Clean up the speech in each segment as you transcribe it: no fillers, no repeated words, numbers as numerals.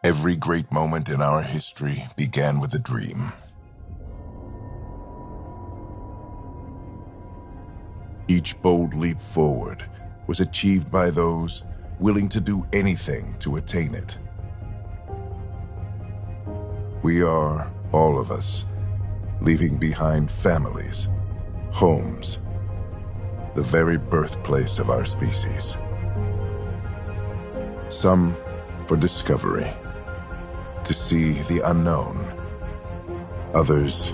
Every great moment in our history began with a dream. Each bold leap forward was achieved by those willing to do anything to attain it. We are, all of us, leaving behind families, homes, the very birthplace of our species. Some for discovery, to see the unknown. Others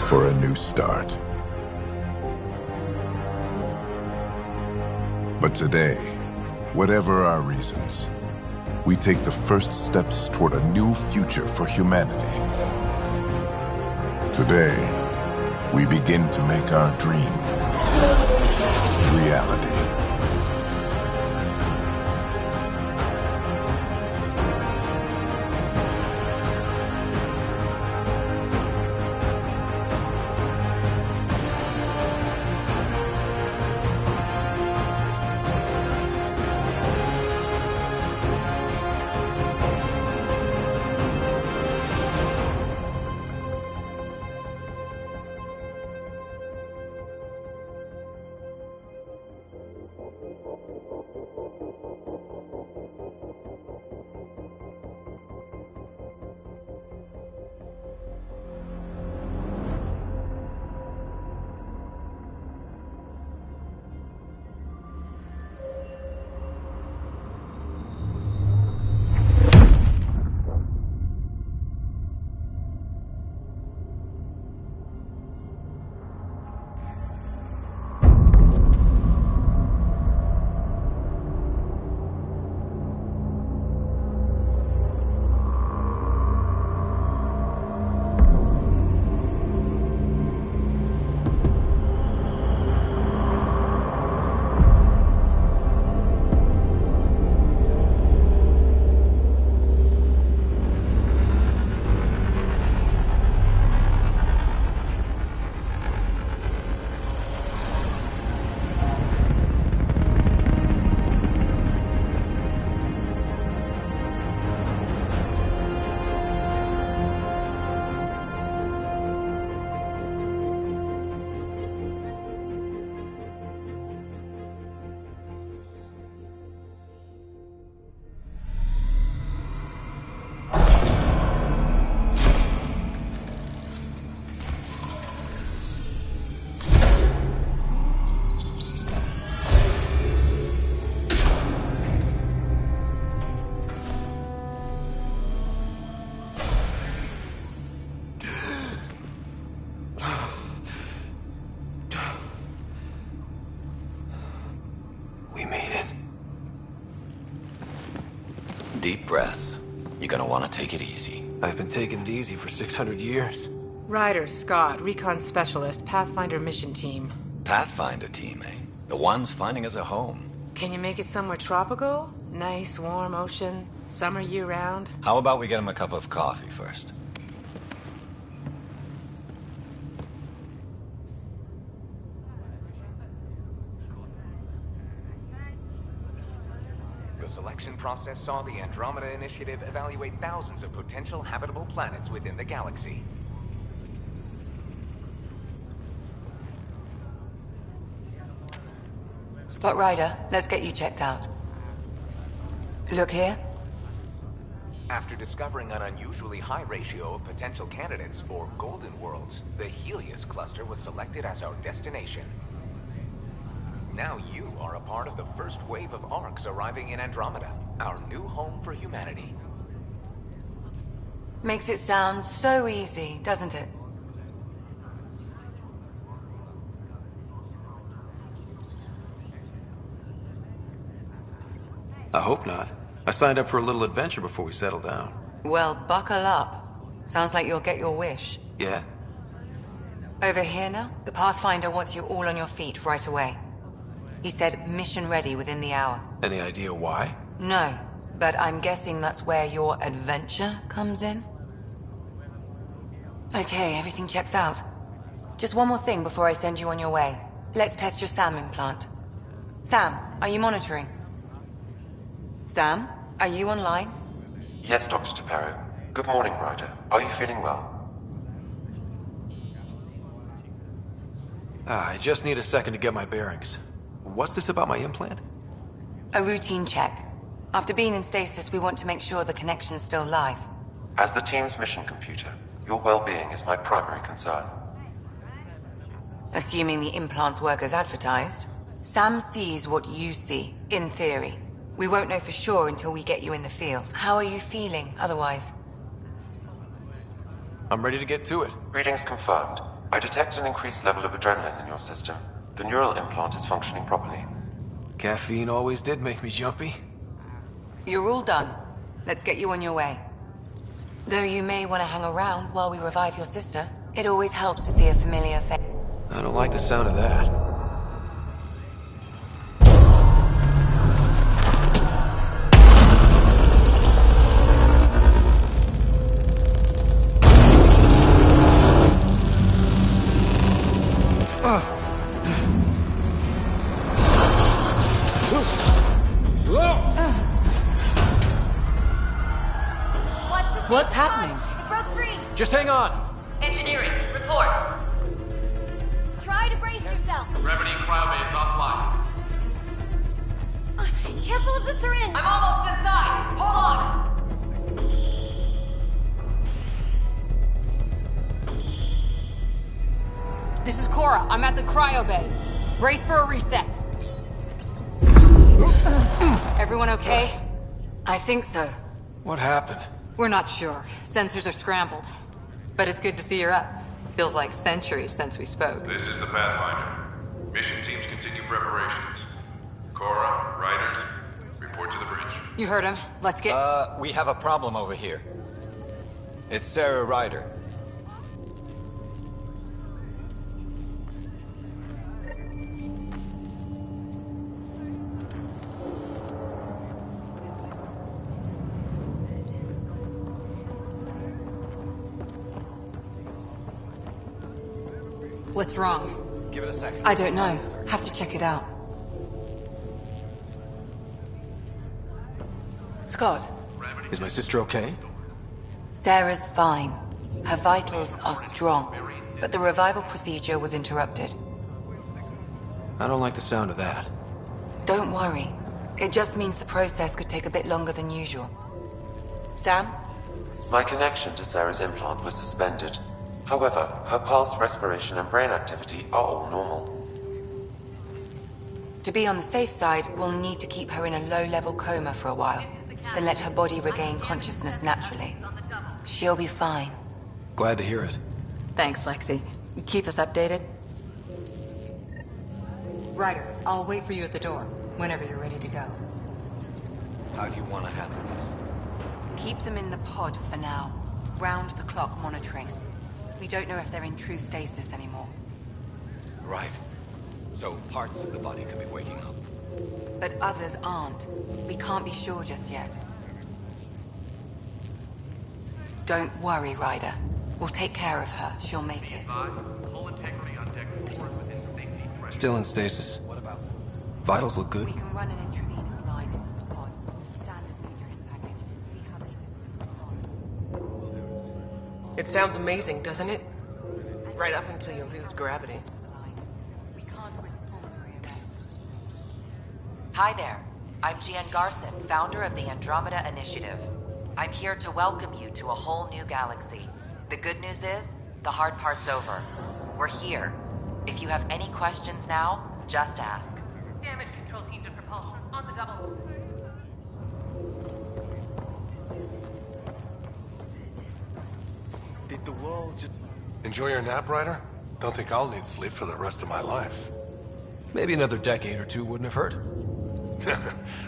for a new start. But today, whatever our reasons, we take the first steps toward a new future for humanity. Today, we begin to make our dream reality. Deep breaths. You're gonna want to take it easy. I've been taking it easy for 600 years. Ryder, Scott, Recon Specialist, Pathfinder Mission Team. Pathfinder team, eh? The ones finding us a home. Can you make it somewhere tropical? Nice, warm ocean, summer year-round? How about we get him a cup of coffee first? The selection process saw the Andromeda Initiative evaluate thousands of potential habitable planets within the galaxy. Scott Ryder, let's get you checked out. Look here. After discovering an unusually high ratio of potential candidates, or golden worlds, the Helios cluster was selected as our destination. Now you are a part of the first wave of ARCs arriving in Andromeda, our new home for humanity. Makes it sound so easy, doesn't it? I hope not. I signed up for a little adventure before we settle down. Well, buckle up. Sounds like you'll get your wish. Yeah? Over here now, the Pathfinder wants you all on your feet right away. He said mission ready within the hour. Any idea why? No, but I'm guessing that's where your adventure comes in? Okay, everything checks out. Just one more thing before I send you on your way. Let's test your SAM implant. Sam, are you monitoring? Sam, are you online? Yes, Dr. Tapero. Good morning, Ryder. Are you feeling well? I just need a second to get my bearings. What's this about my implant? A routine check. After being in stasis, we want to make sure the connection's still live. As the team's mission computer, your well-being is my primary concern. Assuming the implants work as advertised, Sam sees what you see, in theory. We won't know for sure until we get you in the field. How are you feeling, otherwise? I'm ready to get to it. Readings confirmed. I detect an increased level of adrenaline in your system. The neural implant is functioning properly. Caffeine always did make me jumpy. You're all done. Let's get you on your way. Though you may want to hang around while we revive your sister. It always helps to see a familiar face. I don't like the sound of that. What's happening? It broke free! Just hang on! Engineering, report. Try to brace yourself. Gravity cryobase offline. Careful of the syringe. I'm almost inside! Hold on! This is Cora. I'm at the cryo bay. Brace for a reset. Everyone okay? I think so. What happened? We're not sure. Sensors are scrambled. But it's good to see you're up. Feels like centuries since we spoke. This is the Pathfinder. Mission teams continue preparations. Cora, Riders, report to the bridge. You heard him. Let's get... We have a problem over here. It's Sarah Ryder. What's wrong? Give it a second. I don't know. Have to check it out. Scott, Is my sister okay? Sarah's fine. Her vitals are strong, but the revival procedure was interrupted. I don't like the sound of that. Don't worry. It just means the process could take a bit longer than usual. Sam? My connection to Sarah's implant was suspended. However, her pulse, respiration, and brain activity are all normal. To be on the safe side, we'll need to keep her in a low-level coma for a while, then let her body regain consciousness naturally. She'll be fine. Glad to hear it. Thanks, Lexi. Keep us updated. Ryder, I'll wait for you at the door, whenever you're ready to go. How do you want to handle this? Keep them in the pod for now. Round-the-clock monitoring. We don't know if they're in true stasis anymore. Right. So parts of the body could be waking up. But others aren't. We can't be sure just yet. Don't worry, Ryder. We'll take care of her. She'll make it. Still in stasis. What about them? Vitals look good. We can run an intravenous line into the pod. Standard nutrient package. See how the system responds. It sounds amazing, doesn't it? Right up until you lose gravity. We can't risk pulmonary arrest. Hi there. I'm Gian Garson, founder of the Andromeda Initiative. I'm here to welcome you to a whole new galaxy. The good news is, the hard part's over. We're here. If you have any questions now, just ask. Damage control team to propulsion on the double. Did the world just... Enjoy your nap, Ryder? Don't think I'll need sleep for the rest of my life. Maybe another decade or two wouldn't have hurt.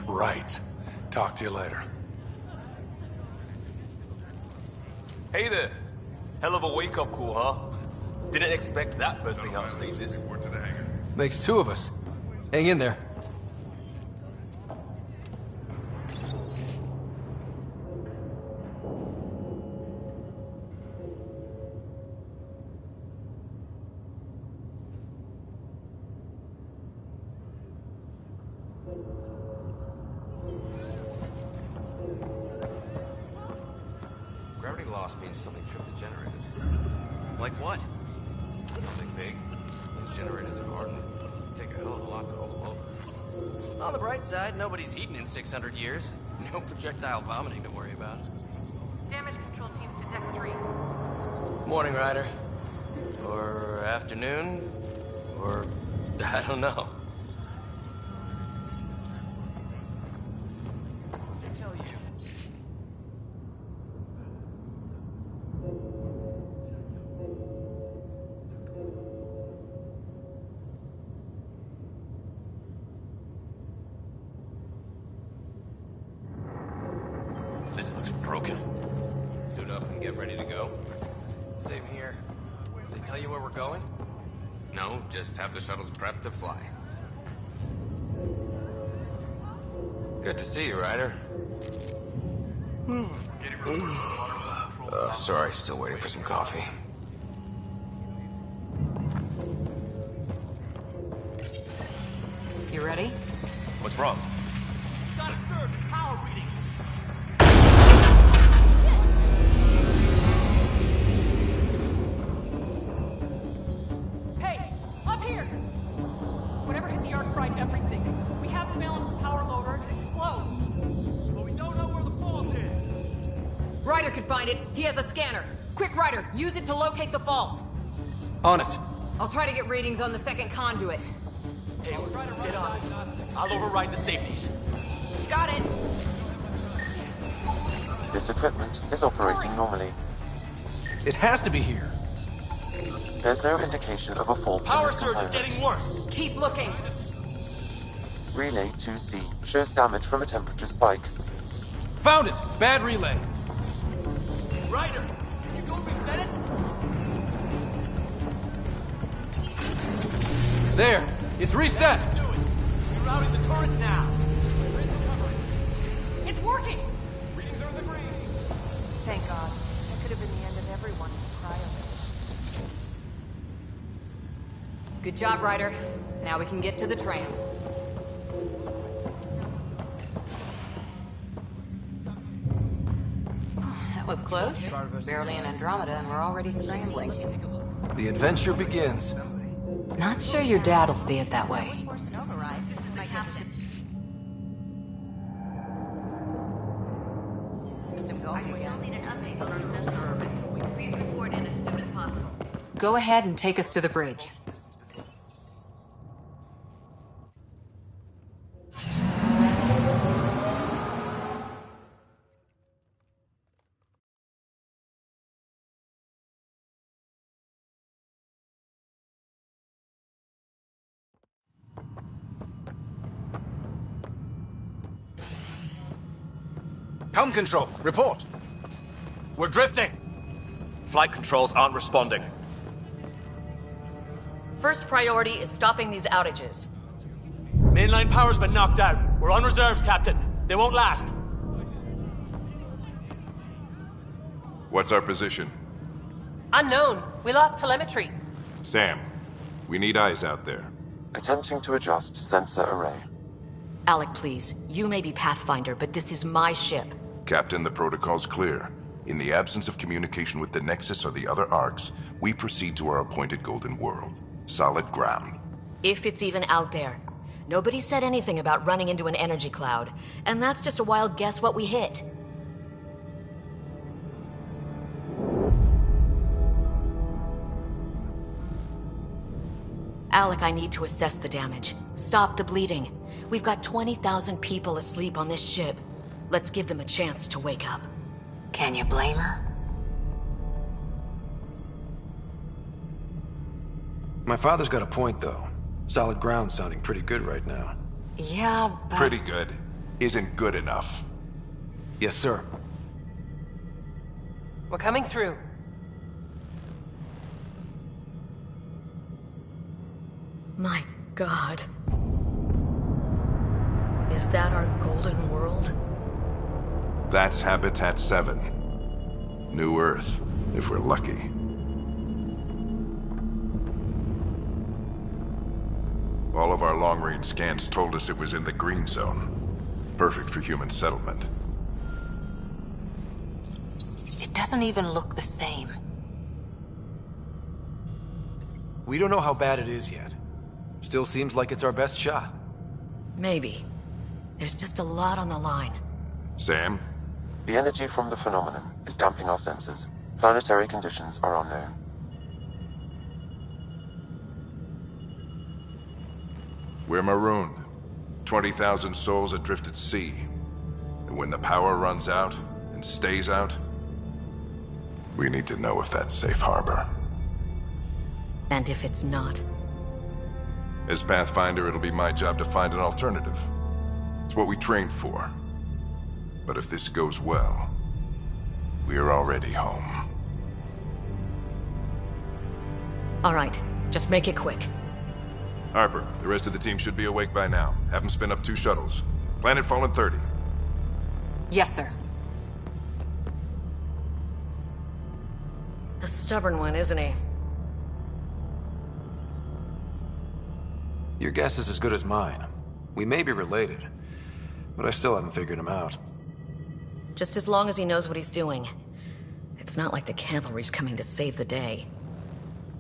Right. Talk to you later. Hey there. Hell of a wake-up call, huh? Didn't expect that first thing out of stasis. Makes two of us. Hang in there. Gravity loss means something tripped the generators. Like what? Something big. Those generators are hardened. Take a hell of a lot to overload. On the bright side, nobody's eaten in 600 years. No projectile vomiting to worry about. Damage control teams to Deck 3. Morning, Ryder. Or afternoon. Or I don't know. This looks broken. Suit up and get ready to go. Same here. They tell you where we're going? No, just have the shuttles prepped to fly. Good to see you, Ryder. Sorry, still waiting for some coffee. You ready? What's wrong? Got a surge in power reading. Hey, up here! Whatever hit the arc fried everything. We have to balance the power loader and it explodes. But we don't know where the fault is. Ryder could find it. He has a scanner. Quick, Ryder, use it to locate the fault. On it. I'll try to get readings on the second conduit. Hey, get on it. I'll override the safeties. Got it. This equipment is operating normally. It has to be here. There's no indication of a fault in Power this surge is component. getting worse. Keep looking. Relay 2C shows damage from a temperature spike. Found it! Bad relay. Ryder, can you go reset it? There! It's reset! Do it. We're routing the turret now. It's working! Readings are in the green. Thank God. That could have been the end of everyone in the cryo. Good job, Ryder. Now we can get to the tram. That was close. Barely in Andromeda, and we're already scrambling. The adventure begins. Not sure your dad'll see it that way. Go ahead and take us to the bridge. Helm control, report. We're drifting. Flight controls aren't responding. First priority is stopping these outages. Mainline power's been knocked out. We're on reserves, Captain. They won't last. What's our position? Unknown. We lost telemetry. Sam, we need eyes out there. Attempting to adjust sensor array. Alec, please. You may be Pathfinder, but this is my ship. Captain, the protocol's clear. In the absence of communication with the Nexus or the other arcs, we proceed to our appointed Golden World. Solid ground. If it's even out there. Nobody said anything about running into an energy cloud, and that's just a wild guess what we hit. Alec, I need to assess the damage. Stop the bleeding. We've got 20,000 people asleep on this ship. Let's give them a chance to wake up. Can you blame her? My father's got a point, though. Solid ground sounding pretty good right now. Yeah, but... Pretty good. isn't good enough. Yes, sir. We're coming through. My God. Is that our golden world? That's Habitat 7. New Earth, if we're lucky. All of our long-range scans told us it was in the green zone. Perfect for human settlement. It doesn't even look the same. We don't know how bad it is yet. Still seems like it's our best shot. Maybe. There's just a lot on the line. Sam? The energy from the phenomenon is damping our sensors. Planetary conditions are unknown. We're marooned. 20,000 souls adrift at sea. And when the power runs out, and stays out, we need to know if that's safe harbor. And if it's not? As Pathfinder, it'll be my job to find an alternative. It's what we trained for. But if this goes well, we're already home. All right, just make it quick. Harper, the rest of the team should be awake by now. Have them spin up 2 shuttles. Planet Fallen 30. Yes, sir. A stubborn one, isn't he? Your guess is as good as mine. We may be related, but I still haven't figured him out. Just as long as he knows what he's doing. It's not like the cavalry's coming to save the day.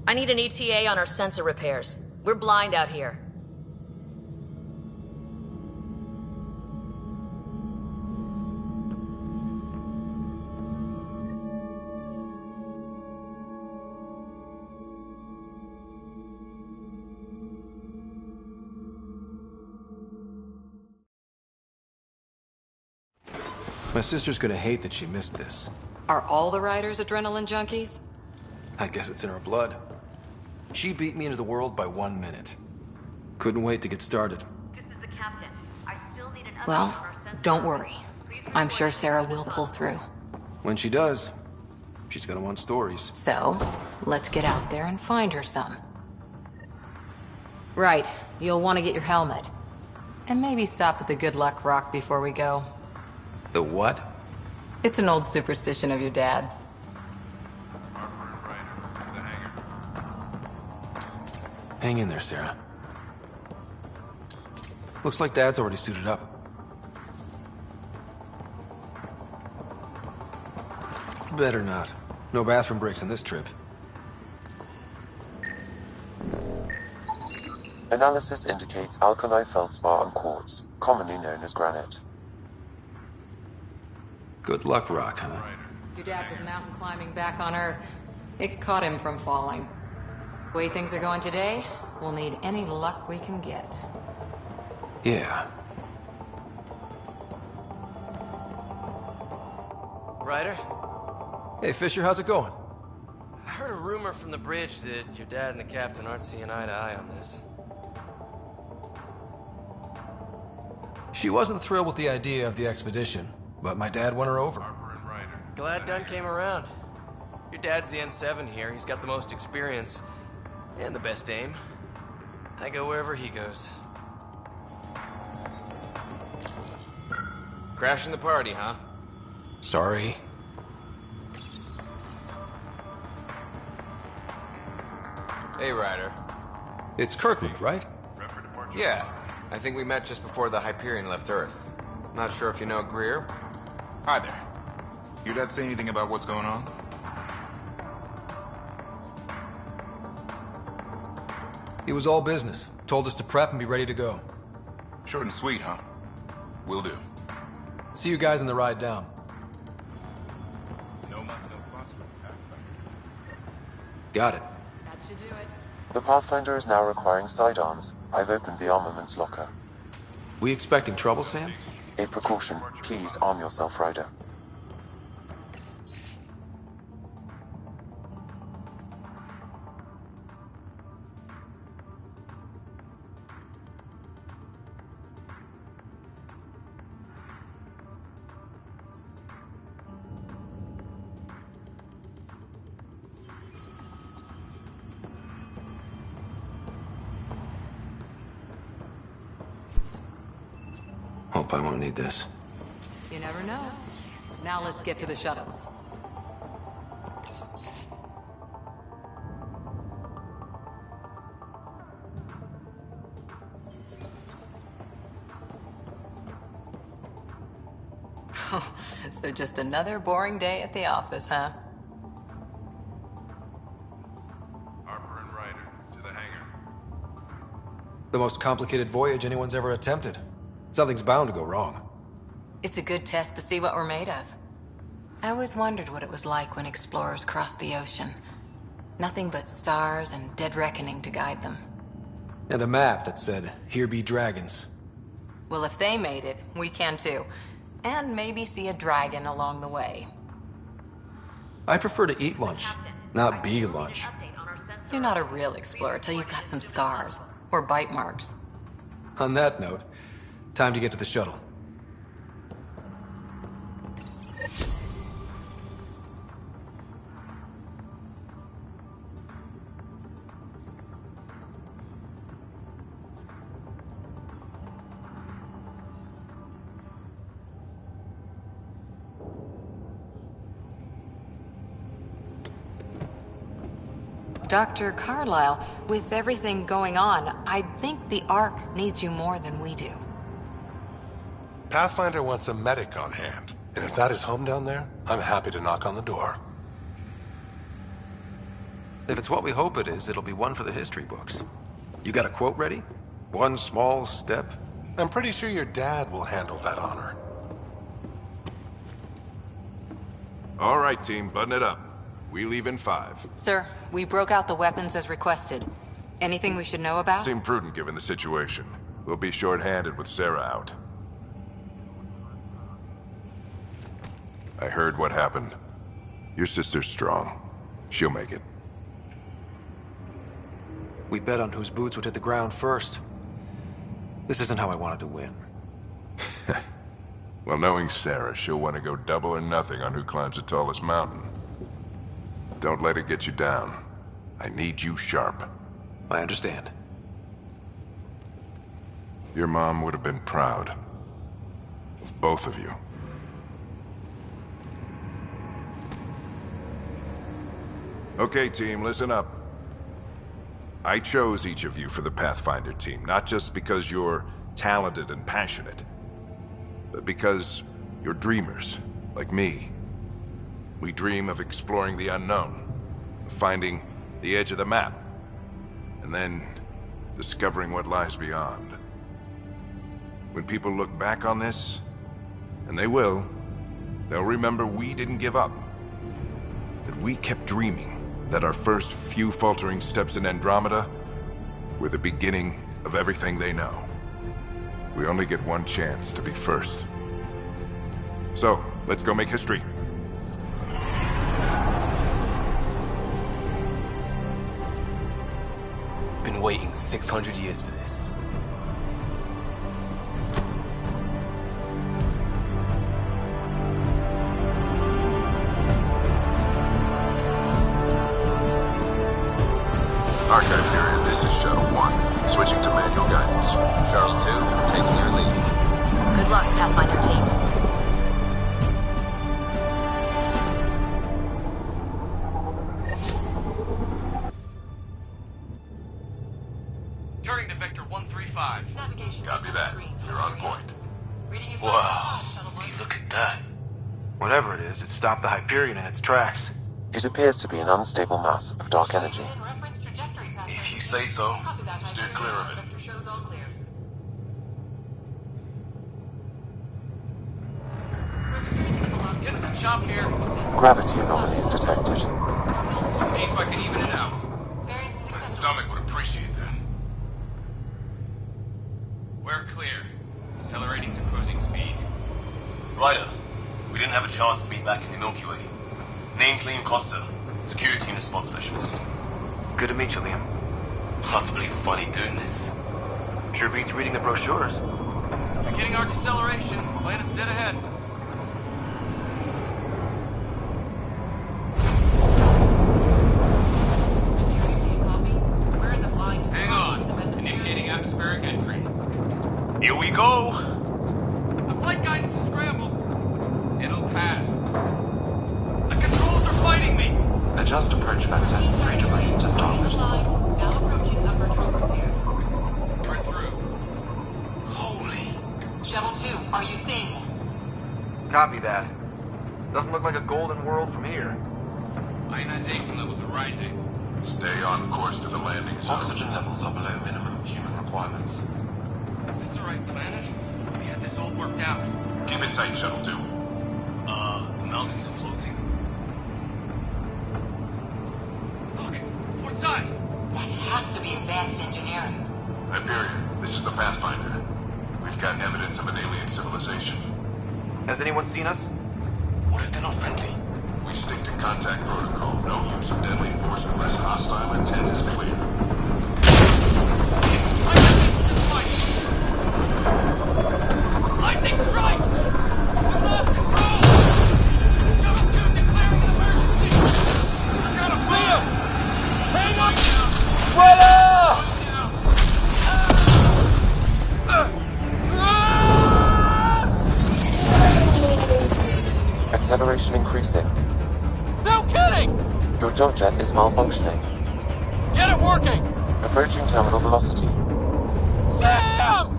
I need an ETA on our sensor repairs. We're blind out here. My sister's gonna hate that she missed this. Are all the riders adrenaline junkies? I guess it's in her blood. She beat me into the world by 1 minute. Couldn't wait to get started. This is the captain. I still need an update Well, on our sensor. don't worry. I'm sure Sarah will pull through. When she does, she's gonna want stories. So, let's get out there and find her some. Right, you'll want to get your helmet. And maybe stop at the Good Luck Rock before we go. The what? It's an old superstition of your dad's. Hang in there, Sarah. Looks like Dad's already suited up. Better not. No bathroom breaks on this trip. Analysis indicates alkali feldspar and quartz, commonly known as granite. Good luck, Rock, huh? Your dad was mountain climbing back on Earth. It caught him from falling. The way things are going today, we'll need any luck we can get. Yeah. Ryder? Hey, Fisher, how's it going? I heard a rumor from the bridge that your dad and the captain aren't seeing eye to eye on this. She wasn't thrilled with the idea of the expedition, but my dad won her over. Glad Dunn came around. Your dad's the N7 here. He's got the most experience. And the best aim. I go wherever he goes. Crashing the party, huh? Sorry. Hey, Ryder. It's Kirkland, right? Yeah. I think we met just before the Hyperion left Earth. Not sure if you know Greer. Hi there. Your dad say anything about what's going on? It was all business. Told us to prep and be ready to go. Short and sweet, huh? Will do. See you guys on the ride down. No muss, no fuss with Pathfinders. Got it. That should do it. The Pathfinder is now requiring sidearms. I've opened the armaments locker. We expecting trouble, Sam? A precaution. Please arm yourself, Ryder. Hope I won't need this. You never know. Now let's get to the shuttles. So just another boring day at the office, huh? Harper and Ryder, to the hangar. The most complicated voyage anyone's ever attempted. Something's bound to go wrong. It's a good test to see what we're made of. I always wondered what it was like when explorers crossed the ocean. Nothing but stars and dead reckoning to guide them. And a map that said, "Here be dragons." Well, if they made it, we can too. And maybe see a dragon along the way. I prefer to eat lunch, not be lunch. You're not a real explorer till you've got some scars. Or bite marks. On that note, time to get to the shuttle. Dr. Carlyle, with everything going on, I think the Ark needs you more than we do. Pathfinder wants a medic on hand, and if that is home down there, I'm happy to knock on the door. If it's what we hope it is, it'll be one for the history books. You got a quote ready? One small step? I'm pretty sure your dad will handle that honor. All right, team, button it up. We leave in 5. Sir, we broke out the weapons as requested. Anything we should know about? Seemed prudent given the situation. We'll be short-handed with Sarah out. I heard what happened. Your sister's strong. She'll make it. We bet on whose boots would hit the ground first. This isn't how I wanted to win. Well, knowing Sarah, she'll want to go double or nothing on who climbs the tallest mountain. Don't let it get you down. I need you sharp. I understand. Your mom would have been proud of both of you. Okay, team, listen up. I chose each of you for the Pathfinder team, not just because you're talented and passionate, but because you're dreamers, like me. We dream of exploring the unknown, of finding the edge of the map, and then discovering what lies beyond. When people look back on this, and they will, they'll remember we didn't give up. That we kept dreaming, that our first few faltering steps in Andromeda were the beginning of everything they know. We only get one chance to be first. So, let's go make history. Been waiting 600 years for this. Archive period, this is Shuttle 1. Switching to manual guidance. Shuttle 2, taking your lead. Good luck, Pathfinder team. Turning to Vector 135. Copy that. You're on point. Wow, look at that. Whatever it is, it stopped the Hyperion in its tracks. It appears to be an unstable mass of dark energy. If you say so. Steer clear of it. Getting some chop here. Gravity anomalies detected. Let's see if I can even it out. My stomach would appreciate that. We're clear. Accelerating to cruising speed. Ryder, we didn't have a chance to meet back in the Milky Way. Name's Liam Costa, security and response specialist. Good to meet you, Liam. Hard to believe we're finally doing this. Sure beats reading the brochures. Beginning our deceleration. Planet's dead ahead. Hang on. Initiating atmospheric entry. Here we go! Adjust approach vector 3 degrees to starboard. Now approaching upper troposphere. We're through. Holy. Shuttle 2, are you seeing this? Copy that. Doesn't look like a golden world from here. Ionization levels are rising. Stay on course to the landing zone. Oxygen levels are below minimum human requirements. Is this the right planet? We had this all worked out. Keep it tight, Shuttle 2. The mountains are floating. Look, port side. That has to be advanced engineering. Hyperion, this is the Pathfinder. We've got evidence of an alien civilization. Has anyone seen us? What if they're not friendly? We stick to contact protocol. No use of deadly force unless hostile intent is clear. Lightning strike! We lost control! Shuttle 2 declaring an emergency! I got a plan! Hang on now! Weather! Acceleration increasing. No kidding! Your jump jet is malfunctioning. Get it working! Approaching terminal velocity. Sam!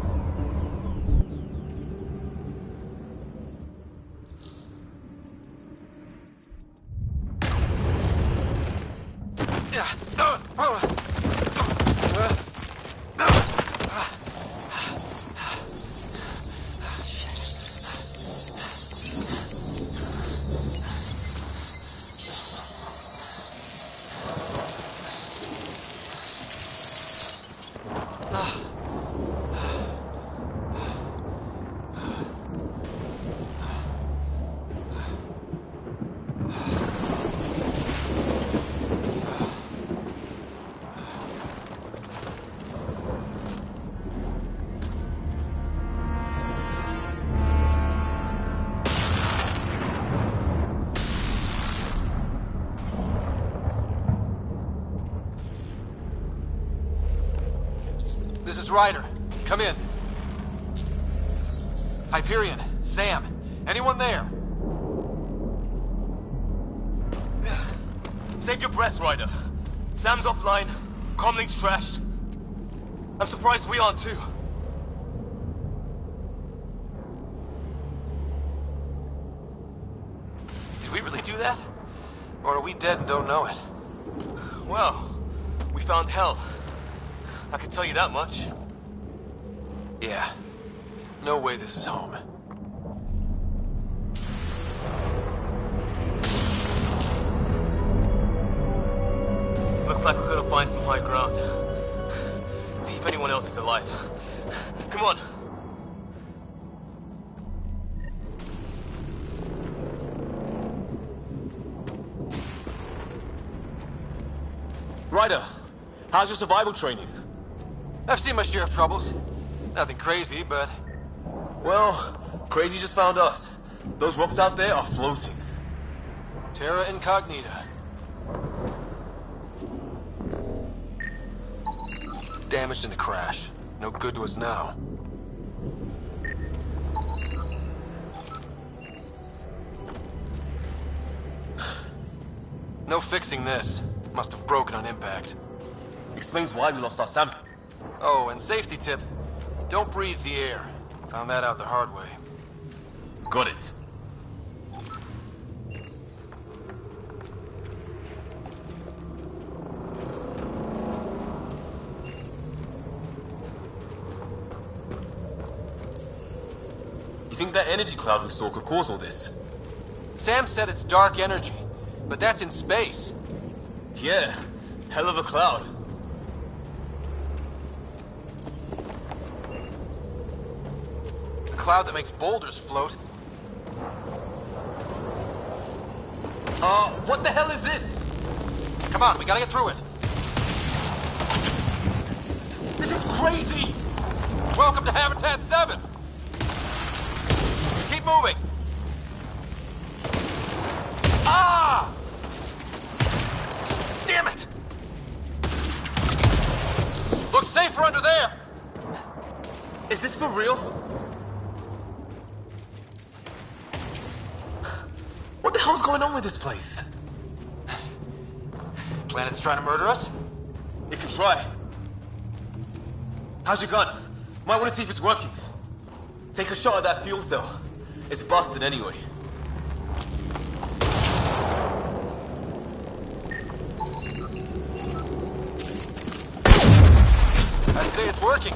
This is Ryder. Come in. Hyperion, Sam, anyone there? Save your breath, Ryder. Sam's offline. Comlink's trashed. I'm surprised we aren't too. Did we really do that? Or are we dead and don't know it? Well, we found hell. I can tell you that much. Yeah. No way this is home. Looks like we're gonna find some high ground. See if anyone else is alive. Come on. Ryder, how's your survival training? I've seen my share of troubles. Nothing crazy, but... Well, crazy just found us. Those rocks out there are floating. Terra Incognita. Damaged in the crash. No good to us now. No fixing this. Must have broken on impact. Explains why we lost our sample. Oh, and safety tip. Don't breathe the air. Found that out the hard way. Got it. You think that energy cloud we saw could cause all this? Sam said it's dark energy, but that's in space. Yeah, hell of a cloud. A cloud that makes boulders float. What the hell is this? Come on, we gotta get through it. This is crazy! Welcome to Habitat 7! Keep moving! Ah! Damn it! Looks safer under there! Is this for real? What the hell's going on with this place? Planet's trying to murder us? It can try. How's your gun? Might want to see if it's working. Take a shot at that fuel cell. It's busted anyway. I'd say it's working.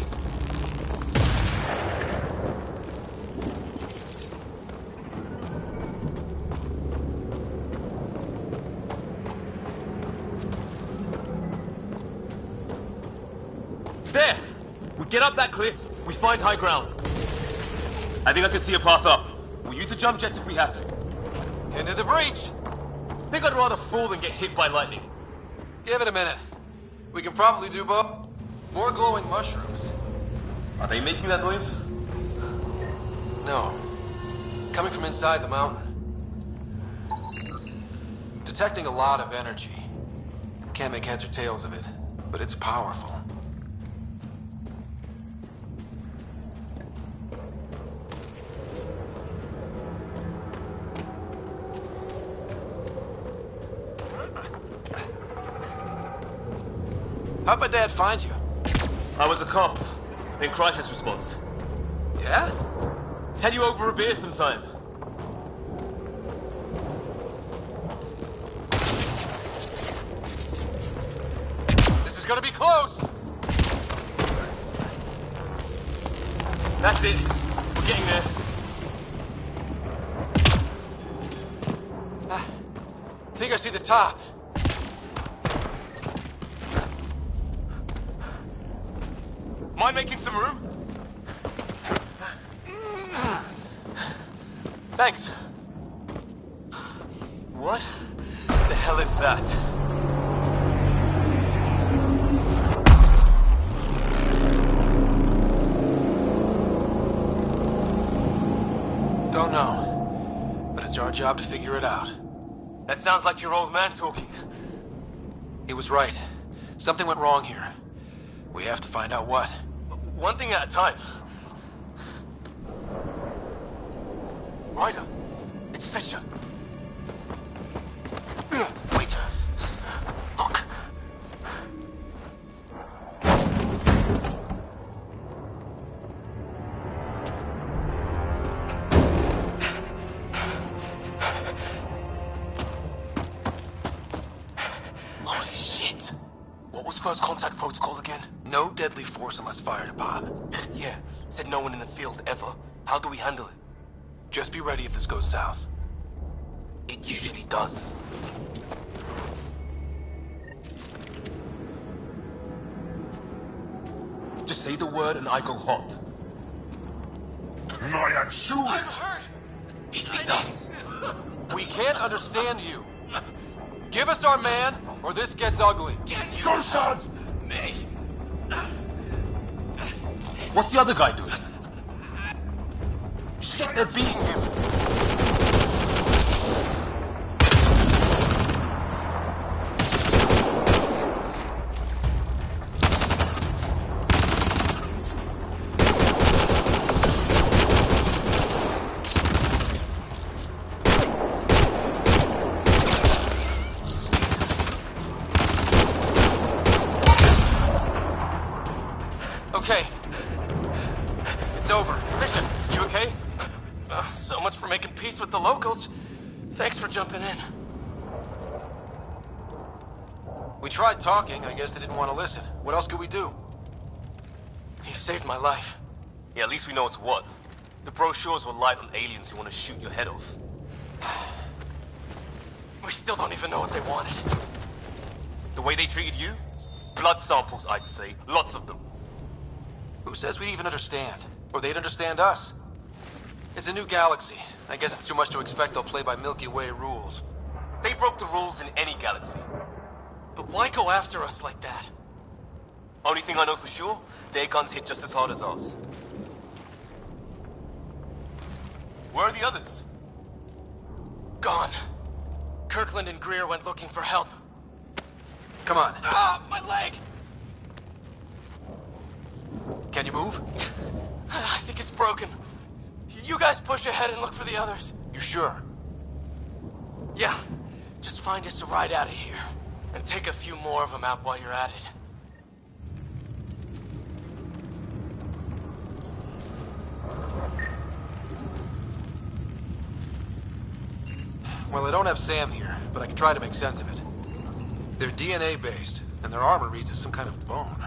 There! We get up that cliff, we find high ground. I think I can see a path up. We'll use the jump jets if we have to. Into the breach! Think I'd rather fall than get hit by lightning. Give it a minute. We can probably do both. More glowing mushrooms. Are they making that noise? No. Coming from inside the mountain. Detecting a lot of energy. Can't make heads or tails of it, but it's powerful. How'd my dad find you? I was a cop in crisis response. Yeah? Tell you over a beer sometime. This is gonna be close! That's it. We're getting there. Think I see the top. Mind making some room? Thanks. What the hell is that? Don't know, but it's our job to figure it out. That sounds like your old man talking. He was right. Something went wrong here. We have to find out what. One thing at a time. Ryder, it's Fisher. Wait. Look. Holy shit. What was first contact protocol again? No deadly force unless fired upon. Yeah, said no one in the field ever. How do we handle it? Just be ready if this goes south. It usually does. Just say the word and I go hot. Shoot it! He sees us. We can't understand you. Give us our man, or this gets ugly. Go, sons! Me. What's the other guy doing? Shit, they're beating him. Okay. It's over. Fisher, you okay? So much for making peace with the locals. Thanks for jumping in. We tried talking. I guess they didn't want to listen. What else could we do? You've saved my life. Yeah, at least we know it's what. The brochures were light on aliens who want to shoot your head off. We still don't even know what they wanted. The way they treated you? Blood samples, I'd say. Lots of them. Who says we'd even understand? Or they'd understand us? It's a new galaxy. I guess it's too much to expect they'll play by Milky Way rules. They broke the rules in any galaxy. But why go after us like that? Only thing I know for sure, their guns hit just as hard as ours. Where are the others? Gone. Kirkland and Greer went looking for help. Come on. Ah, my leg! Can you move? I think it's broken. You guys push ahead and look for the others. You sure? Yeah. Just find us a ride out of here. And take a few more of them out while you're at it. Well, I don't have Sam here, but I can try to make sense of it. They're DNA-based, and their armor reads as some kind of bone.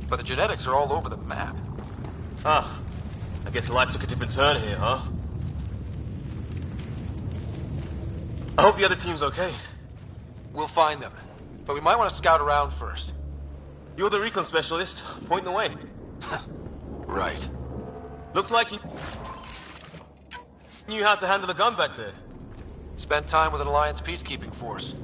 But the genetics are all over the map. Ah, I guess life took a different turn here, huh? I hope the other team's okay. We'll find them, but we might want to scout around first. You're the recon specialist. Point the way. Right. Looks like he knew how to handle a gun back there. Spent time with an Alliance peacekeeping force.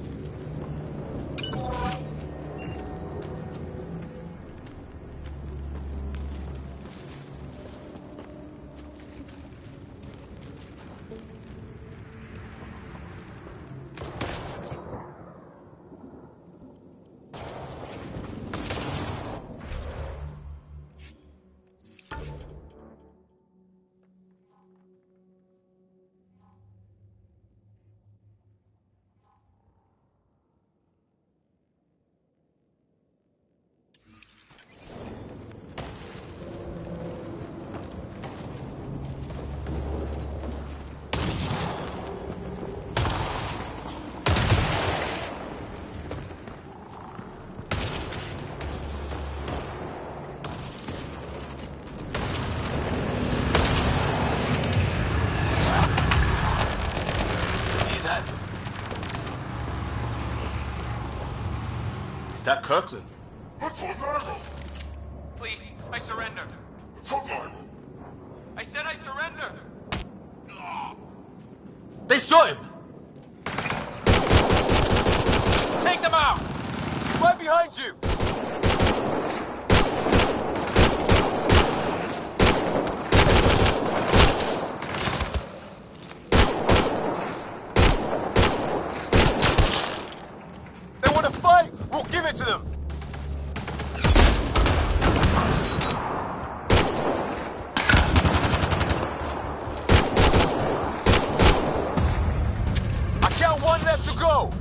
Is that Kirkland? Please, I surrender. I said I surrender. They shot him! Take them out! Right behind you! They want to fight! We'll give it to them! I count one left to go!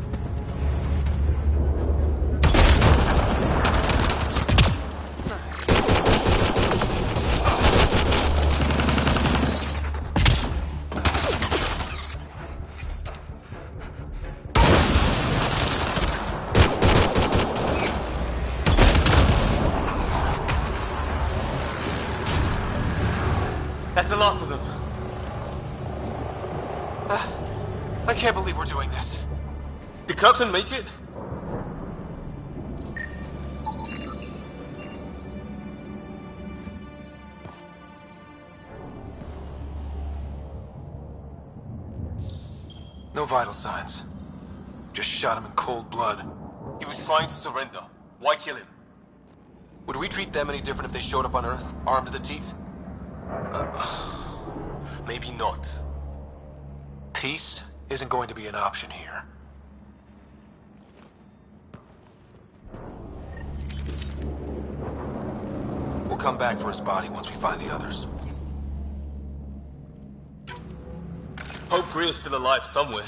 That's the last of them. I can't believe we're doing this. Did Kirkland make it? No vital signs. Just shot him in cold blood. He was trying to surrender. Why kill him? Would we treat them any different if they showed up on Earth, armed to the teeth? Maybe not. Peace isn't going to be an option here. We'll come back for his body once we find the others. Hope Greer's still alive somewhere.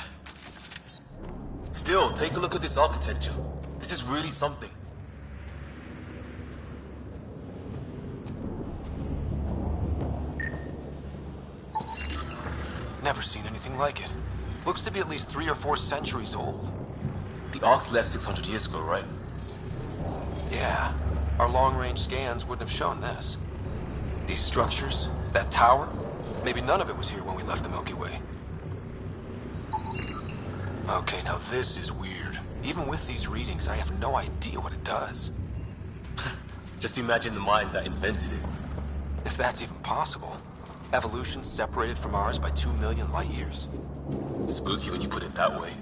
Still, take a look at this architecture. This is really something. Never seen anything like it. Looks to be at least 3 or 4 centuries old. The Arks left 600 years ago, right? Yeah. Our long-range scans wouldn't have shown this. These structures, that tower, maybe none of it was here when we left the Milky Way. Okay, now this is weird. Even with these readings, I have no idea what it does. Just imagine the mind that invented it. If that's even possible. Evolution separated from ours by 2 million light years. Spooky when you put it that way.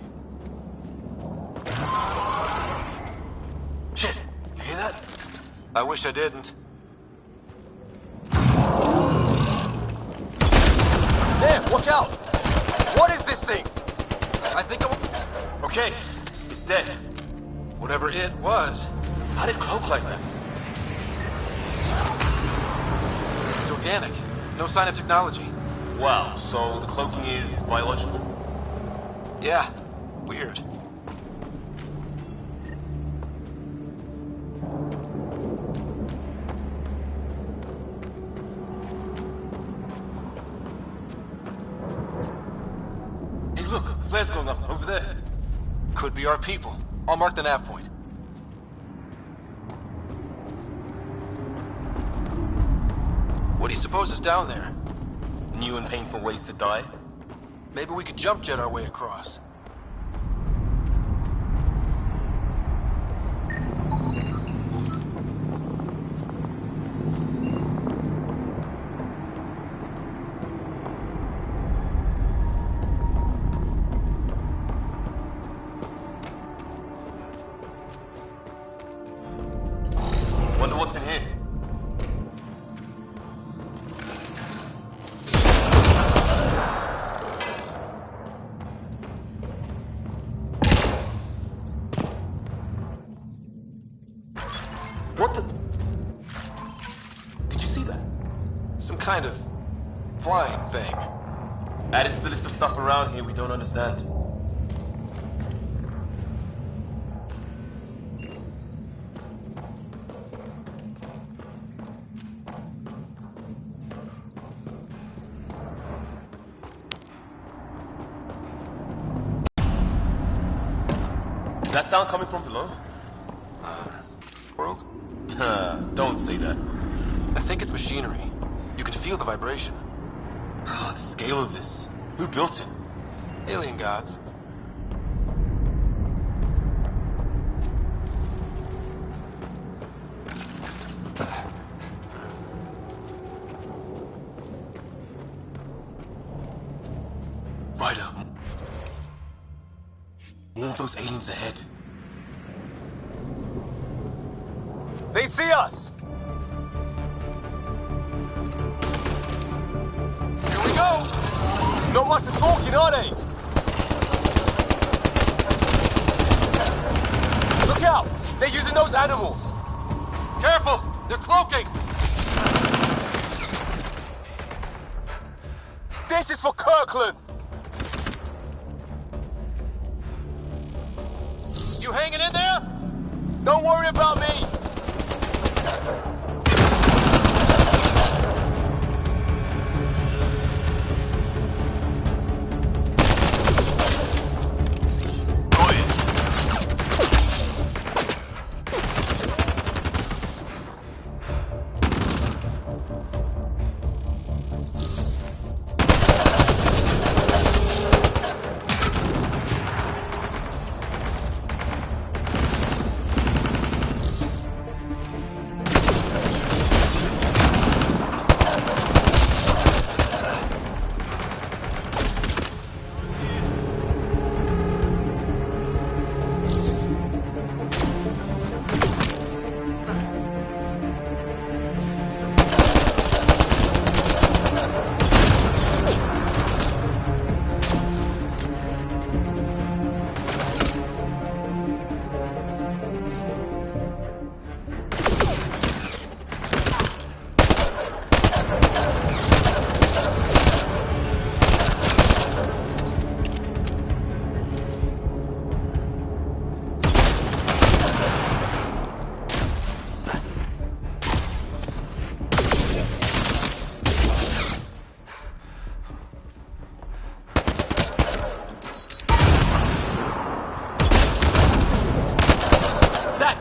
Shit! You hear that? I wish I didn't. There! Watch out! What is this thing? I think it Okay, it's dead. Whatever it was. How did it cloak like that? It's organic. No sign of technology. Wow, so the cloaking is biological? Yeah. Weird. flares going up over there. Could be our people. I'll mark the nav point. What do you suppose is down there? New and painful ways to die? Maybe we could jump jet our way across. Wonder what's in here. What the? Did you see that? Some kind of flying thing. Added to the list of stuff around here we don't understand. Is that sound coming from below? World? Don't say that. I think it's machinery. You can feel the vibration. The scale of this. Who built it? Alien gods. Ryder. More of those aliens ahead. They see us! Here we go! Not much of talking, are they? Look out! They're using those animals! Careful! They're cloaking! This is for Kirkland! You hanging in there? Don't worry about me!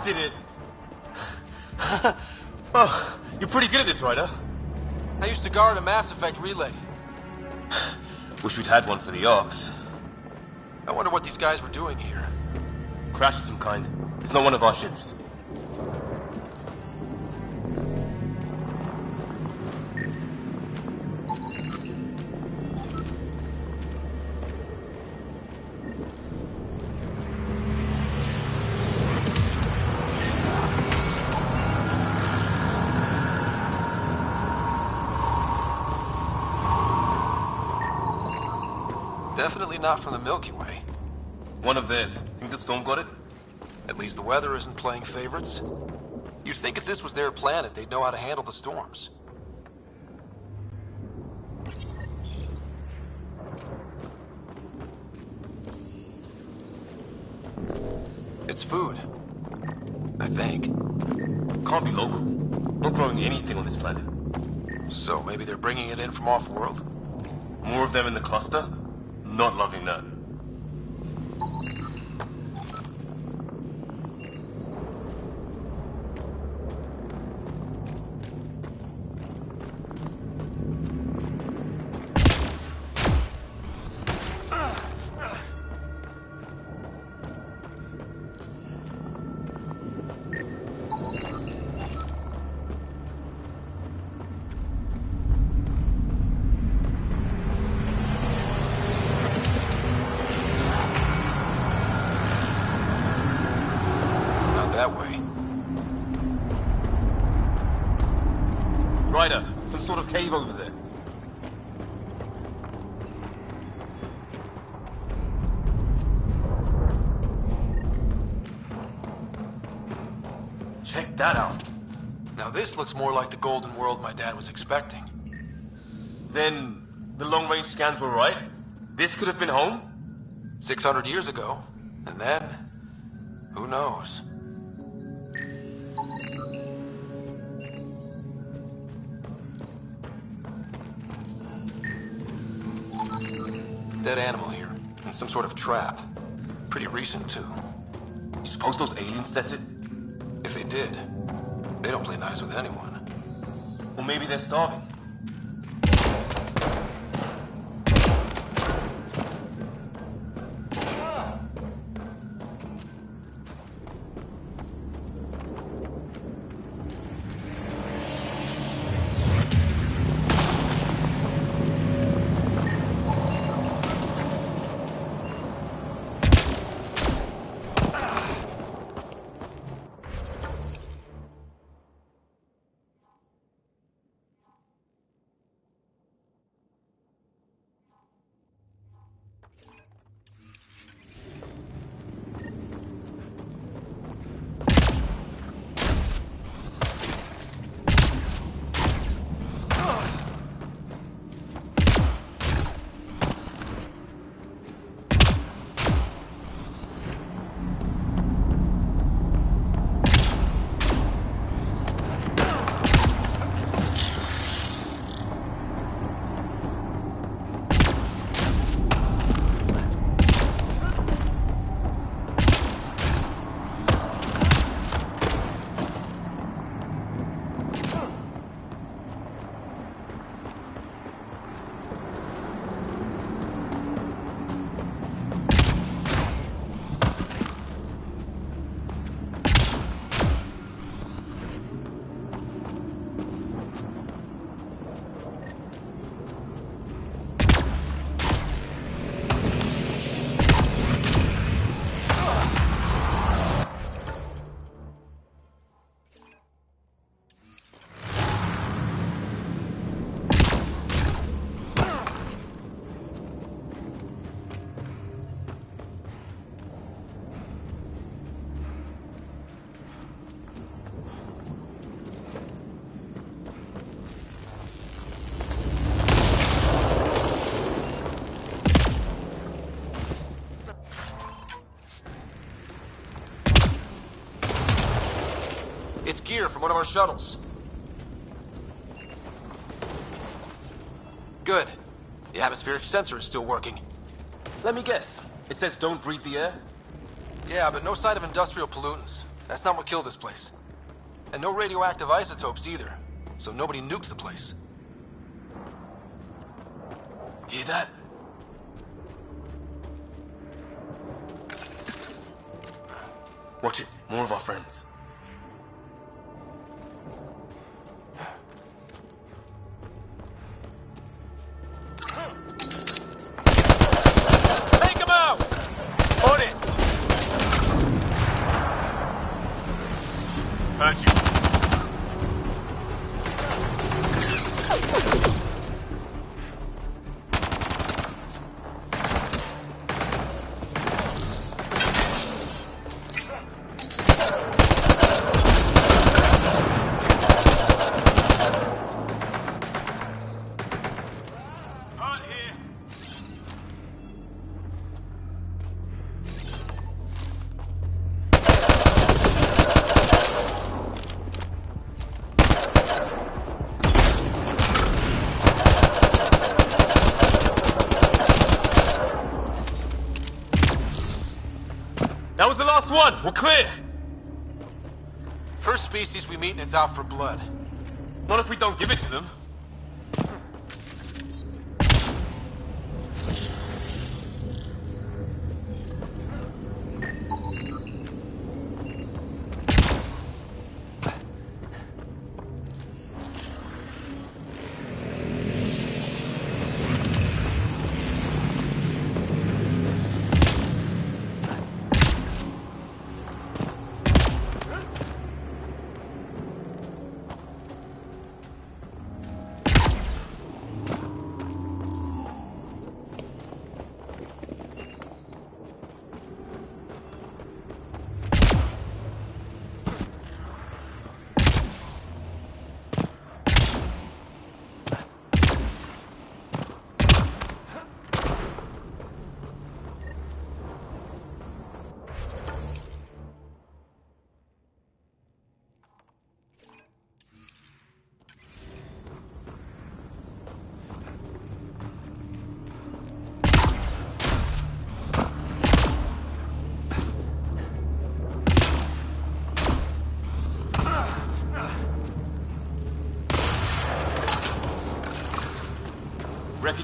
Did it. Oh, you're pretty good at this, Ryder. I used to guard a Mass Effect relay. Wish we'd had one for the Arks. I wonder what these guys were doing here. Crash of some kind. It's not one of our ships. Definitely not from the Milky Way. One of theirs. Think the storm got it? At least the weather isn't playing favorites. You'd think if this was their planet, they'd know how to handle the storms. It's food. I think. Can't be local. Not growing anything on this planet. So maybe they're bringing it in from off-world? More of them in the cluster? Not loving that. that way. Ryder, some sort of cave over there. Check that out. Now this looks more like the golden world my dad was expecting. Then, the long-range scans were right? This could have been home? 600 years ago. And then, who knows? Dead animal here, and some sort of trap. Pretty recent, too. You suppose those aliens set it? If they did, they don't play nice with anyone. Or maybe they're starving. It's gear from one of our shuttles. Good. The atmospheric sensor is still working. Let me guess. It says don't breathe the air? Yeah, but no sign of industrial pollutants. That's not what killed this place. And no radioactive isotopes either. So nobody nukes the place. Hear that? Watch it. More of our friends. Take him out! On it! Heard you. That was the last one. We're clear. First species we meet and it's out for blood. Not if we don't give it to them.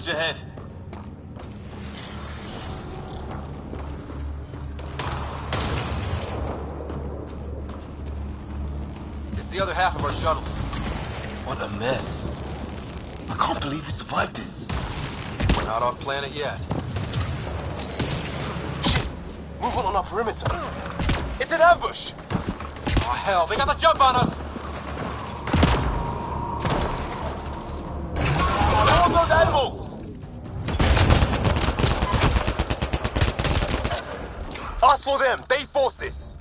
Wreckage ahead. It's the other half of our shuttle. What a mess. I can't believe we survived this. We're not off planet yet. Shit! Movement on our perimeter. It's an ambush! Oh hell, they got the jump on us! All those animals! Us for them, they forced this!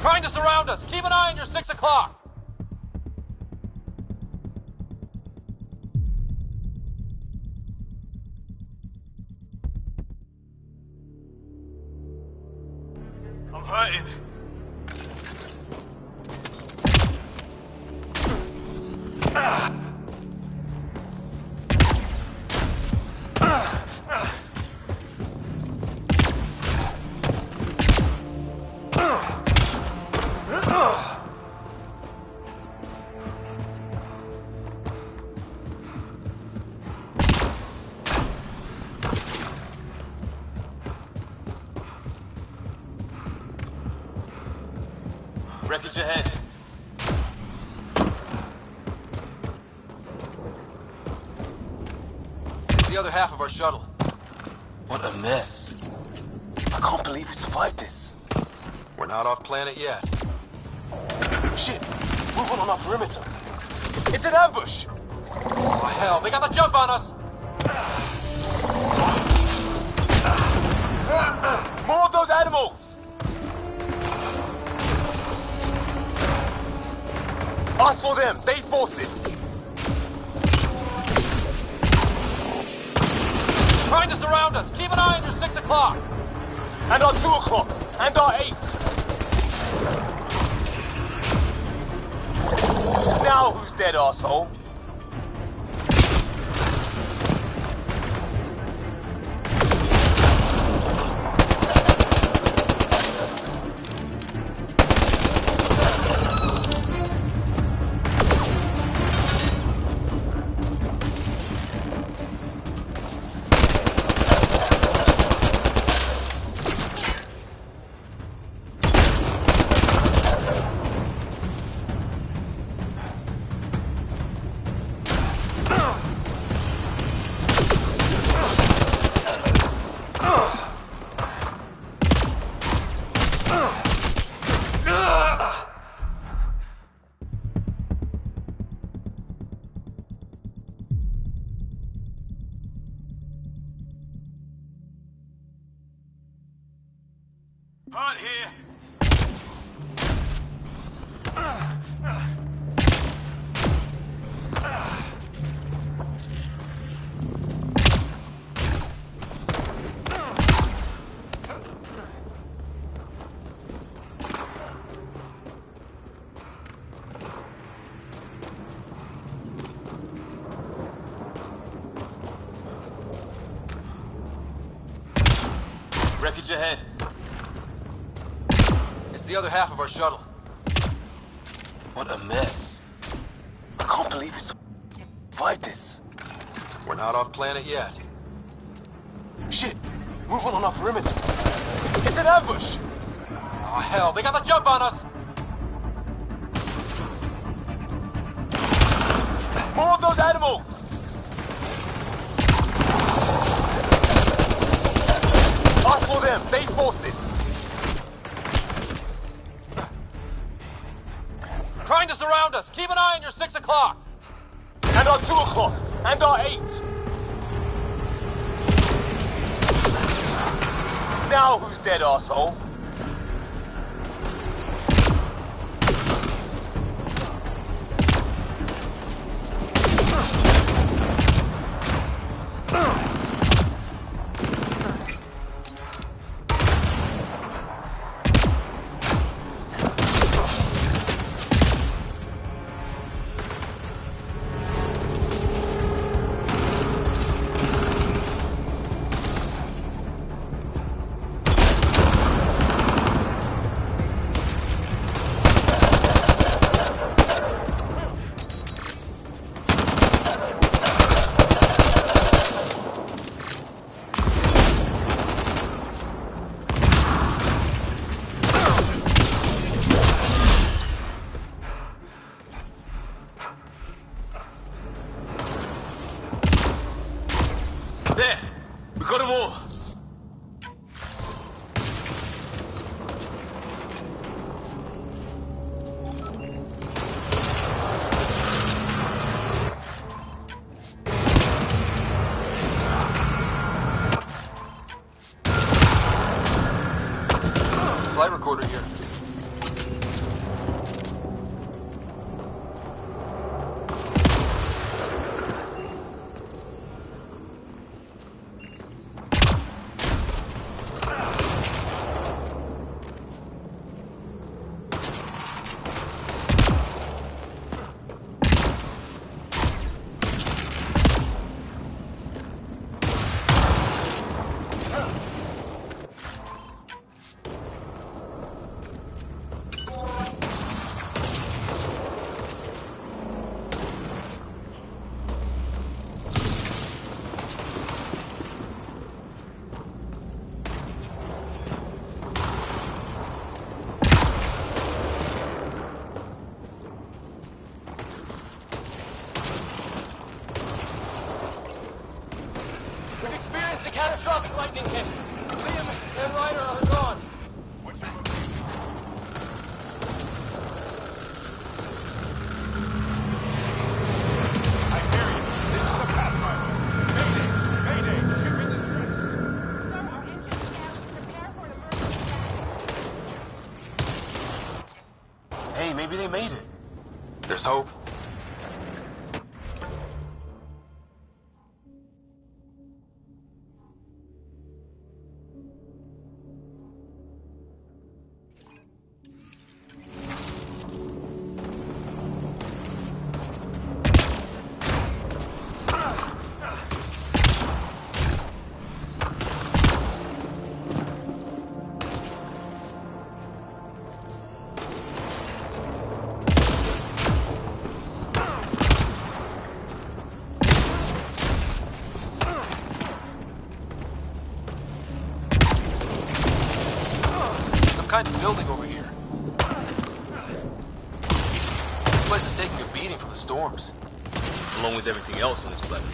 Trying to surround us! Keep an eye on your 6 o'clock! I'm hurting. Wreckage ahead. It's the other half of our shuttle. What a mess. I can't believe we survived this. We're not off planet yet. Shit! Movement on our perimeter. It's an ambush! Oh hell, they got the jump on us! More of those animals! Us for them, they forced this. Trying to surround us. Keep an eye on your 6 o'clock. And our 2 o'clock. And our 8. Now who's dead, asshole? Hurt here. Wreckage ahead. It's the other half of our shuttle. What a mess. I can't believe we survived this. We're not off planet yet. Shit! Movement on our perimeter. It's an ambush! Oh hell, they got the jump on us! More of those animals! Us for them, they forced this. Trying to surround us. Keep an eye on your 6 o'clock. And our 2 o'clock. And our 8. Now who's dead, asshole? We got them all! Flight recorder here. We've experienced a catastrophic lightning hit. Liam and Ryder are gone. I hear you. This is a Pathfinder. Mayday! Mayday! Ship in distress. Sir, our engine scans. Prepare for an emergency. Hey, maybe they made it. There's hope. Kind of building over here. This place is taking a beating from the storms. Along with everything else on this planet.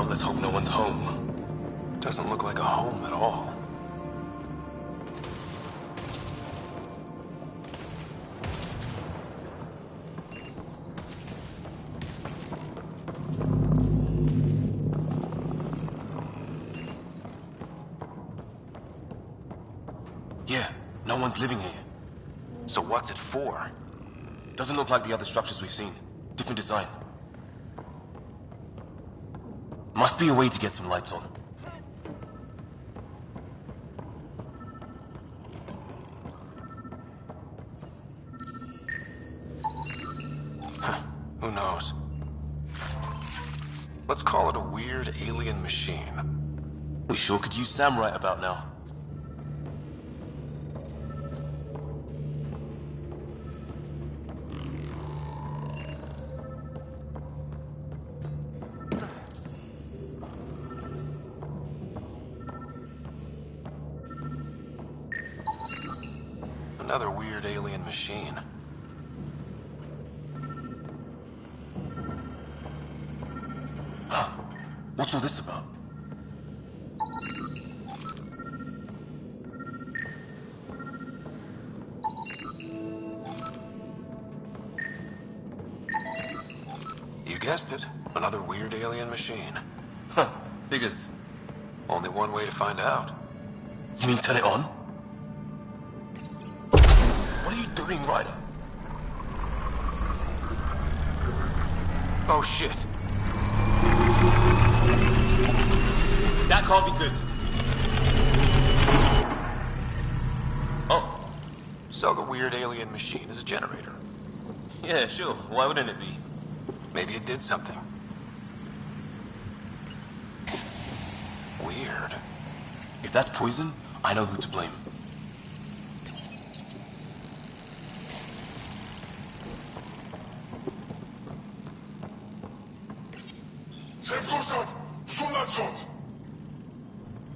Let's hope no one's home. Doesn't look like a home at all. Yeah, no one's living here. So what's it for? Doesn't look like the other structures we've seen. Different design. Must be a way to get some lights on. Huh, who knows? Let's call it a weird alien machine. We sure could use Sam right about now. Another weird alien machine. Huh. What's all this about? You guessed it. Another weird alien machine. Huh. Figures. Only one way to find out. You mean turn it on? What are you doing, Ryder? Oh, shit. That can't be good. Oh. So the weird alien machine is a generator. Yeah, sure. Why wouldn't it be? Maybe it did something. Weird. If that's poison, I know who to blame.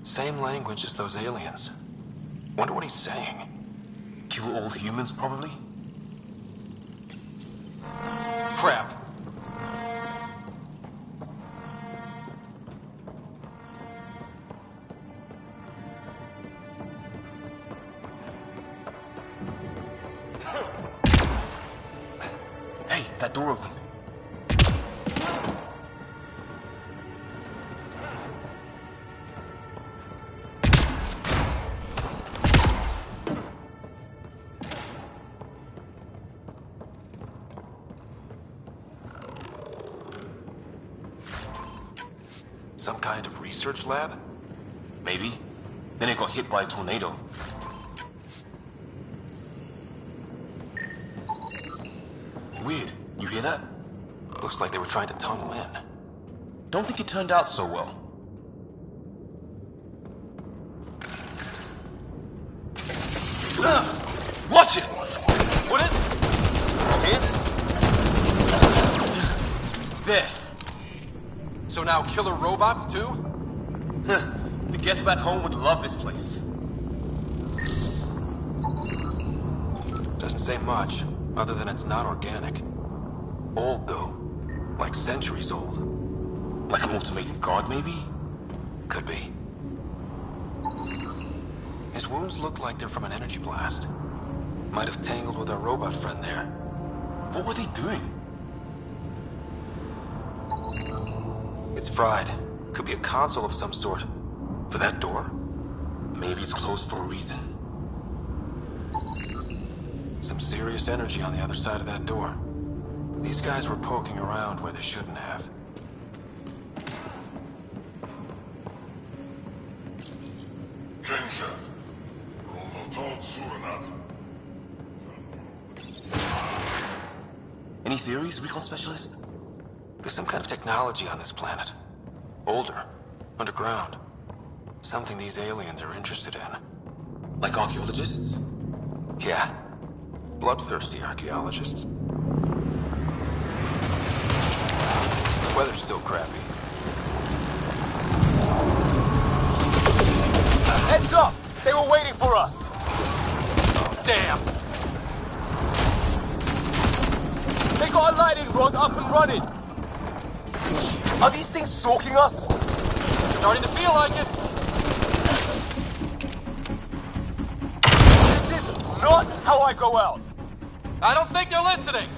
Same language as those aliens. Wonder what he's saying. Kill all humans, probably? Crap. Hey, that door opened. Some kind of research lab? Maybe. Then it got hit by a tornado. Weird. You hear that? Looks like they were trying to tunnel in. Don't think it turned out so well. Watch it! What is it? There. So now killer robots too? The Gets back home would love this place. Doesn't say much, other than it's not organic. Old though. Like centuries old. Like an automated guard, maybe? Could be. His wounds look like they're from an energy blast. Might have tangled with our robot friend there. What were they doing? It's fried. Could be a console of some sort. For that door? Maybe it's closed for a reason. Some serious energy on the other side of that door. These guys were poking around where they shouldn't have. Any theories, recon specialist? There's some kind of technology on this planet. Older. Underground. Something these aliens are interested in. Like archaeologists? Yeah. Bloodthirsty archaeologists. The weather's still crappy. Heads up! They were waiting for us! Damn! They got a lightning rod up and running! Are these things stalking us? Starting to feel like it! This is not how I go out! I don't think they're listening!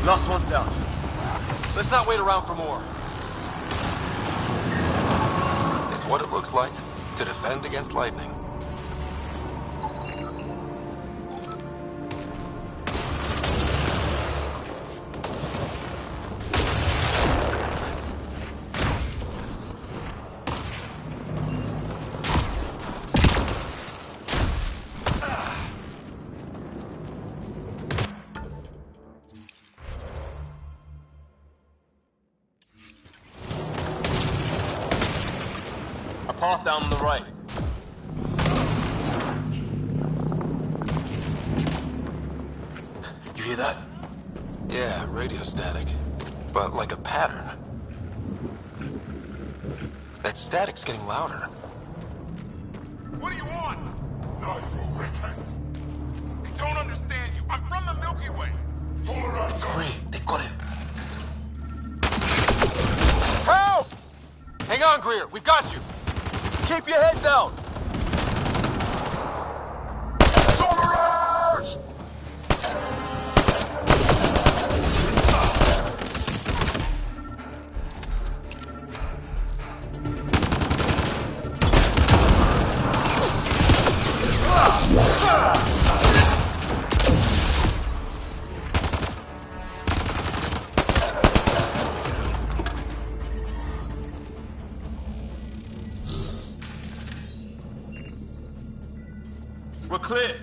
Last one's down. Let's not wait around for more. It's what it looks like to defend against lightning. Path down on the right. You hear that? Yeah, radio static. But like a pattern. That static's getting louder. What do you want? No, you repent. They don't understand you. I'm from the Milky Way. It's Gray. They've got him. Help! Hang on, Greer. We've got you. Keep your head down! We're clear.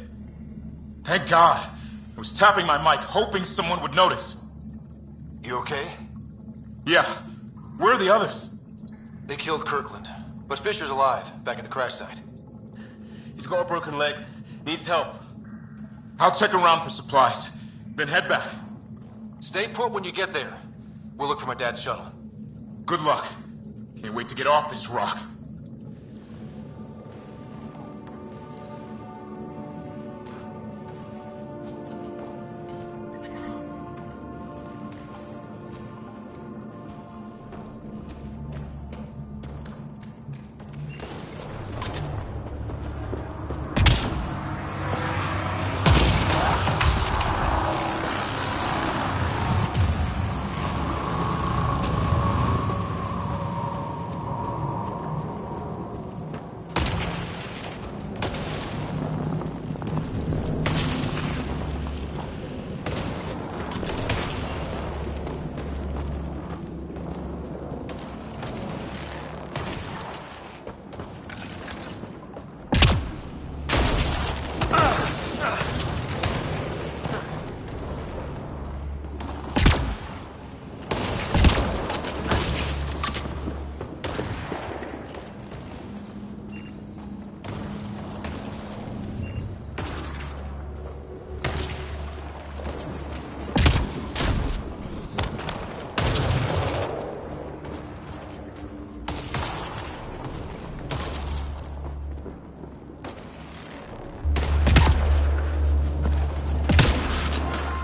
Thank God. I was tapping my mic, hoping someone would notice. You okay? Yeah. Where are the others? They killed Kirkland, but Fisher's alive, back at the crash site. He's got a broken leg. Needs help. I'll check around for supplies, then head back. Stay put when you get there. We'll look for my dad's shuttle. Good luck. Can't wait to get off this rock.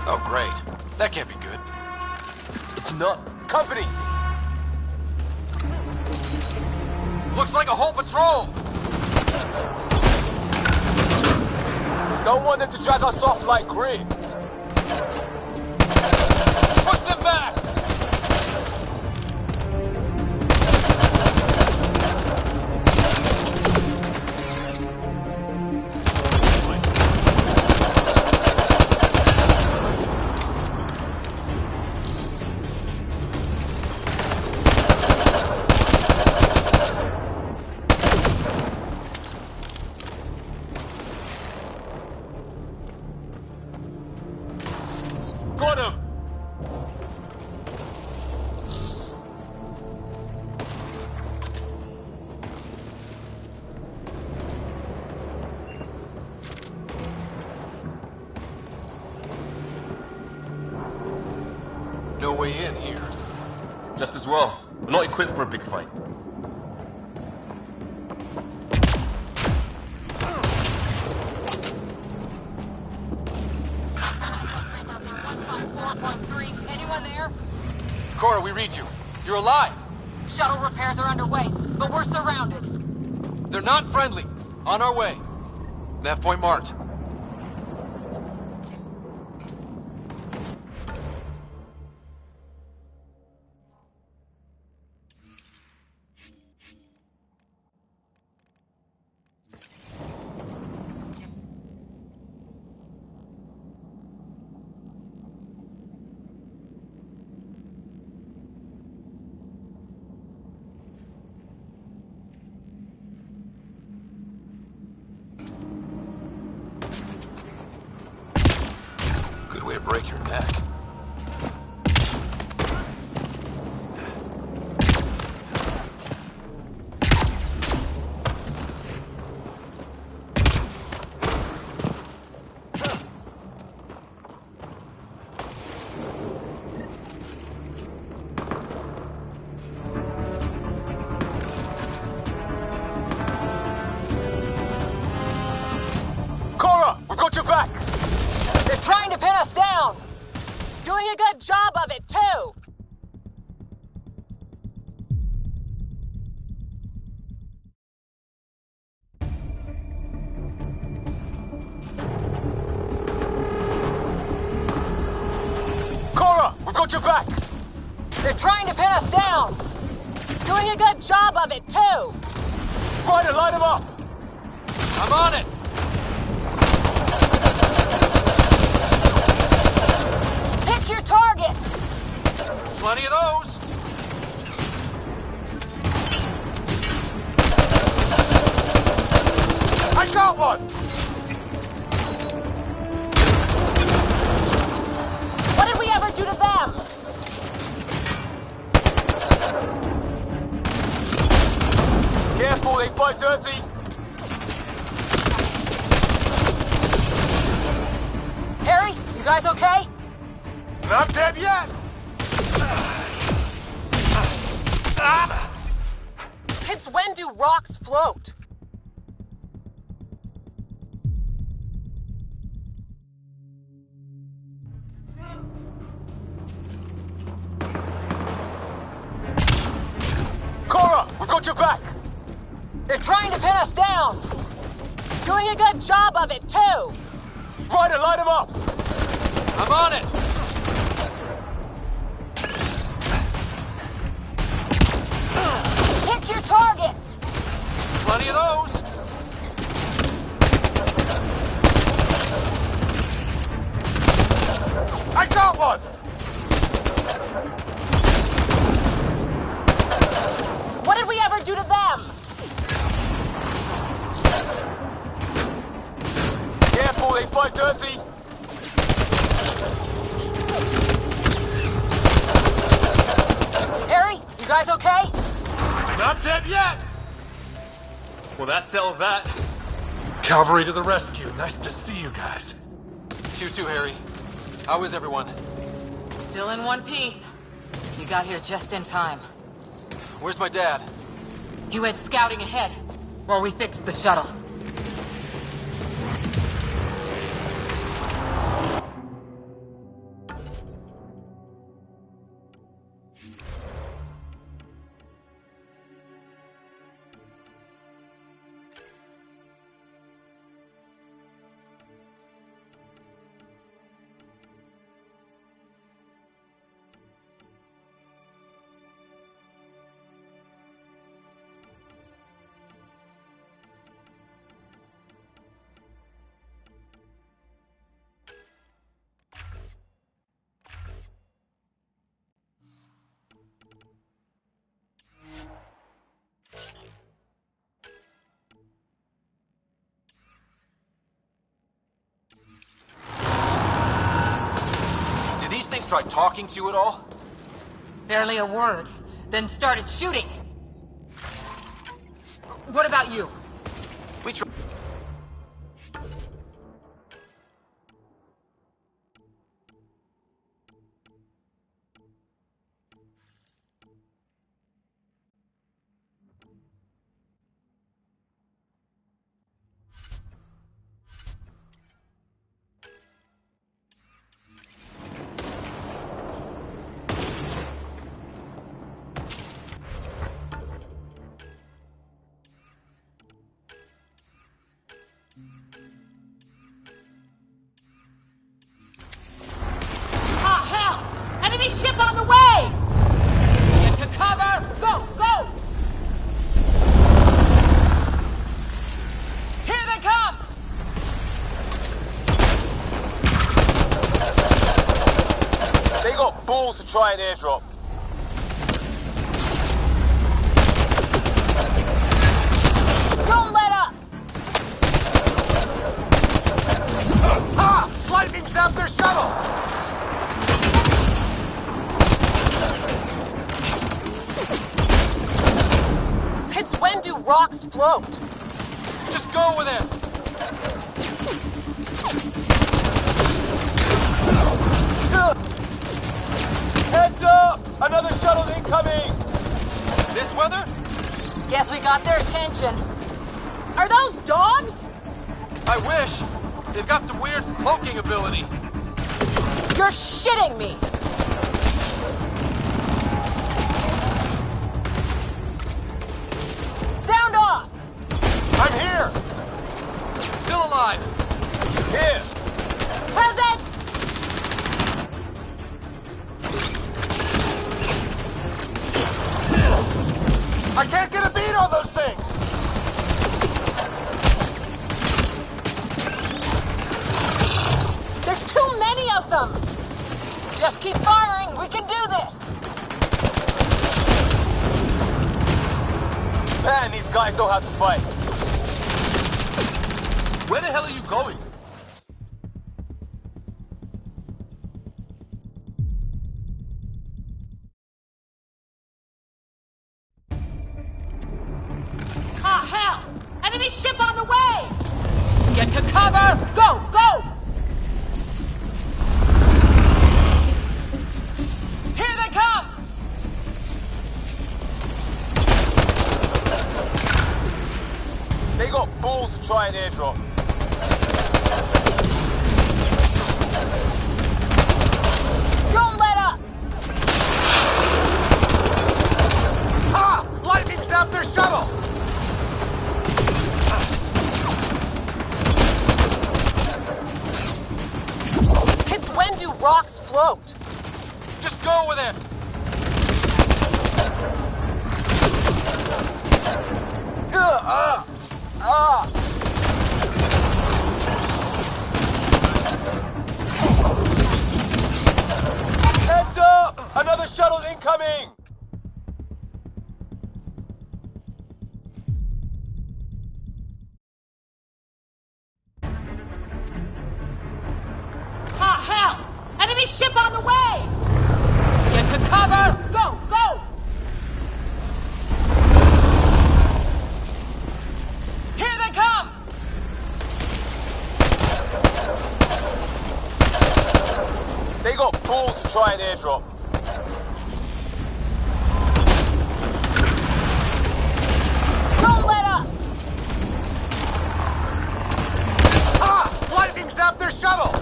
Oh, great. That can't be good. It's not. Company! Looks like a whole patrol! Don't want them to drag us off like grids. Push them back! Got him! No way in here. Just as well. We're not equipped for a big fight. Anyone there? Cora, we read you. You're alive. Shuttle repairs are underway, but we're surrounded. They're not friendly. On our way. Nav point marked. Good way to break your neck. Cora, we've got your back! They're trying to pin us down! Doing a good job of it, too! Cora, we've got your back! They're trying to pin us down! Doing a good job of it, too! Ryder, line them up! I'm on it! Pick your target! Plenty of those! I got one! Careful, they fight dirty! Harry, you guys okay? Not dead yet! Since when do rocks float? Cora, we got your back! They're trying to pin us down! Doing a good job of it, too! Ryder, light him up! I'm on it! Pick your targets! Plenty of those! I got one! What did we ever do to them? Careful, they fight dirty! Harry, you guys okay? Not dead yet! Well, that settled that. Cavalry to the rescue. Nice to see you guys. You too, Harry. How is everyone? Still in one piece. You got here just in time. Where's my dad? He went scouting ahead while we fixed the shuttle. Try talking to you at all? Barely a word, then started shooting. What about you? We tried. Ship on the way! Get to cover! Go! Go! Here they come! They got balls to try an airdrop. Don't let up! Ah! Lightning zapped their shuttle! Since when do rocks float? Just go with it! Heads up! Another shuttle incoming! This weather? Guess we got their attention. Are those dogs? I wish. They've got some weird cloaking ability. You're shitting me! Sound off! I'm here! Still alive. Here! Present! I can't get a beat on those things! There's too many of them! Just keep firing, we can do this! Man, these guys know how to fight. Where the hell are you going? Get to cover! Go! Go! Here they come! They got balls to try an airdrop. Don't let up! Ah! Lightning zapped their shuttle! It's when do rocks float? Just go with it! Heads up! Another shuttle incoming! Ah, hell! Enemy ship on the way! Get to cover! Go! Go! Here they come! They got balls to try an airdrop. Don't let up! Ah! Lightning zapped their shuttle!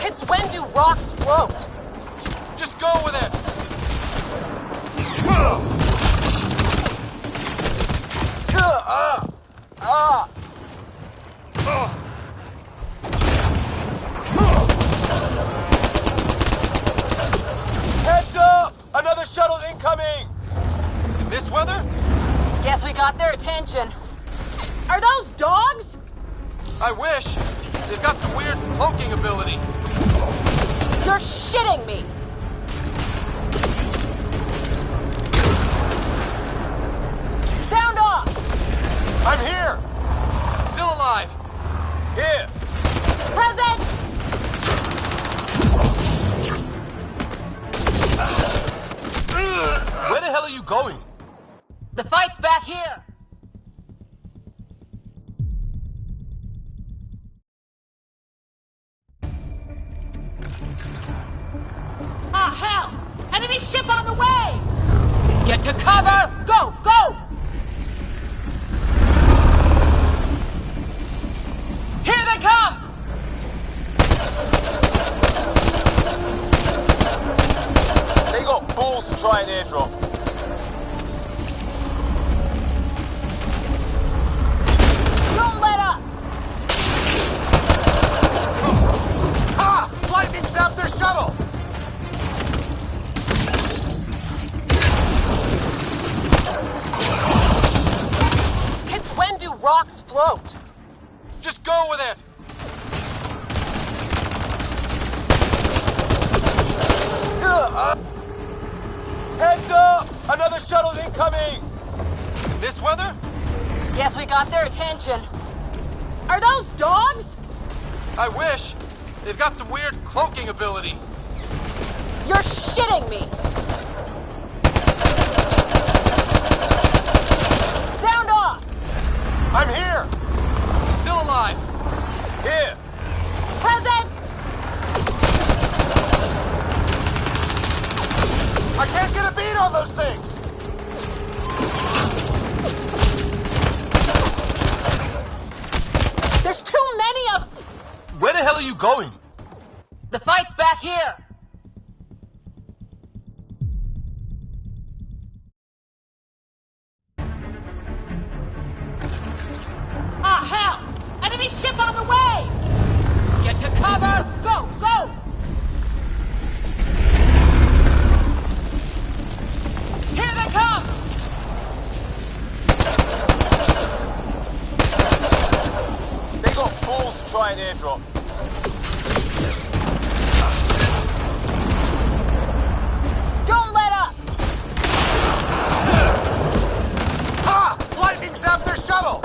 It's when do rocks float? Just go with it! Heads up! Another shuttle incoming! In this weather? Guess we got their attention. Are those dogs? I wish. They've got some weird cloaking ability. You're shitting me! Sound off! I'm here! Still alive! Here! Present! Where the hell are you going? The fight's back here! Ah, hell! Enemy ship on the way! Get to cover! Go! Go! Here they come! They got balls to try an airdrop. Don't let up! Ah! Lightning zapped their shuttle! It's when do rocks float? Just go with it! Heads up! Another shuttle incoming! In this weather? Guess we got their attention. Are those dogs? I wish. They've got some weird cloaking ability. You're shitting me! Sound off! I'm here! Still alive! Here! Present! I can't get a beat on those things! There's too many of... Where the hell are you going? The fight's back here! Ah, hell! Enemy ship on the way! Get to cover! Go! Go! Here they come! They got balls to try an airdrop. Don't let up! Ah! Lightning zapped their shuttle!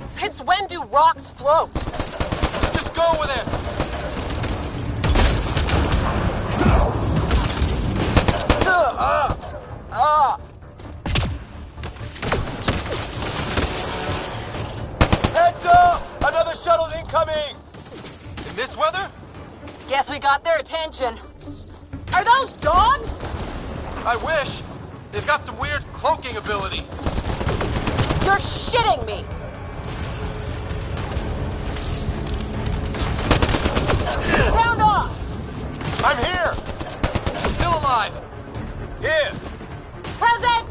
Since when do rocks float? Just go with it! Ah! Heads up! Another shuttle incoming! In this weather? Guess we got their attention. Are those dogs? I wish. They've got some weird cloaking ability. You're shitting me! Round off! I'm here! Still alive. Here! Present!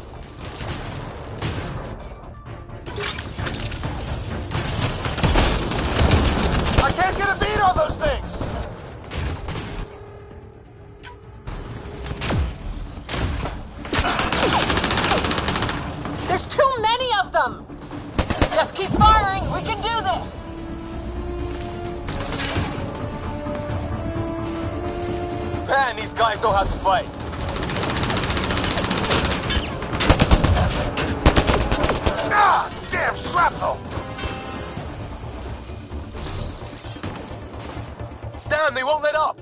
I can't get a beat on those things! There's too many of them! Just keep firing! We can do this! Man, these guys know how to fight. Ah! Damn shrapnel! Damn, they won't let up!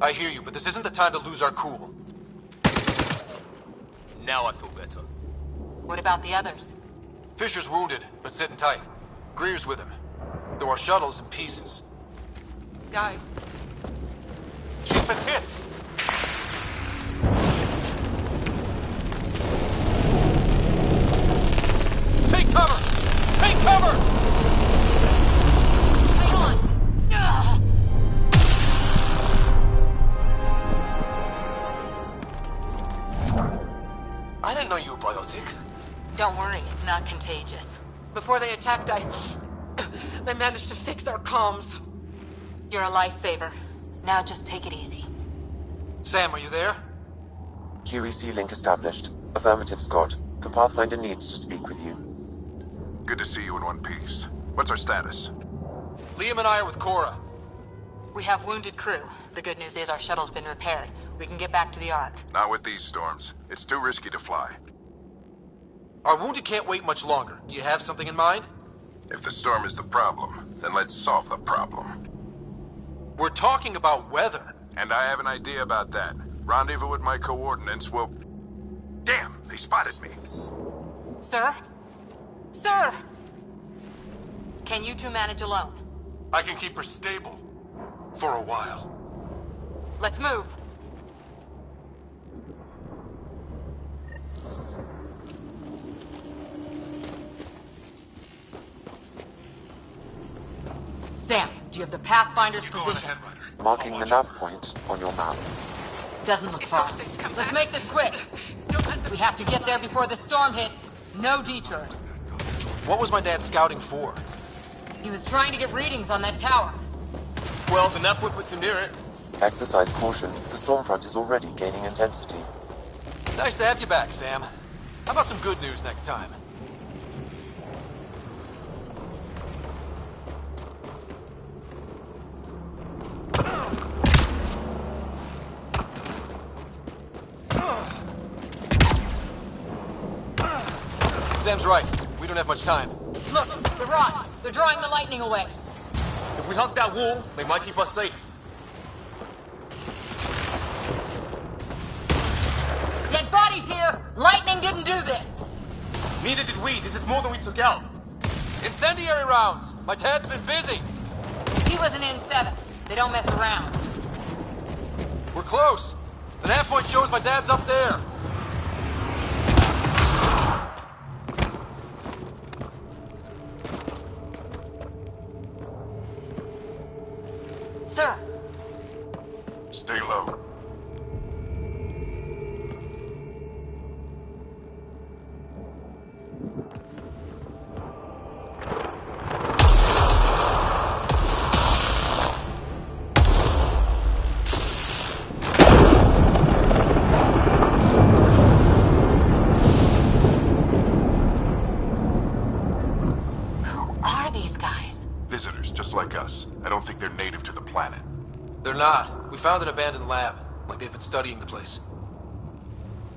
I hear you, but this isn't the time to lose our cool. Now I feel better. What about the others? Fisher's wounded, but sitting tight. Greer's with him. Though our shuttle's in pieces. Guys. She's been hit! Take cover! Take cover! Hang on! Ugh. I didn't know you were biotic. Don't worry, it's not contagious. Before they attacked, I managed to fix our comms. You're a lifesaver. Now just take it easy. Sam, are you there? QEC link established. Affirmative, Scott. The Pathfinder needs to speak with you. Good to see you in one piece. What's our status? Liam and I are with Cora. We have wounded crew. The good news is our shuttle's been repaired. We can get back to the Ark. Not with these storms. It's too risky to fly. Our wounded can't wait much longer. Do you have something in mind? If the storm is the problem, then let's solve the problem. We're talking about weather. And I have an idea about that. Rendezvous with my coordinates will... Damn, they spotted me. Sir? Sir! Can you two manage alone? I can keep her stable. For a while. Let's move. Sam, do you have the Pathfinder's position? Marking the nav point on your map. Doesn't look far. Let's make this quick. We have to get there before the storm hits. No detours. What was my dad scouting for? He was trying to get readings on that tower. Well, the network puts him near it. Exercise caution. The storm front is already gaining intensity. Nice to have you back, Sam. How about some good news next time? Sam's right. We don't have much time. Look, the rot. They're drawing the lightning away. If we hug that wall, they might keep us safe. team didn't do this! Neither did we. This is more than we took out. Incendiary rounds! My dad's been busy! He was an N7. They don't mess around. We're close! The nav point shows my dad's up there! Sir! Stay low. Visitors, just like us. I don't think they're native to the planet. They're not. We found an abandoned lab, like they've been studying the place.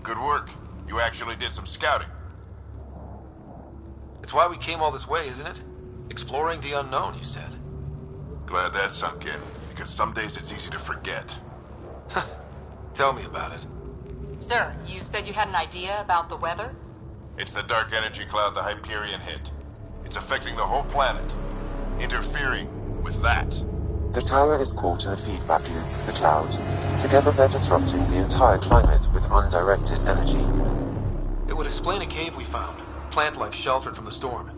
Good work. You actually did some scouting. It's why we came all this way, isn't it? Exploring the unknown, you said. Glad that sunk in, because some days it's easy to forget. Tell me about it. Sir, you said you had an idea about the weather? It's the dark energy cloud the Hyperion hit. It's affecting the whole planet. Interfering with that. The tower is caught in a feedback loop with the cloud. Together they're disrupting the entire climate with undirected energy. It would explain a cave we found. Plant life sheltered from the storm.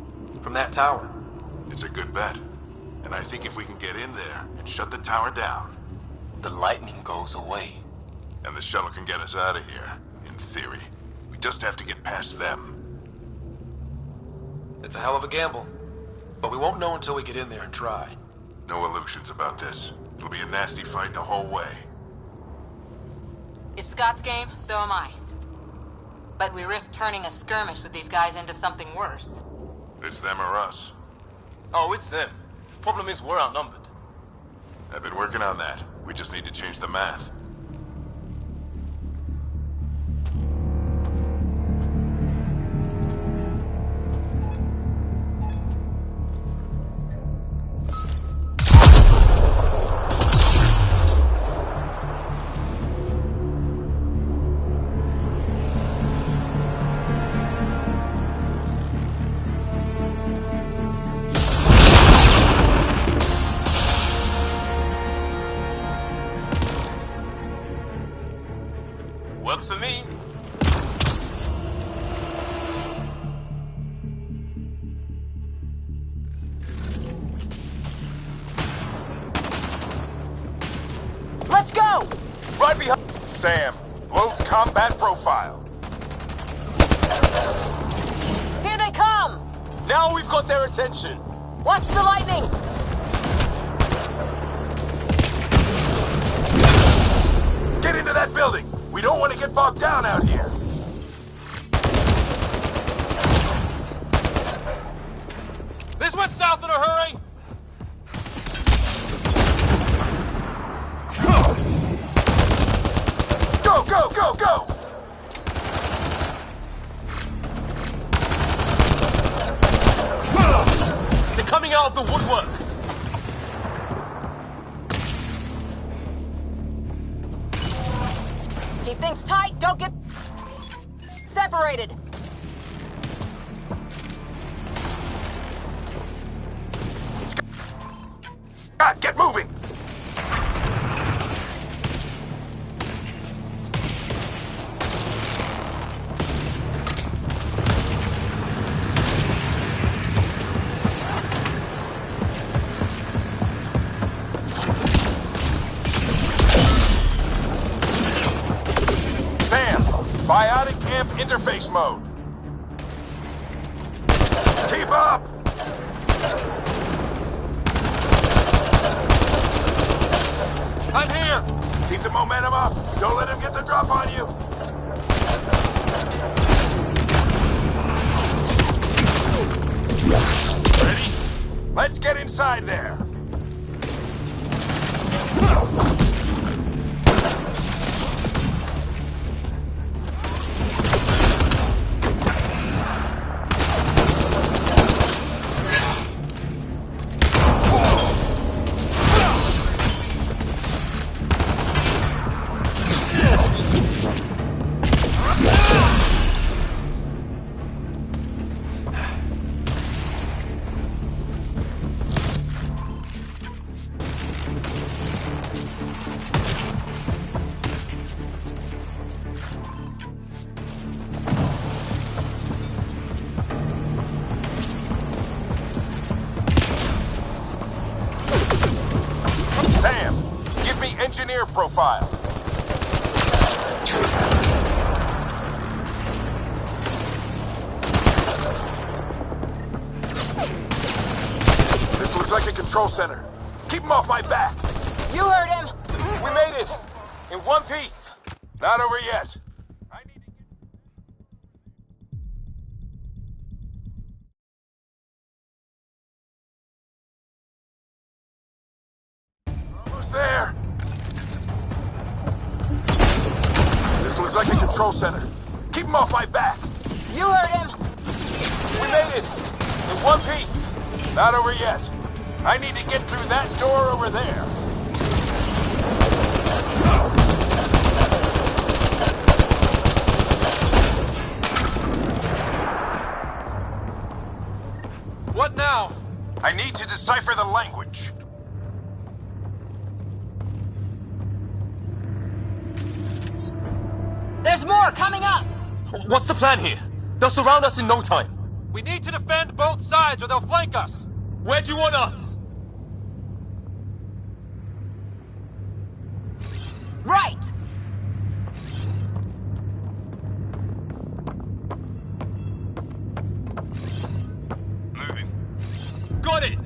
From that tower. It's a good bet. And I think if we can get in there and shut the tower down, the lightning goes away. And the shuttle can get us out of here, in theory. We just have to get past them. It's a hell of a gamble. But we won't know until we get in there and try. No illusions about this. It'll be a nasty fight the whole way. If Scott's game, so am I. But we risk turning a skirmish with these guys into something worse. It's them or us. Oh, it's them. Problem is, we're outnumbered. I've been working on that. We just need to change the math. Works for me. Let's go! Right behind Sam. Low combat profile. Here they come! Now we've got their attention. Watch the lightning! Get into that building! We don't want to get bogged down out here! This went south in a hurry! Go, go, go, go! They're coming out of the woodwork. Keep things tight, don't get separated. Get moving! Biotic amp interface mode. Keep up! I'm here! Keep the momentum up. Don't let him get the drop on you. Ready? Let's get inside there. profile. This looks like a control center. Keep him off my back. You heard him. We made it. In one piece. Not over yet. Almost there. This looks like a control center. Keep him off my back. You heard him. We made it. In one piece. Not over yet. I need to get through that door over there. What now? I need to decipher the language. There's more coming up. What's the plan here? They'll surround us in no time. We need to defend both sides or they'll flank us. Where do you want us? Right. Moving. Got it!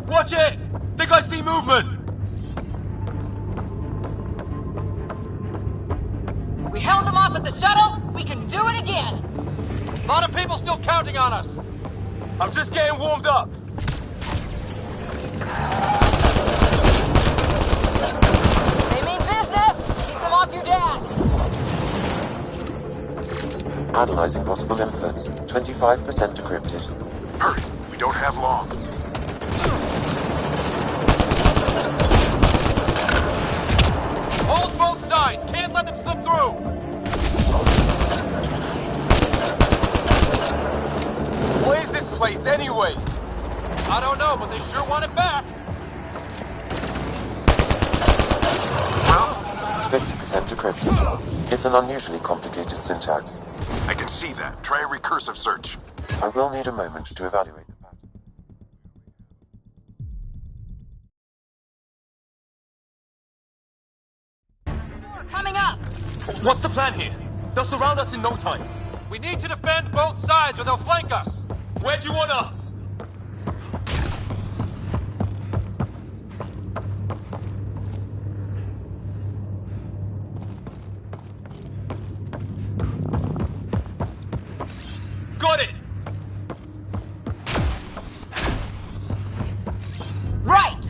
Watch it! Think I see movement! We held them off at the shuttle. We can do it again. A lot of people still counting on us. I'm just getting warmed up. They mean business. Keep them off your dad. Analyzing possible inputs. 25% decrypted. Hurry. We don't have long. Hold both sides. Can't let them slip through. What is this place anyway? I don't know, but they sure want it back. 50% decrypted. It's an unusually complicated syntax. I can see that. Try a recursive search. I will need a moment to evaluate the pattern. More coming up. What's the plan here? They'll surround us in no time. We need to defend both sides or they'll flank us. Where do you want us? Got it! Right.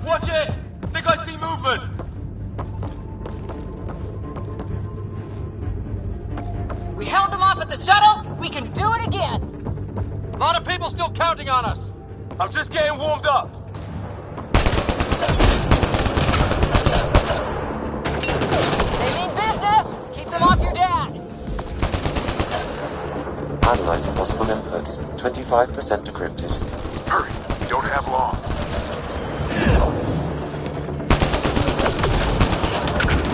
Watch it! Think I see movement! We held them off at the shuttle. We can do it again. A lot of people still counting on us. I'm just getting warmed up. They mean business. Keep them off your dad. Analyzing possible inputs. 25% decrypted. Hurry. We don't have long.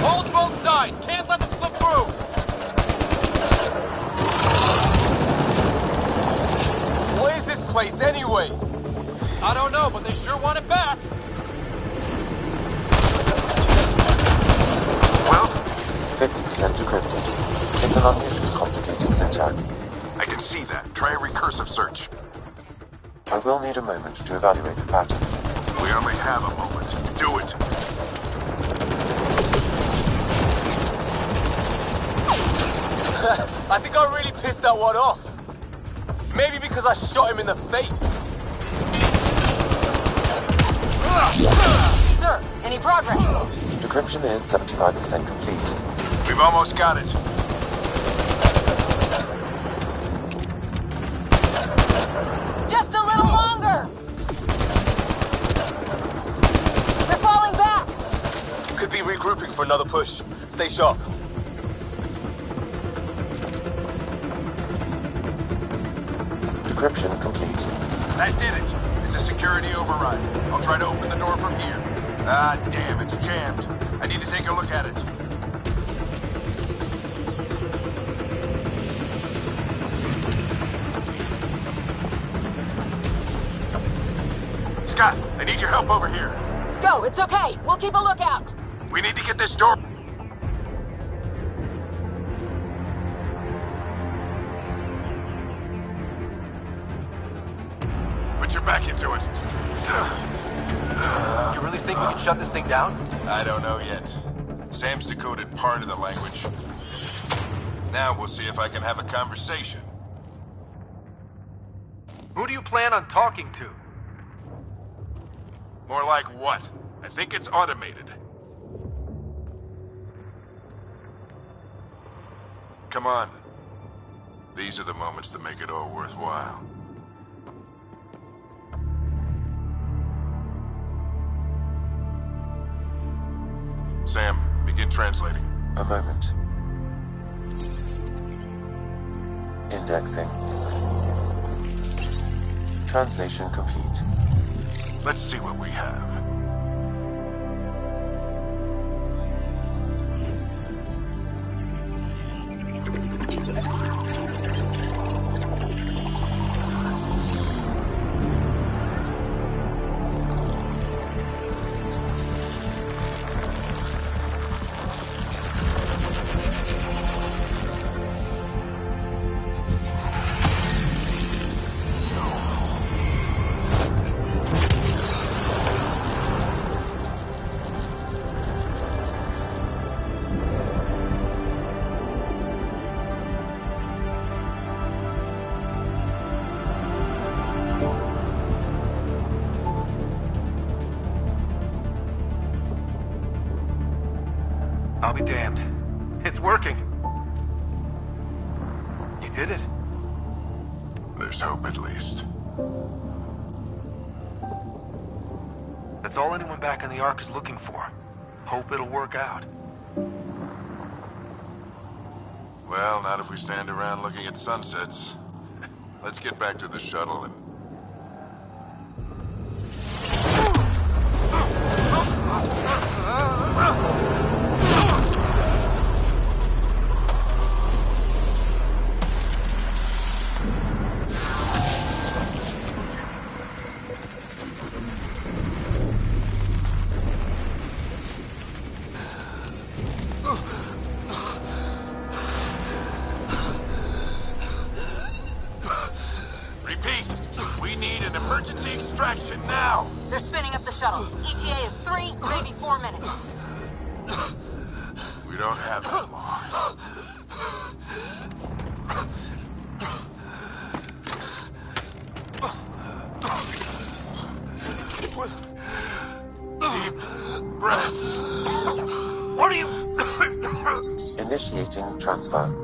Hold both sides. Can't let them slip through. What is this place anyway? I don't know, but they sure want it back. Well, 50% decrypted. It's an unusually complicated syntax. I can see that. Try a recursive search. I will need a moment to evaluate the pattern. We only have a moment. Do it. I think I really pissed that one off. Maybe because I shot him in the face. Sir, any progress? Decryption is 75% complete. We've almost got it. Just a little longer. They're falling back. Could be regrouping for another push. Stay sharp. Decryption complete. That did it. It's a security override. I'll try to open the door from here. Ah, damn, it's jammed. I need to take a look at it. Scott, I need your help over here. Go, it's okay. We'll keep a lookout. We need to get this door. Put your back into it. You really think we can shut this thing down? I don't know yet. Sam's decoded part of the language. Now we'll see if I can have a conversation. Who do you plan on talking to? More like what? I think it's automated. Come on. These are the moments that make it all worthwhile. Sam, begin translating. A moment. Indexing. Translation complete. Let's see what we have. I'll be damned. It's working. You did it. There's hope at least. That's all anyone back in the Ark is looking for. Hope it'll work out. Well, not if we stand around looking at sunsets. Let's get back to the shuttle and... Emergency extraction now! They're spinning up the shuttle. ETA is 3, maybe 4 minutes. We don't have that long. Deep breaths. What are you... Initiating transfer.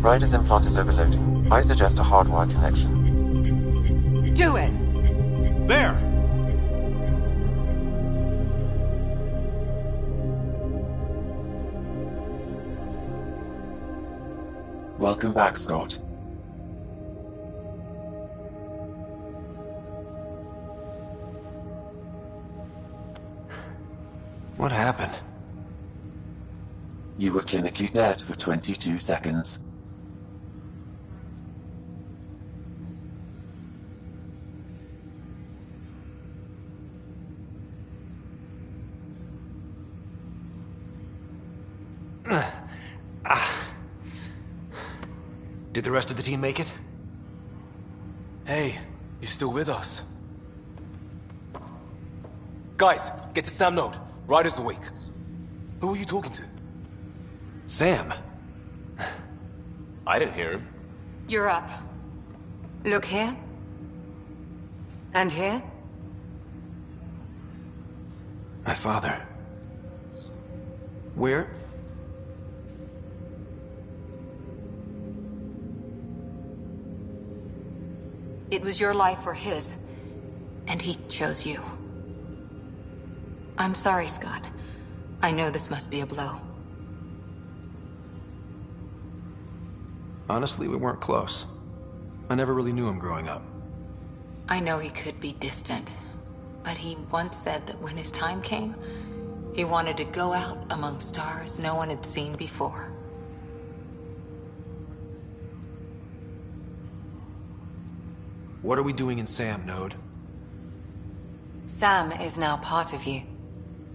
Ryder's implant is overloading. I suggest a hardwire connection. Do it! There! Welcome back, Scott. What happened? You were clinically dead for 22 seconds. Did the rest of the team make it? Hey, you're still with us. Guys, get to Sam Node. Ryder's awake. Who are you talking to? Sam. I didn't hear him. You're up. Look here. And here. My father. Where? It was your life or his, and he chose you. I'm sorry, Scott. I know this must be a blow. Honestly, we weren't close. I never really knew him growing up. I know he could be distant, but he once said that when his time came, he wanted to go out among stars no one had seen before. What are we doing in Sam, Node? Sam is now part of you.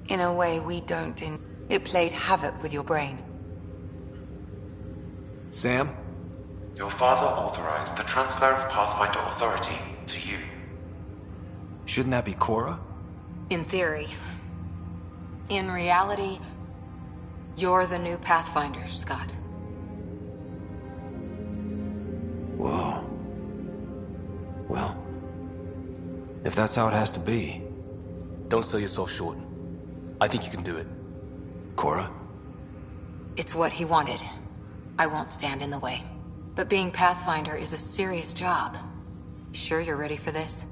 In a way we don't in... It played havoc with your brain. Sam? Your father authorized the transfer of Pathfinder authority to you. Shouldn't that be Cora? In theory. In reality, you're the new Pathfinder, Scott. Whoa. Well, if that's how it has to be. Don't sell yourself short. I think you can do it. Cora? It's what he wanted. I won't stand in the way. But being Pathfinder is a serious job. Sure you're ready for this?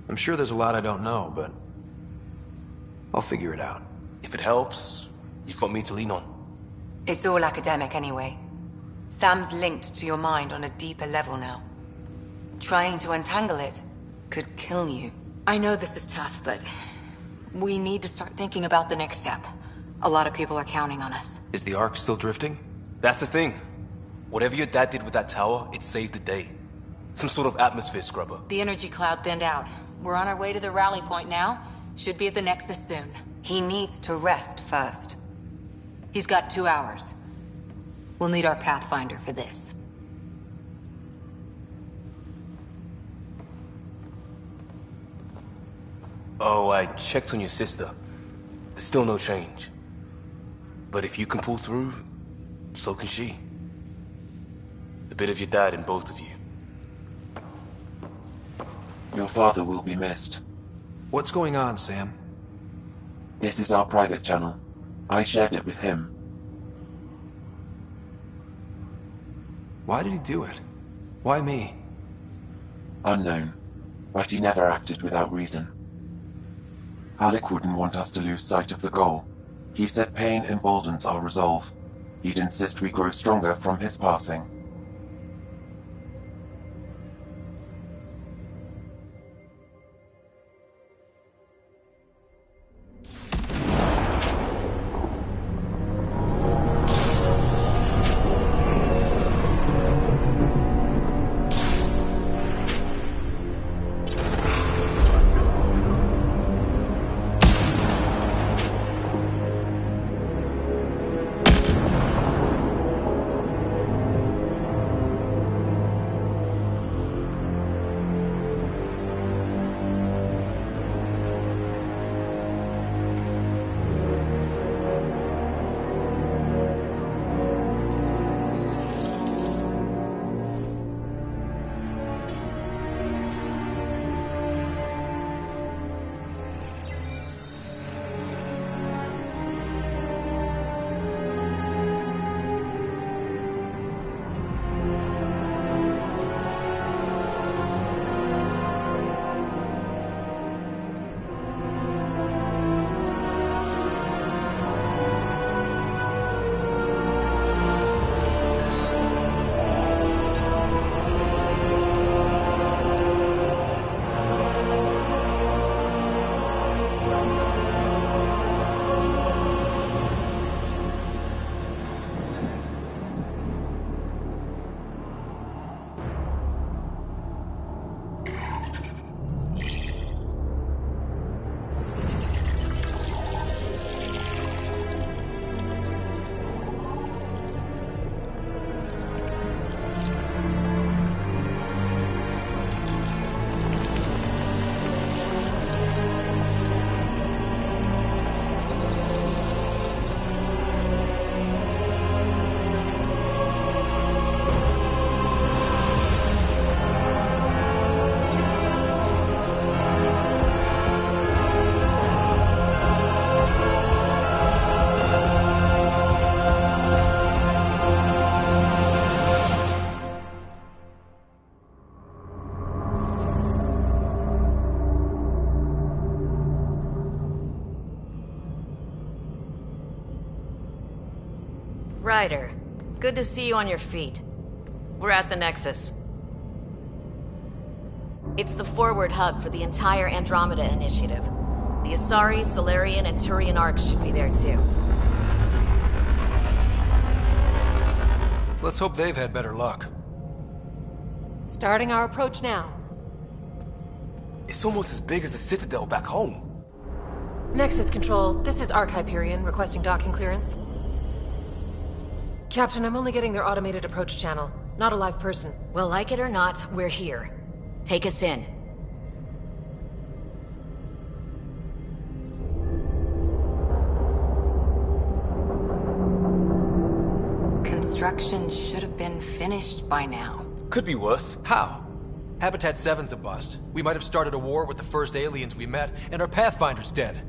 I'm sure there's a lot I don't know, but I'll figure it out. If it helps, you've got me to lean on. It's all academic anyway. Sam's linked to your mind on a deeper level now. Trying to untangle it could kill you. I know this is tough, but we need to start thinking about the next step. A lot of people are counting on us. Is the Ark still drifting? That's the thing. Whatever your dad did with that tower, it saved the day. Some sort of atmosphere scrubber. The energy cloud thinned out. We're on our way to the rally point now. Should be at the Nexus soon. He needs to rest first. He's got 2 hours. We'll need our Pathfinder for this. Oh, I checked on your sister. Still no change. But if you can pull through, so can she. A bit of your dad in both of you. Your father will be missed. What's going on, Sam? This is our private channel. I shared it with him. Why did he do it? Why me? Unknown, but he never acted without reason. Alec wouldn't want us to lose sight of the goal. He said pain emboldens our resolve. He'd insist we grow stronger from his passing. Ryder, good to see you on your feet. We're at the Nexus. It's the forward hub for the entire Andromeda initiative. The Asari, Solarian, and Turian arcs should be there too. Let's hope they've had better luck. Starting our approach now. It's almost as big as the Citadel back home. Nexus Control, this is Arc Hyperion requesting docking clearance. Captain, I'm only getting their automated approach channel, not a live person. Well, like it or not, we're here. Take us in. Construction should have been finished by now. Could be worse. How? Habitat 7's a bust. We might have started a war with the first aliens we met, and our Pathfinder's dead.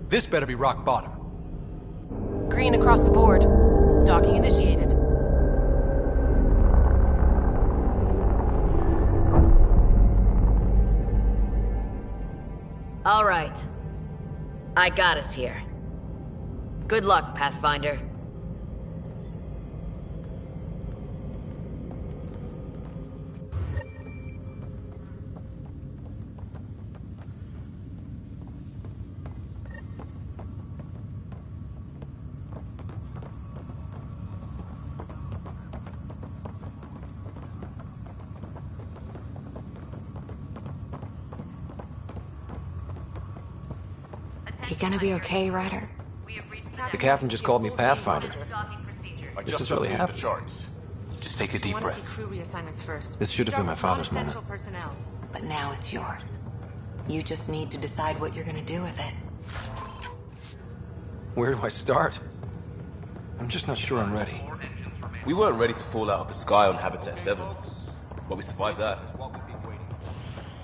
This better be rock bottom. Green across the board. Docking initiated. All right. I got us here. Good luck, Pathfinder. You gonna be okay, Ryder? The captain just called me Pathfinder. This is really happening. Just take a deep breath. Crew reassignments first. This should have been my father's moment. Personnel. But now it's yours. You just need to decide what you're gonna do with it. Where do I start? I'm just not sure I'm ready. We weren't ready to fall out of the sky on Habitat 7, but we survived that.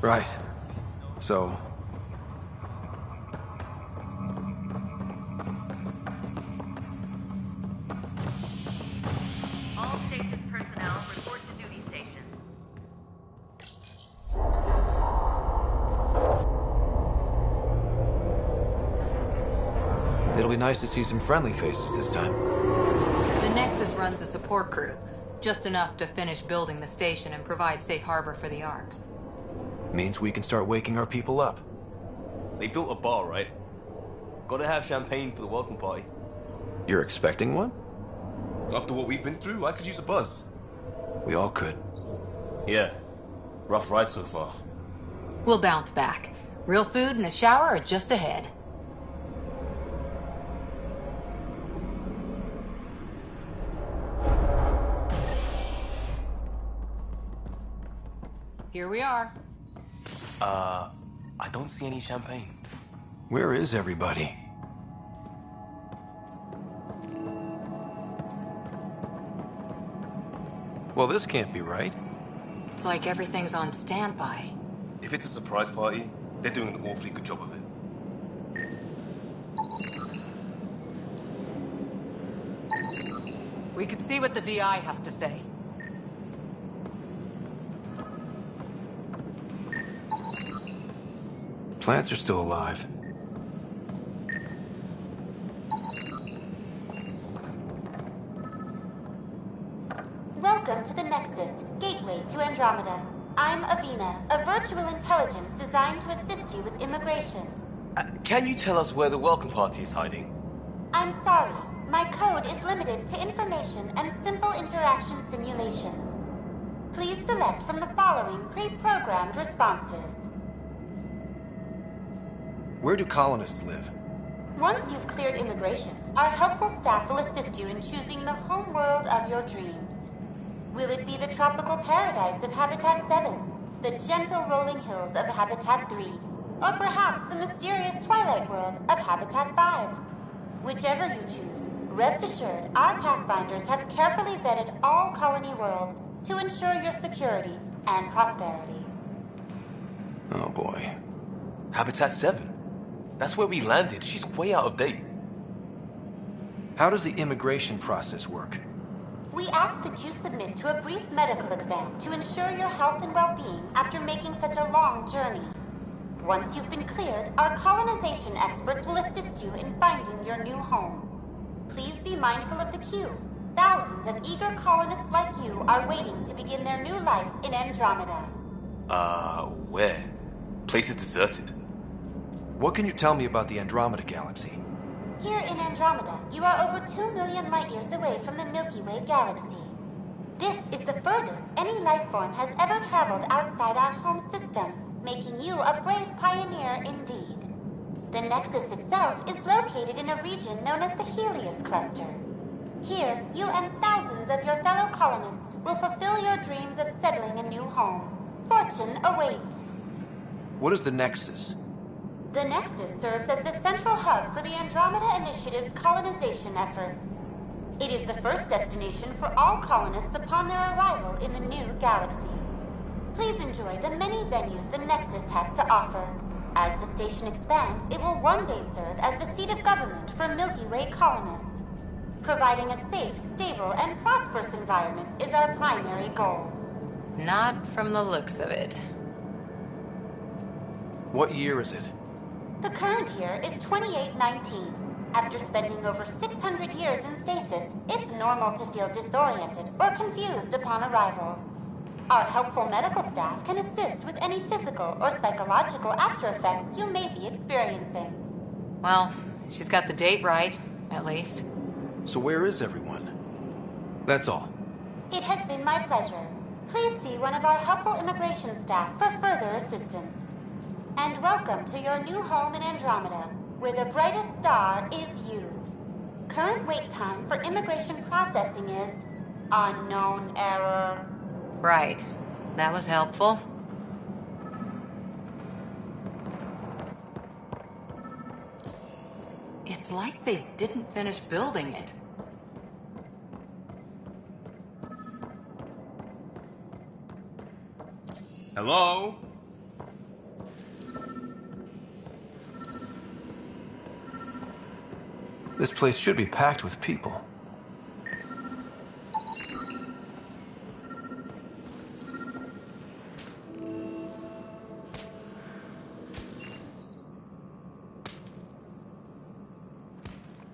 Right. So, All stasis personnel report to duty stations. it'll be nice to see some friendly faces this time. The Nexus runs a support crew, just enough to finish building the station and provide safe harbor for the arcs. Means we can start waking our people up. They built a bar, right? Gotta have champagne for the welcome party. You're expecting one? After what we've been through, I could use a buzz. We all could. Yeah. Rough ride so far. We'll bounce back. Real food and a shower are just ahead. Here we are. I don't see any champagne. Where is everybody? Well, this can't be right. It's like everything's on standby. If it's a surprise party, they're doing an awfully good job of it. We could see what the VI has to say. Plants are still alive. Welcome to the Nexus, gateway to Andromeda. I'm Avina, a virtual intelligence designed to assist you with immigration. Can you tell us where the welcome party is hiding? I'm sorry, my code is limited to information and simple interaction simulations. Please select from the following pre-programmed responses. Where do colonists live? Once you've cleared immigration, our helpful staff will assist you in choosing the home world of your dreams. Will it be the tropical paradise of Habitat 7, the gentle rolling hills of Habitat 3, or perhaps the mysterious twilight world of Habitat 5? Whichever you choose, rest assured our Pathfinders have carefully vetted all colony worlds to ensure your security and prosperity. Oh boy. Habitat 7? That's where we landed. She's way out of date. How does the immigration process work? We ask that you submit to a brief medical exam to ensure your health and well-being after making such a long journey. Once you've been cleared, our colonization experts will assist you in finding your new home. Please be mindful of the queue. thousands of eager colonists like you are waiting to begin their new life in Andromeda. Where? Place is deserted. What can you tell me about the Andromeda galaxy? Here in Andromeda, you are over 2 million light-years away from the Milky Way galaxy. This is the furthest any life form has ever traveled outside our home system, making you a brave pioneer indeed. The Nexus itself is located in a region known as the Helios Cluster. Here, you and thousands of your fellow colonists will fulfill your dreams of settling a new home. Fortune awaits. What is the Nexus? The Nexus serves as the central hub for the Andromeda Initiative's colonization efforts. It is the first destination for all colonists upon their arrival in the new galaxy. Please enjoy the many venues the Nexus has to offer. As the station expands, it will one day serve as the seat of government for Milky Way colonists. Providing a safe, stable, and prosperous environment is our primary goal. Not from the looks of it. What year is it? The current year is 2819. After spending over 600 years in stasis, it's normal to feel disoriented or confused upon arrival. Our helpful medical staff can assist with any physical or psychological after effects you may be experiencing. Well, she's got the date right, at least. So where is everyone? That's all. It has been my pleasure. Please see one of our helpful immigration staff for further assistance. And welcome to your new home in Andromeda, where the brightest star is you. Current wait time for immigration processing is unknown error. Right. That was helpful. It's like they didn't finish building it. Hello? This place should be packed with people.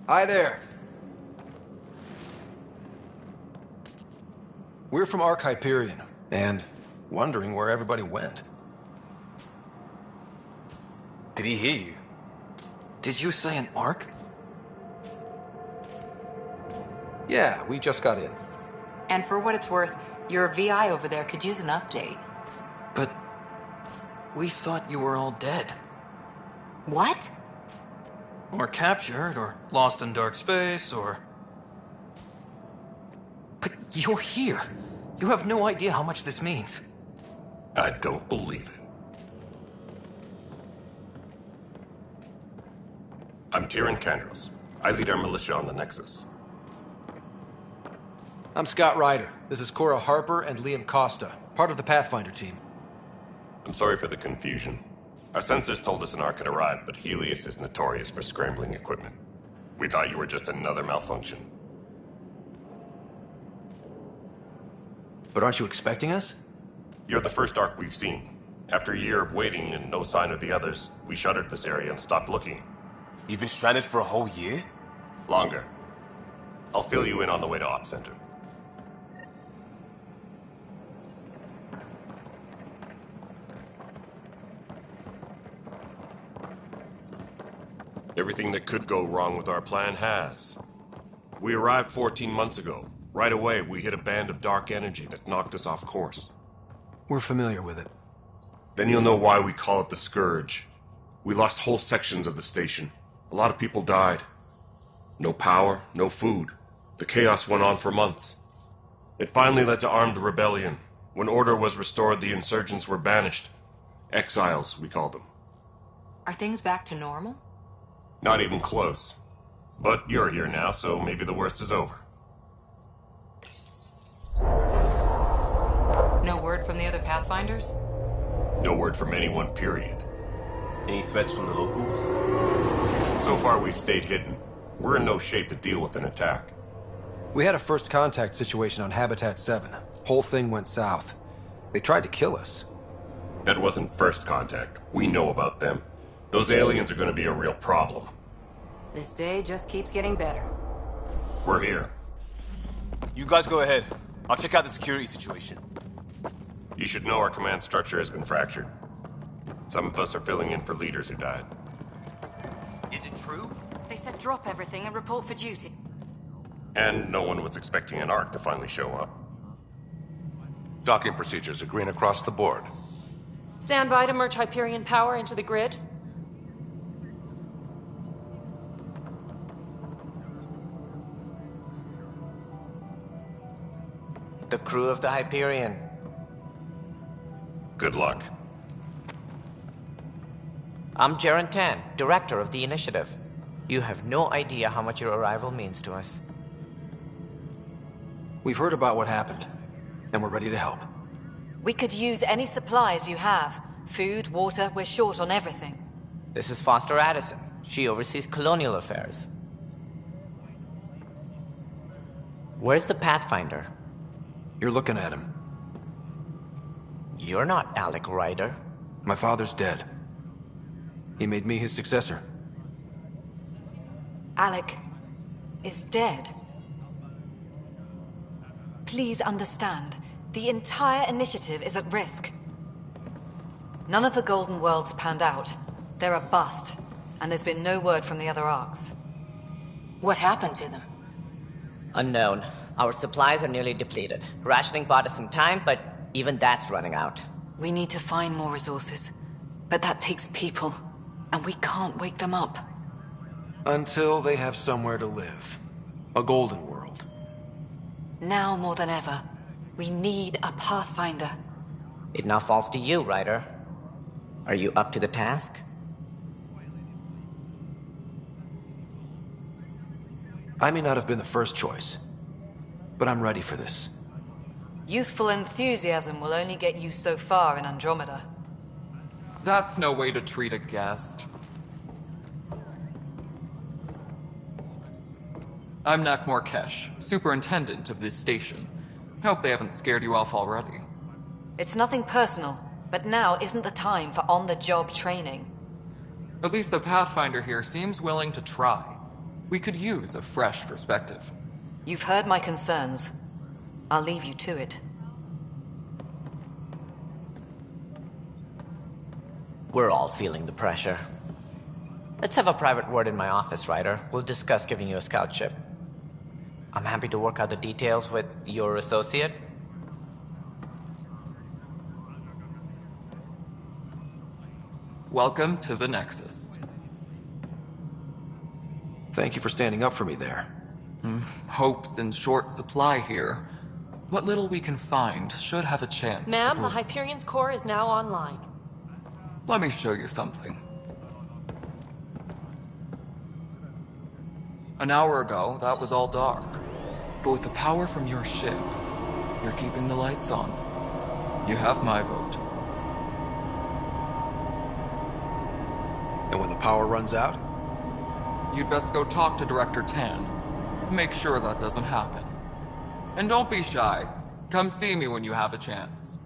Hi there. We're from Ark Hyperion, and wondering where everybody went. Did he hear you? Did you say an Ark? Yeah, we just got in. And for what it's worth, your VI over there could use an update. But we thought you were all dead. What? Or captured, or lost in dark space, or... But you're here. You have no idea how much this means. I don't believe it. I'm Tyrion Kandros. I lead our militia on the Nexus. I'm Scott Ryder. This is Cora Harper and Liam Costa, part of the Pathfinder team. I'm sorry for the confusion. Our sensors told us an Ark had arrived, but Helios is notorious for scrambling equipment. We thought you were just another malfunction. But aren't you expecting us? You're the first Ark we've seen. After a year of waiting and no sign of the others, we shuttered this area and stopped looking. You've been stranded for a whole year? Longer. I'll fill you in on the way to Op Center. Everything that could go wrong with our plan has. We arrived 14 months ago. Right away, we hit a band of dark energy that knocked us off course. We're familiar with it. Then you'll know why we call it the Scourge. We lost whole sections of the station. A lot of people died. No power, no food. The chaos went on for months. It finally led to armed rebellion. When order was restored, the insurgents were banished. Exiles, we call them. Are things back to normal? Not even close. But you're here now, so maybe the worst is over. No word from the other Pathfinders? No word from anyone, period. Any threats from the locals? So far, we've stayed hidden. We're in no shape to deal with an attack. We had a first contact situation on Habitat 7. Whole thing went south. They tried to kill us. That wasn't first contact. We know about them. Those aliens are going to be a real problem. This day just keeps getting better. We're here. You guys go ahead. I'll check out the security situation. You should know our command structure has been fractured. Some of us are filling in for leaders who died. Is it true? They said drop everything and report for duty. And no one was expecting an Ark to finally show up. Docking procedures are green across the board. Stand by to merge Hyperion power into the grid. The crew of the Hyperion. Good luck. I'm Jaren Tan, director of the initiative. You have no idea how much your arrival means to us. We've heard about what happened, and we're ready to help. We could use any supplies you have. Food, water, we're short on everything. This is Foster Addison. She oversees colonial affairs. Where's the Pathfinder? You're looking at him. You're not Alec Ryder. My father's dead. He made me his successor. Alec is dead. Please understand, the entire initiative is at risk. None of the Golden Worlds panned out. They're a bust, and there's been no word from the other arcs. What happened to them? Unknown. Our supplies are nearly depleted. Rationing bought us some time, but even that's running out. We need to find more resources, but that takes people, and we can't wake them up. Until they have somewhere to live. A golden world. Now more than ever, we need a Pathfinder. It now falls to you, Ryder. Are you up to the task? I may not have been the first choice, but I'm ready for this. Youthful enthusiasm will only get you so far in Andromeda. That's no way to treat a guest. I'm Nak Morkesh, superintendent of this station. Hope they haven't scared you off already. It's nothing personal, but now isn't the time for on-the-job training. At least the Pathfinder here seems willing to try. We could use a fresh perspective. You've heard my concerns. I'll leave you to it. We're all feeling the pressure. Let's have a private word in my office, Ryder. We'll discuss giving you a scout ship. I'm happy to work out the details with your associate. Welcome to the Nexus. Thank you for standing up for me there. Hope's in short supply here. What little we can find should have a chance Ma'am, to the Hyperion's core is now online. Let me show you something. An hour ago, that was all dark. But with the power from your ship, you're keeping the lights on. You have my vote. And when the power runs out? You'd best go talk to Director Tan. Make sure that doesn't happen. And don't be shy. Come see me when you have a chance.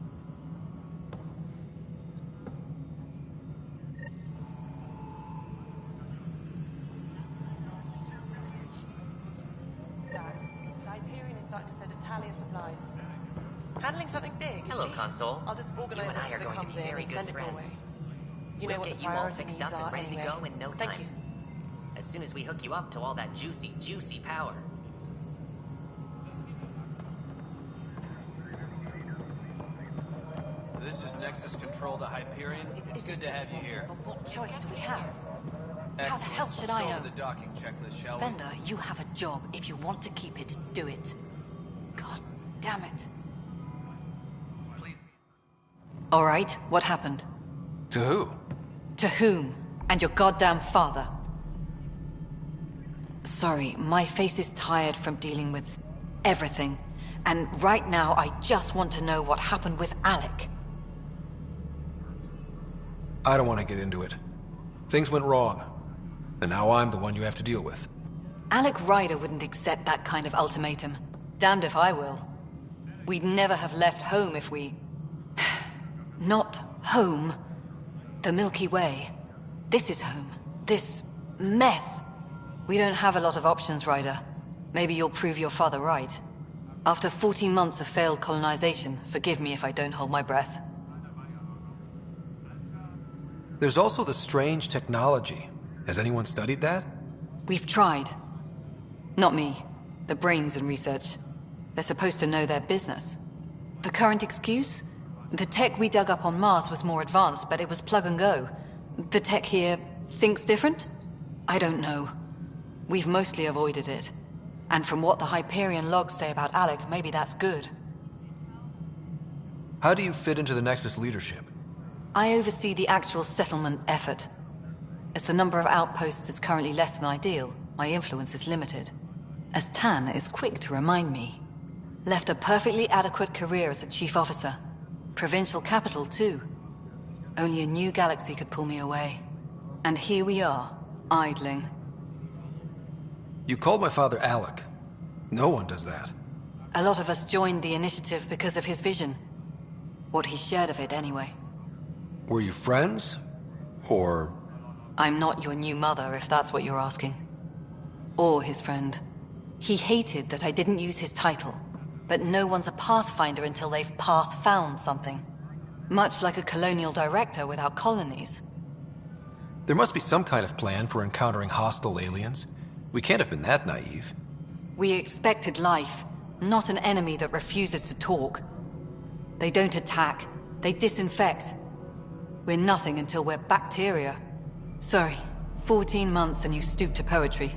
Handling something big, is Hello, she? Console. I'll just organize You and this I as are it going to comes be in very and good send it your way. friends. You We'll know what get the you all priority fixed needs up are and ready anyway. to go in no Thank time. you. As soon as we hook you up to all that juicy, juicy power. This is Nexus Control to Hyperion. It's good to have you here. But what choice do we have? How the Excellent. hell should Let's I go know? over the docking checklist, shall Spender, you have a job. If you want to keep it, do it. God damn it. All right, what happened? To who? To whom? And your goddamn father. Sorry, my face is tired from dealing with everything. And right now, I just want to know what happened with Alec. I don't want to get into it. Things went wrong. And now I'm the one you have to deal with. Alec Ryder wouldn't accept that kind of ultimatum. Damned if I will. We'd never have left home if we... Not home. The Milky Way. This is home. This mess. We don't have a lot of options, Ryder. Maybe you'll prove your father right. After 14 months of failed colonization, forgive me if I don't hold my breath. There's also the strange technology. Has anyone studied that? We've tried. Not me. The brains in research. They're supposed to know their business. The current excuse? The tech we dug up on Mars was more advanced, but it was plug and go. The tech here thinks different? I don't know. We've mostly avoided it. And from what the Hyperion logs say about Alec, maybe that's good. How do you fit into the Nexus leadership? I oversee the actual settlement effort. As the number of outposts is currently less than ideal, my influence is limited. As Tan is quick to remind me. Left a perfectly adequate career as a chief officer. Provincial capital, too. Only a new galaxy could pull me away. And here we are, idling. You called my father Alec. No one does that. A lot of us joined the initiative because of his vision. What he shared of it, anyway. Were you friends? Or... I'm not your new mother, if that's what you're asking. Or his friend. He hated that I didn't use his title. But no one's a pathfinder until they've path-found something. Much like a colonial director without colonies. There must be some kind of plan for encountering hostile aliens. We can't have been that naive. We expected life, not an enemy that refuses to talk. They don't attack, they disinfect. We're nothing until we're bacteria. Sorry, 14 months and you stoop to poetry.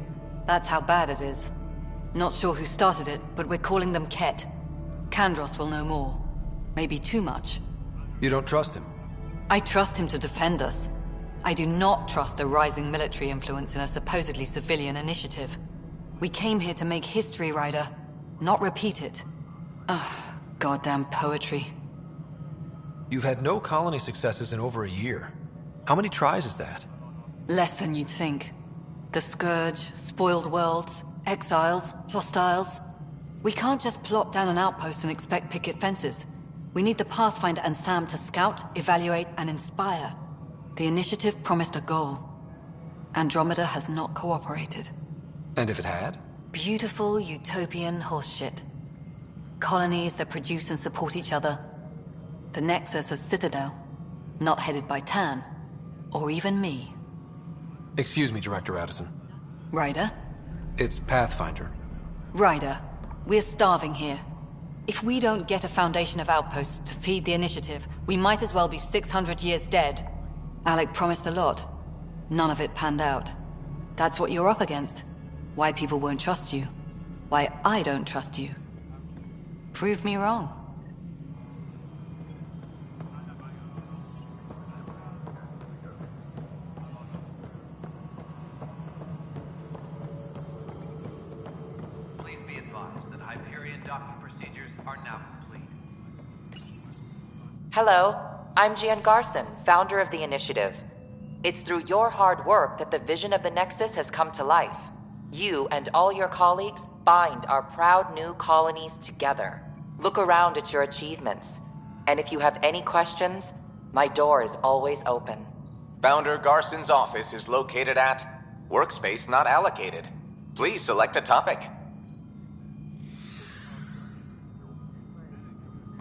That's how bad it is. Not sure who started it, but we're calling them Ket. Kandros will know more. Maybe too much. You don't trust him? I trust him to defend us. I do not trust a rising military influence in a supposedly civilian initiative. We came here to make history, Ryder, not repeat it. Ugh, goddamn poetry. You've had no colony successes in over a year. How many tries is that? Less than you'd think. The Scourge, spoiled worlds, exiles, hostiles. We can't just plop down an outpost and expect picket fences. We need the Pathfinder and Sam to scout, evaluate, and inspire. The initiative promised a goal. Andromeda has not cooperated. And if it had? Beautiful utopian horseshit. Colonies that produce and support each other. The Nexus as Citadel. Not headed by Tan. Or even me. Excuse me, Director Addison. Ryder? It's Pathfinder. Ryder, we're starving here. If we don't get a foundation of outposts to feed the initiative, we might as well be 600 years dead. Alec promised a lot. None of it panned out. That's what you're up against. Why people won't trust you. Why I don't trust you. Prove me wrong. Please be advised that Hyperion docking procedures are now complete. Hello, I'm Gian Garson, founder of the initiative. It's through your hard work that the vision of the Nexus has come to life. You and all your colleagues bind our proud new colonies together. Look around at your achievements. And if you have any questions, my door is always open. Founder Garson's office is located at Workspace Not Allocated. Please select a topic.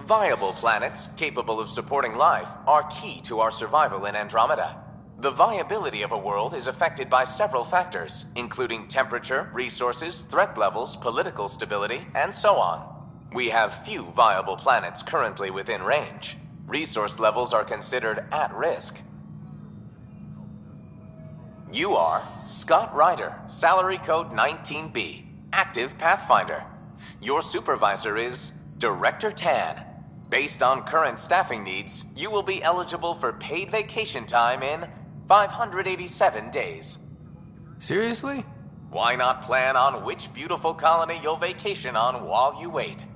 Viable planets capable of supporting life are key to our survival in Andromeda. The viability of a world is affected by several factors, including temperature, resources, threat levels, political stability, and so on. We have few viable planets currently within range. Resource levels are considered at risk. You are Scott Ryder, salary code 19B, active Pathfinder. Your supervisor is Director Tan. Based on current staffing needs, you will be eligible for paid vacation time in 587 days. Seriously? Why not plan on which beautiful colony you'll vacation on while you wait?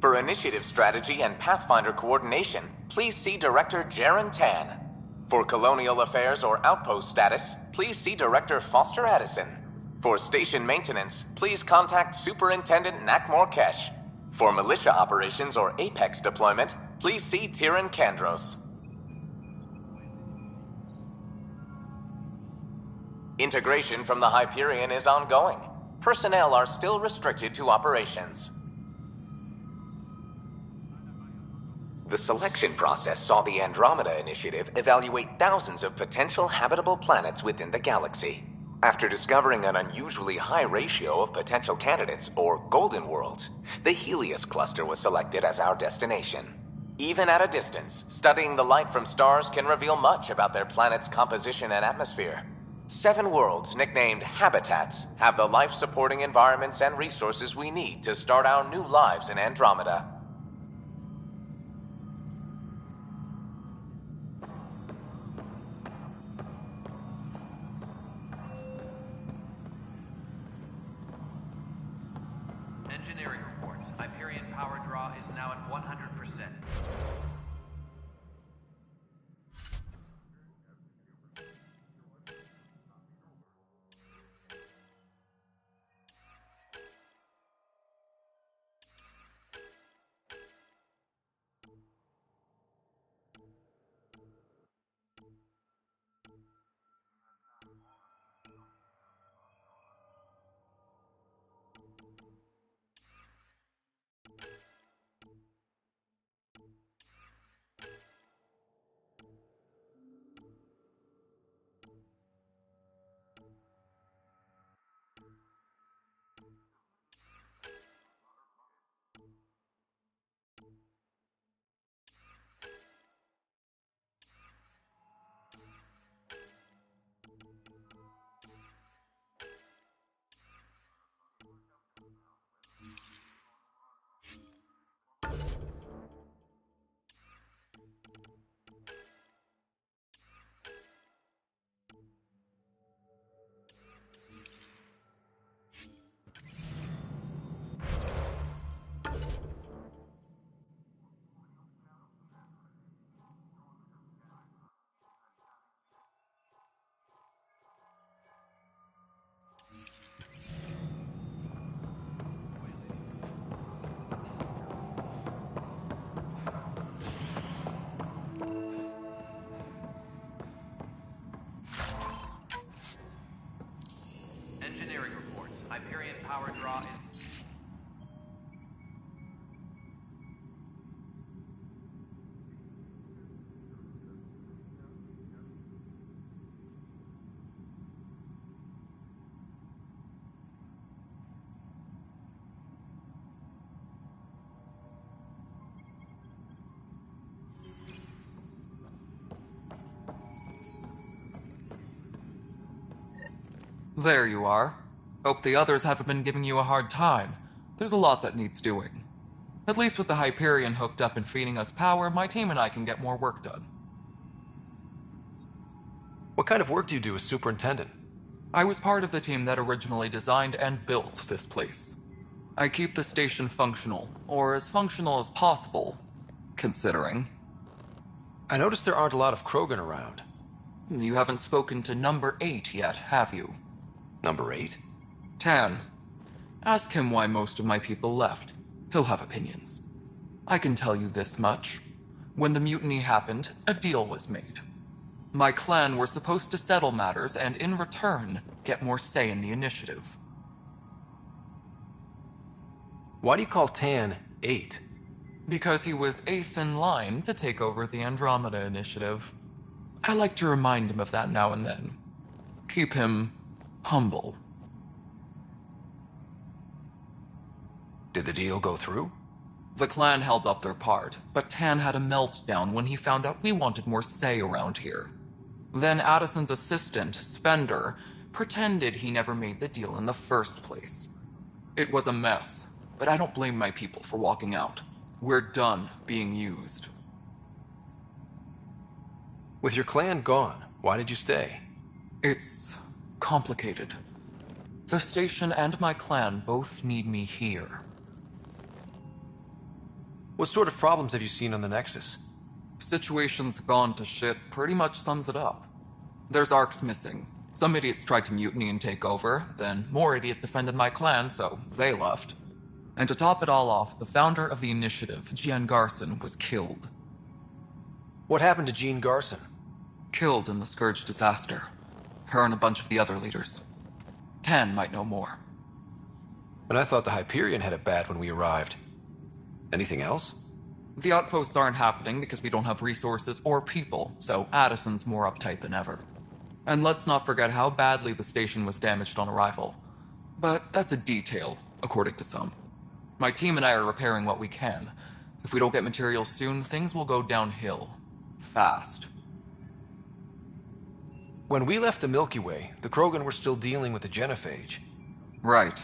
For initiative strategy and Pathfinder coordination, please see Director Jaren Tan. For colonial affairs or outpost status, please see Director Foster Addison. For station maintenance, please contact Superintendent Nakmor Kesh. For militia operations or Apex deployment, please see Tyran Kandros. Integration from the Hyperion is ongoing. Personnel are still restricted to operations. The selection process saw the Andromeda Initiative evaluate thousands of potential habitable planets within the galaxy. After discovering an unusually high ratio of potential candidates, or golden worlds, the Helios cluster was selected as our destination. Even at a distance, studying the light from stars can reveal much about their planet's composition and atmosphere. 7 worlds, nicknamed habitats, have the life-supporting environments and resources we need to start our new lives in Andromeda. Engineering reports. Hyperion power draw is now at 100%. Engineering reports. Hyperion power draw is... There you are. Hope the others haven't been giving you a hard time. There's a lot that needs doing. At least with the Hyperion hooked up and feeding us power, my team and I can get more work done. What kind of work do you do as superintendent? I was part of the team that originally designed and built this place. I keep the station functional, or as functional as possible, considering. I noticed there aren't a lot of Krogan around. You haven't spoken to number 8 yet, have you? Number 8? Tan. Ask him why most of my people left. He'll have opinions. I can tell you this much. When the mutiny happened, a deal was made. My clan were supposed to settle matters and, in return, get more say in the initiative. Why do you call Tan 8? Because he was 8th in line to take over the Andromeda Initiative. I like to remind him of that now and then. Keep him humble. Did the deal go through? The clan held up their part, but Tan had a meltdown when he found out we wanted more say around here. Then Addison's assistant, Spender, pretended he never made the deal in the first place. It was a mess, but I don't blame my people for walking out. We're done being used. With your clan gone, why did you stay? It's complicated. The station and my clan both need me here. What sort of problems have you seen on the Nexus? Situation's gone to shit pretty much sums it up. There's arcs missing. Some idiots tried to mutiny and take over, then more idiots offended my clan, so they left. And to top it all off, the founder of the initiative, Gian Garson, was killed. What happened to Jean Garson? Killed in the Scourge disaster. Her and a bunch of the other leaders. Tan might know more. And I thought the Hyperion had it bad when we arrived. Anything else? The outposts aren't happening because we don't have resources or people, so Addison's more uptight than ever. And let's not forget how badly the station was damaged on arrival. But that's a detail, according to some. My team and I are repairing what we can. If we don't get materials soon, things will go downhill. Fast. When we left the Milky Way, the Krogan were still dealing with the genophage. Right.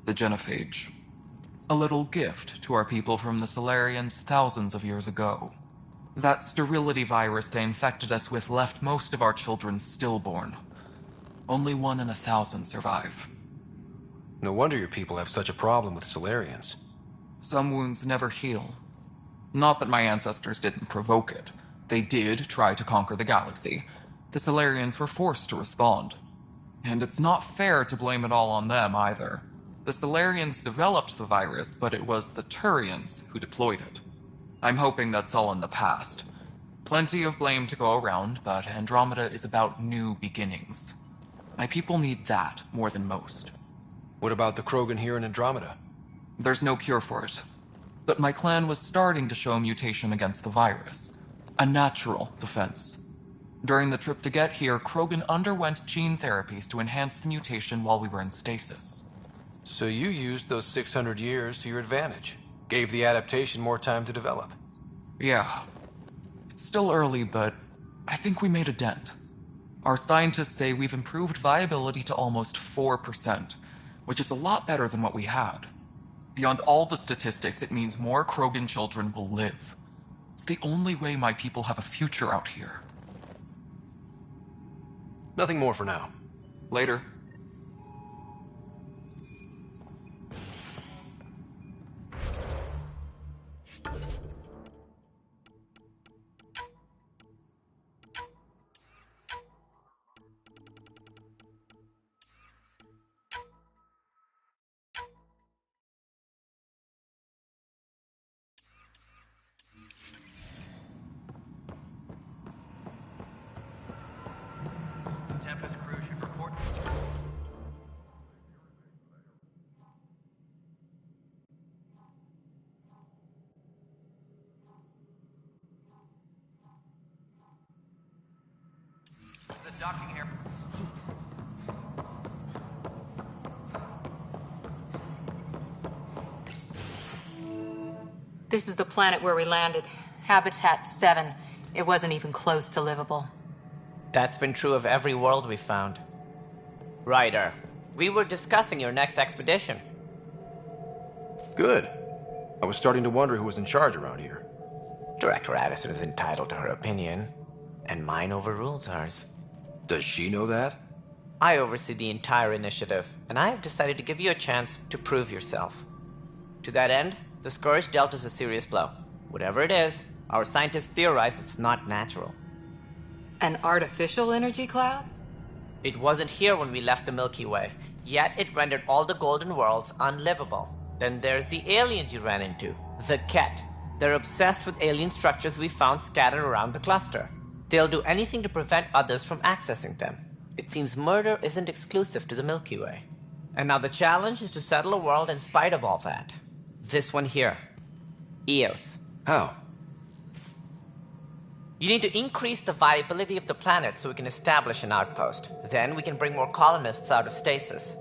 The genophage. A little gift to our people from the Solarians thousands of years ago. That sterility virus they infected us with left most of our children stillborn. Only 1 in 1,000 survive. No wonder your people have such a problem with Solarians. Some wounds never heal. Not that my ancestors didn't provoke it. They did try to conquer the galaxy. The Solarians were forced to respond. And it's not fair to blame it all on them either. The Solarians developed the virus, but it was the Turians who deployed it. I'm hoping that's all in the past. Plenty of blame to go around, but Andromeda is about new beginnings. My people need that more than most. What about the Krogan here in Andromeda? There's no cure for it. But my clan was starting to show mutation against the virus. A natural defense. During the trip to get here, Krogan underwent gene therapies to enhance the mutation while we were in stasis. So you used those 600 years to your advantage. Gave the adaptation more time to develop. Yeah. It's still early, but I think we made a dent. Our scientists say we've improved viability to almost 4%, which is a lot better than what we had. Beyond all the statistics, it means more Krogan children will live. It's the only way my people have a future out here. Nothing more for now. Later. Tempest crew should report. The docking air. This is the planet where we landed. Habitat 7. It wasn't even close to livable. That's been true of every world we've found. Ryder, we were discussing your next expedition. Good. I was starting to wonder who was in charge around here. Director Addison is entitled to her opinion, and mine overrules hers. Does she know that? I oversee the entire initiative, and I have decided to give you a chance to prove yourself. To that end, the Scourge dealt us a serious blow. Whatever it is, our scientists theorize it's not natural. An artificial energy cloud? It wasn't here when we left the Milky Way, yet it rendered all the golden worlds unlivable. Then there's the aliens you ran into, the Ket. They're obsessed with alien structures we found scattered around the cluster. They'll do anything to prevent others from accessing them. It seems murder isn't exclusive to the Milky Way. And now the challenge is to settle a world in spite of all that. This one here. Eos. How? You need to increase the viability of the planet so we can establish an outpost. Then we can bring more colonists out of stasis.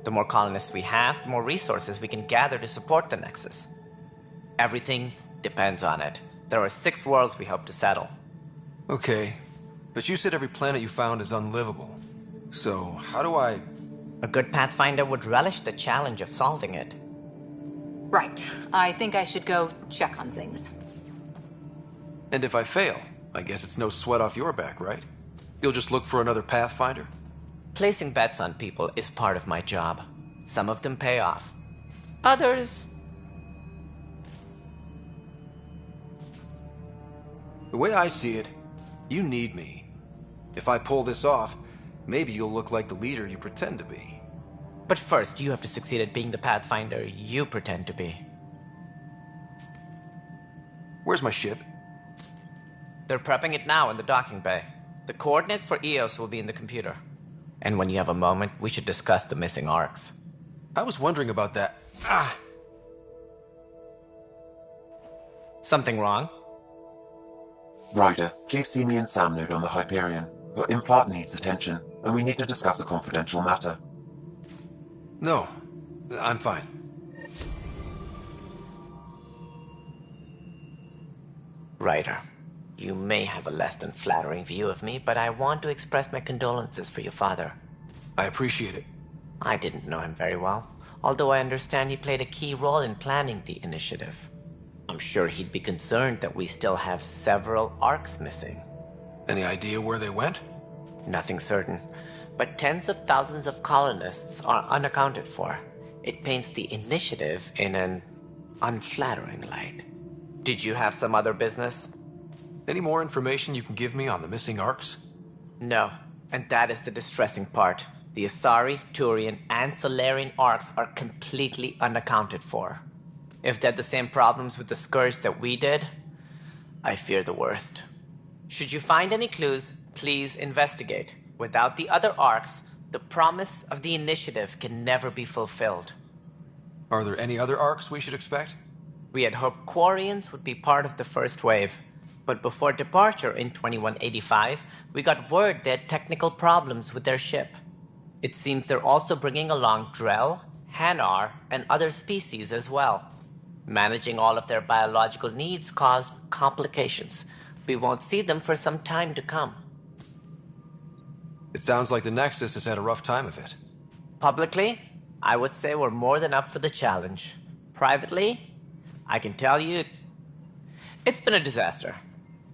The more colonists we have, the more resources we can gather to support the Nexus. Everything depends on it. There are 6 worlds we hope to settle. Okay, but you said every planet you found is unlivable. So, how do I... A good Pathfinder would relish the challenge of solving it. Right. I think I should go check on things. And if I fail, I guess it's no sweat off your back, right? You'll just look for another Pathfinder? Placing bets on people is part of my job. Some of them pay off. Others... The way I see it, you need me. If I pull this off, maybe you'll look like the leader you pretend to be. But first, you have to succeed at being the Pathfinder you pretend to be. Where's my ship? They're prepping it now in the docking bay. The coordinates for Eos will be in the computer. And when you have a moment, we should discuss the missing arcs. I was wondering about that. Something wrong? Ryder, please see me and Sam Node on the Hyperion. Your implant needs attention, and we need to discuss a confidential matter. No, I'm fine. Ryder, you may have a less than flattering view of me, but I want to express my condolences for your father. I appreciate it. I didn't know him very well, although I understand he played a key role in planning the initiative. I'm sure he'd be concerned that we still have several arcs missing. Any idea where they went? Nothing certain, but tens of thousands of colonists are unaccounted for. It paints the initiative in an unflattering light. Did you have some other business? Any more information you can give me on the missing arcs? No, and that is the distressing part. The Asari, Turian, and Solarian arcs are completely unaccounted for. If they had the same problems with the Scourge that we did, I fear the worst. Should you find any clues, please investigate. Without the other arcs, the promise of the initiative can never be fulfilled. Are there any other arcs we should expect? We had hoped Quarians would be part of the first wave, but before departure in 2185, we got word they had technical problems with their ship. It seems they're also bringing along Drell, Hanar, and other species as well. Managing all of their biological needs caused complications. We won't see them for some time to come. It sounds like the Nexus has had a rough time of it. Publicly, I would say we're more than up for the challenge. Privately, I can tell you, it's been a disaster.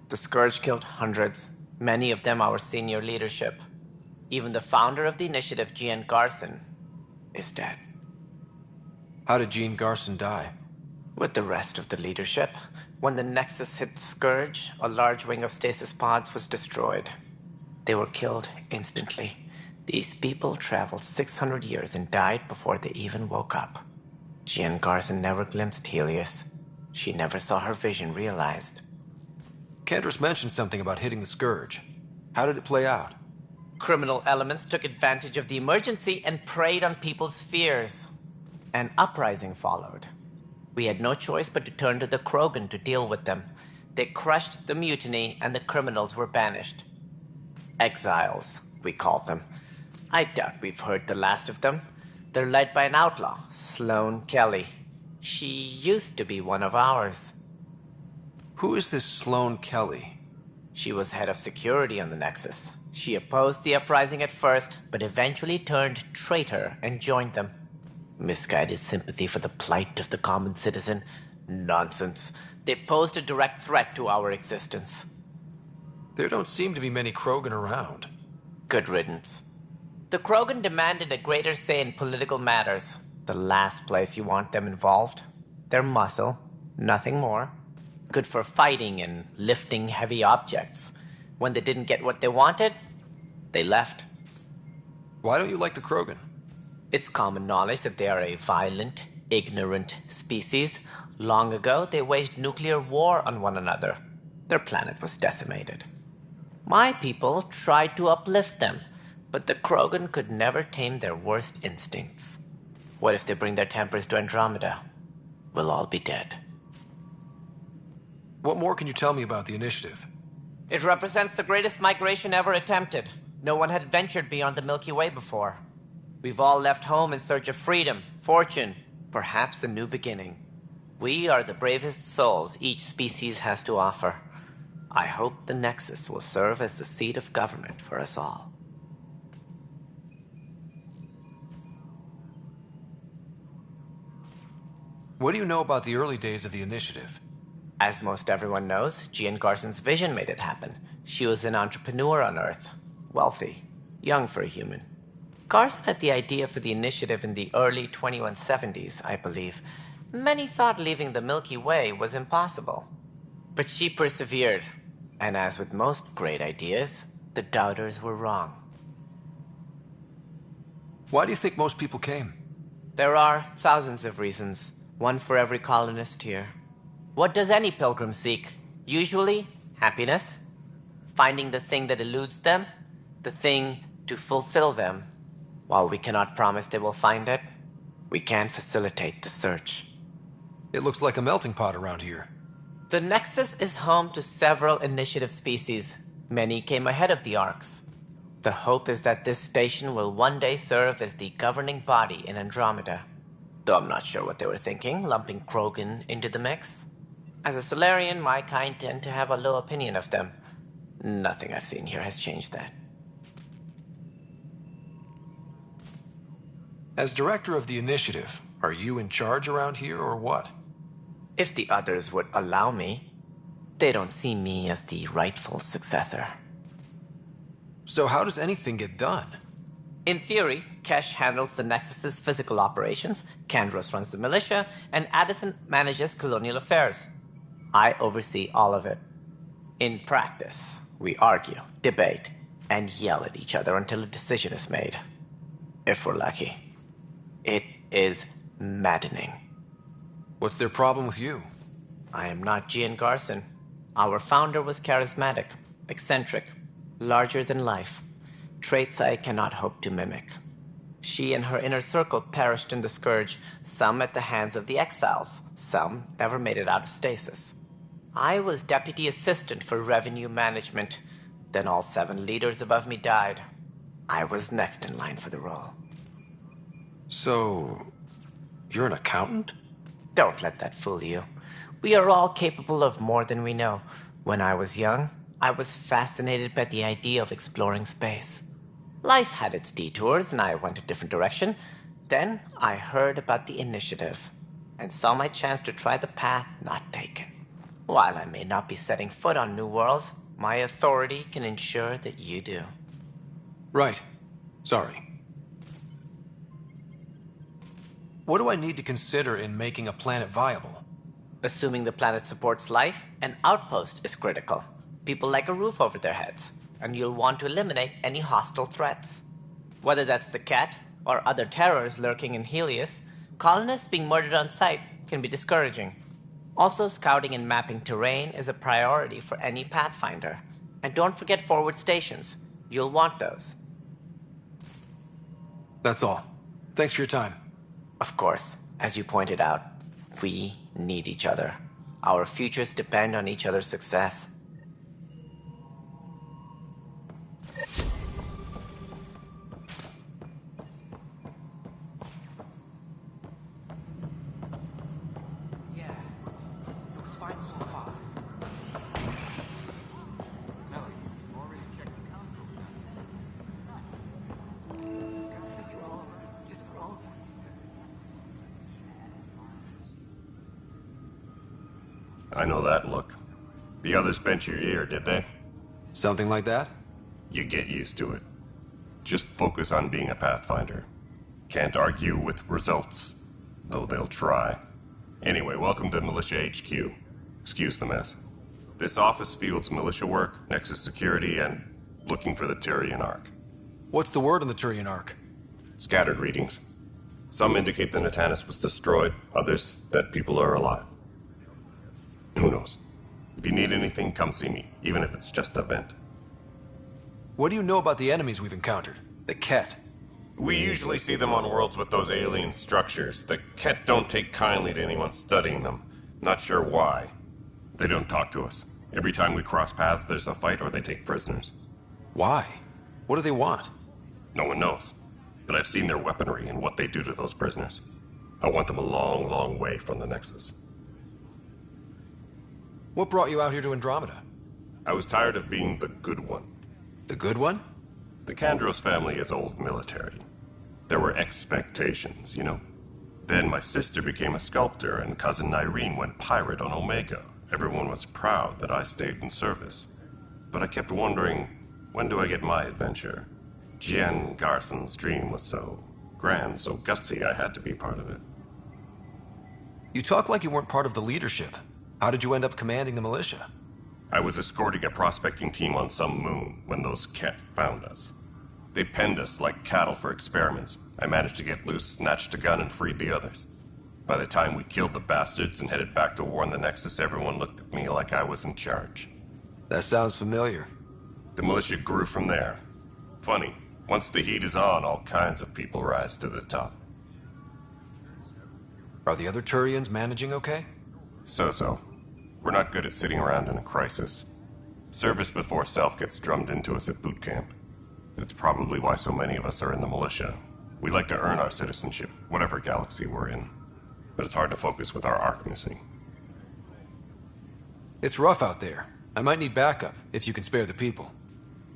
The Scourge killed hundreds, many of them our senior leadership. Even the founder of the initiative, Gian Garson, is dead. How did Jean Garson die? With the rest of the leadership, when the Nexus hit the Scourge, a large wing of stasis pods was destroyed. They were killed instantly. These people traveled 600 years and died before they even woke up. Jean Garson never glimpsed Helios. She never saw her vision realized. Cantor's mentioned something about hitting the Scourge. How did it play out? Criminal elements took advantage of the emergency and preyed on people's fears. An uprising followed. We had no choice but to turn to the Krogan to deal with them. They crushed the mutiny and the criminals were banished. Exiles, we call them. I doubt we've heard the last of them. They're led by an outlaw, Sloane Kelly. She used to be one of ours. Who is this Sloane Kelly? She was head of security on the Nexus. She opposed the uprising at first, but eventually turned traitor and joined them. Misguided sympathy for the plight of the common citizen? Nonsense. They posed a direct threat to our existence. There don't seem to be many Krogan around. Good riddance. The Krogan demanded a greater say in political matters. The last place you want them involved. They're muscle, nothing more. Good for fighting and lifting heavy objects. When they didn't get what they wanted, they left. Why don't you like the Krogan? It's common knowledge that they are a violent, ignorant species. Long ago, they waged nuclear war on one another. Their planet was decimated. My people tried to uplift them, but the Krogan could never tame their worst instincts. What if they bring their tempers to Andromeda? We'll all be dead. What more can you tell me about the initiative? It represents the greatest migration ever attempted. No one had ventured beyond the Milky Way before. We've all left home in search of freedom, fortune, perhaps a new beginning. We are the bravest souls each species has to offer. I hope the Nexus will serve as the seat of government for us all. What do you know about the early days of the initiative? As most everyone knows, Jean Garson's vision made it happen. She was an entrepreneur on Earth. Wealthy. Young for a human. Garson had the idea for the initiative in the early 2170s, I believe. Many thought leaving the Milky Way was impossible. But she persevered. And as with most great ideas, the doubters were wrong. Why do you think most people came? There are thousands of reasons, one for every colonist here. What does any pilgrim seek? Usually, happiness. Finding the thing that eludes them, the thing to fulfill them. While we cannot promise they will find it, We can facilitate the search. It looks like a melting pot around here. The Nexus is home to several initiative species. Many came ahead of the Arks. The hope is that this station will one day serve as the governing body in Andromeda. Though I'm not sure what they were thinking, lumping Krogan into the mix. As a Solarian, my kind tend to have a low opinion of them. Nothing I've seen here has changed that. As director of the initiative, are you in charge around here or what? If the others would allow me, they don't see me as the rightful successor. So how does anything get done? In theory, Kesh handles the Nexus's physical operations, Kandros runs the militia, and Addison manages colonial affairs. I oversee all of it. In practice, we argue, debate, and yell at each other until a decision is made. If we're lucky. It is maddening. What's their problem with you? I am not Gian Garson. Our founder was charismatic, eccentric, larger than life. Traits I cannot hope to mimic. She and her inner circle perished in the Scourge, some at the hands of the Exiles, some never made it out of stasis. I was deputy assistant for revenue management. Then all 7 leaders above me died. I was next in line for the role. So, you're an accountant? Don't let that fool you. We are all capable of more than we know. When I was young, I was fascinated by the idea of exploring space. Life had its detours, and I went a different direction. Then I heard about the initiative, and saw my chance to try the path not taken. While I may not be setting foot on New Worlds, my authority can ensure that you do. Right. Sorry. What do I need to consider in making a planet viable? Assuming the planet supports life, an outpost is critical. People like a roof over their heads, and you'll want to eliminate any hostile threats. Whether that's the Cat, or other terrors lurking in Helios, colonists being murdered on sight can be discouraging. Also, scouting and mapping terrain is a priority for any Pathfinder. And don't forget forward stations. You'll want those. That's all. Thanks for your time. Of course, as you pointed out, we need each other. Our futures depend on each other's success. Yeah, looks fine so far. Ellie, you already checked the console status. Just roll. I know that look. The others bent your ear, did they? Something like that? You get used to it. Just focus on being a Pathfinder. Can't argue with results, though they'll try. Anyway, welcome to Militia HQ. Excuse the mess. This office fields militia work, Nexus security, and looking for the Tyrian Ark. What's the word on the Tyrian Ark? Scattered readings. Some indicate the Natanus was destroyed, others that people are alive. Who knows? If you need anything, come see me, even if it's just a vent. What do you know about the enemies we've encountered? The Ket? We usually see them on worlds with those alien structures. The Ket don't take kindly to anyone studying them. Not sure why. They don't talk to us. Every time we cross paths, there's a fight or they take prisoners. Why? What do they want? No one knows. But I've seen their weaponry and what they do to those prisoners. I want them a long, long way from the Nexus. What brought you out here to Andromeda? I was tired of being the good one. The good one? The Kandros family is old military. There were expectations, you know. Then my sister became a sculptor and cousin Irene went pirate on Omega. Everyone was proud that I stayed in service. But I kept wondering, when do I get my adventure? Gian Garson's dream was so grand, so gutsy, I had to be part of it. You talk like you weren't part of the leadership. How did you end up commanding the militia? I was escorting a prospecting team on some moon when those Ket found us. They penned us like cattle for experiments. I managed to get loose, snatched a gun, and freed the others. By the time we killed the bastards and headed back to war in the Nexus, everyone looked at me like I was in charge. That sounds familiar. The militia grew from there. Funny, once the heat is on, all kinds of people rise to the top. Are the other Turians managing okay? So-so. We're not good at sitting around in a crisis. Service before self gets drummed into us at boot camp. That's probably why so many of us are in the militia. We like to earn our citizenship, whatever galaxy we're in. But it's hard to focus with our arc missing. It's rough out there. I might need backup, if you can spare the people.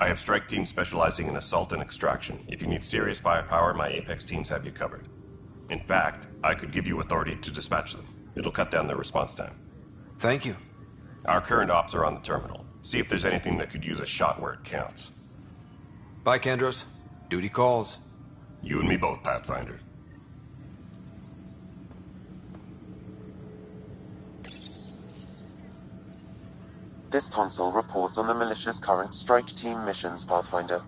I have strike teams specializing in assault and extraction. If you need serious firepower, my Apex teams have you covered. In fact, I could give you authority to dispatch them. It'll cut down their response time. Thank you. Our current ops are on the terminal. See if there's anything that could use a shot where it counts. Bye, Kandros. Duty calls. You and me both, Pathfinder. This console reports on the militia's current strike team missions, Pathfinder.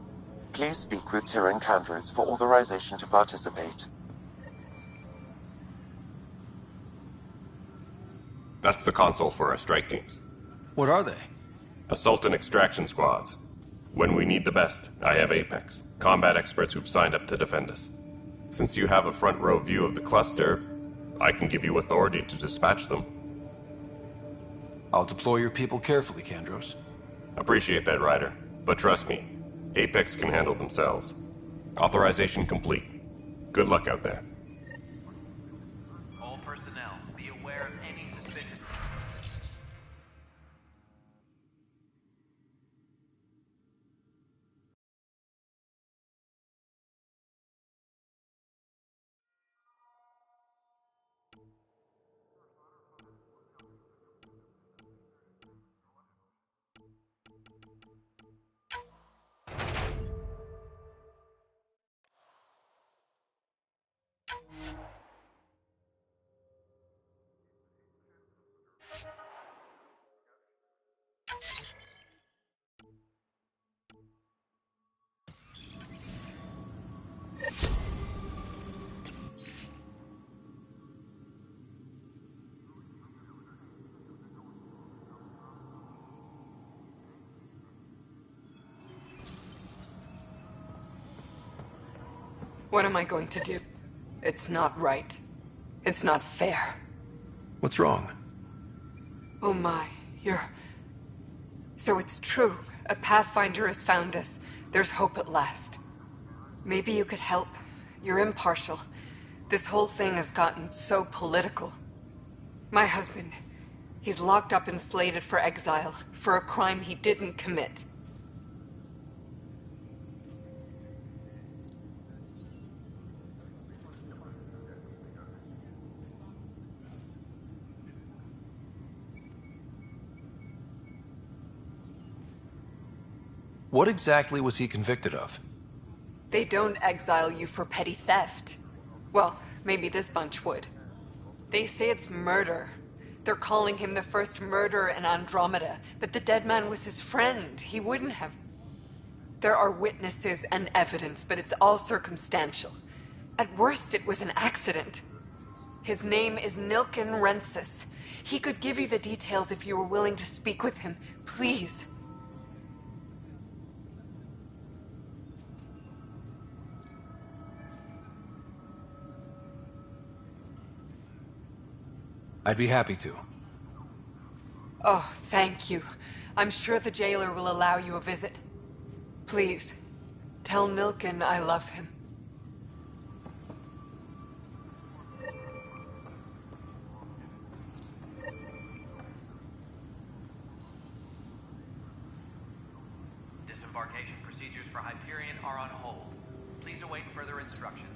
Please speak with Tyrion Kandros for authorization to participate. That's the console for our strike teams. What are they? Assault and extraction squads. When we need the best, I have Apex, combat experts who've signed up to defend us. Since you have a front row view of the cluster, I can give you authority to dispatch them. I'll deploy your people carefully, Kandros. Appreciate that, Ryder. But trust me, Apex can handle themselves. Authorization complete. Good luck out there. All personnel, be aware of any suspicion. What am I going to do? It's not right. It's not fair. What's wrong? Oh my, So it's true. A Pathfinder has found us. There's hope at last. Maybe you could help. You're impartial. This whole thing has gotten so political. My husband, he's locked up and slated for exile for a crime he didn't commit. What exactly was he convicted of? They don't exile you for petty theft. Well, maybe this bunch would. They say it's murder. They're calling him the first murderer in Andromeda, but the dead man was his friend. He wouldn't have... There are witnesses and evidence, but it's all circumstantial. At worst, it was an accident. His name is Nilken Rensis. He could give you the details if you were willing to speak with him. Please. I'd be happy to. Oh, thank you. I'm sure the jailer will allow you a visit. Please, tell Nilken I love him. Disembarkation procedures for Hyperion are on hold. Please await further instructions.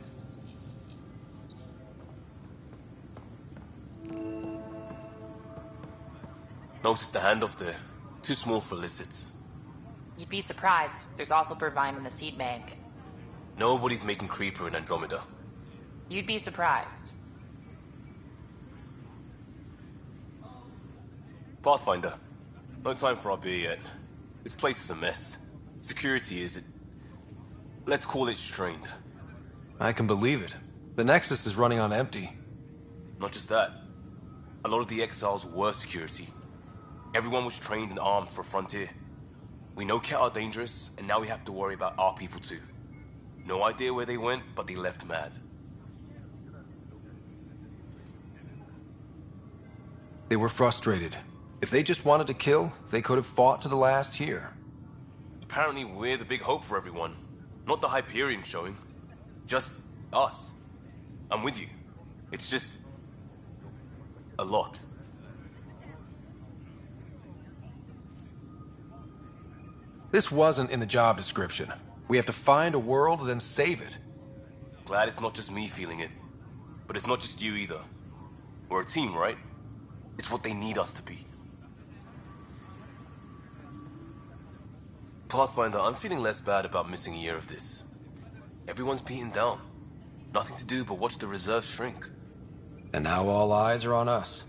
Notice the handoff there. Too small for lizards. You'd be surprised. There's also Purvine in the seed bank. Nobody's making Creeper in Andromeda. You'd be surprised. Pathfinder, no time for our beer yet. This place is a mess. Security is... let's call it strained. I can believe it. The Nexus is running on empty. Not just that. A lot of the exiles were security. Everyone was trained and armed for Frontier. We know Ket are dangerous, and now we have to worry about our people too. No idea where they went, but they left mad. They were frustrated. If they just wanted to kill, they could have fought to the last here. Apparently we're the big hope for everyone. Not the Hyperion showing. Just us. I'm with you. It's just... a lot. This wasn't in the job description. We have to find a world, then save it. Glad it's not just me feeling it. But it's not just you either. We're a team, right? It's what they need us to be. Pathfinder, I'm feeling less bad about missing a year of this. Everyone's beaten down. Nothing to do but watch the reserves shrink. And now all eyes are on us.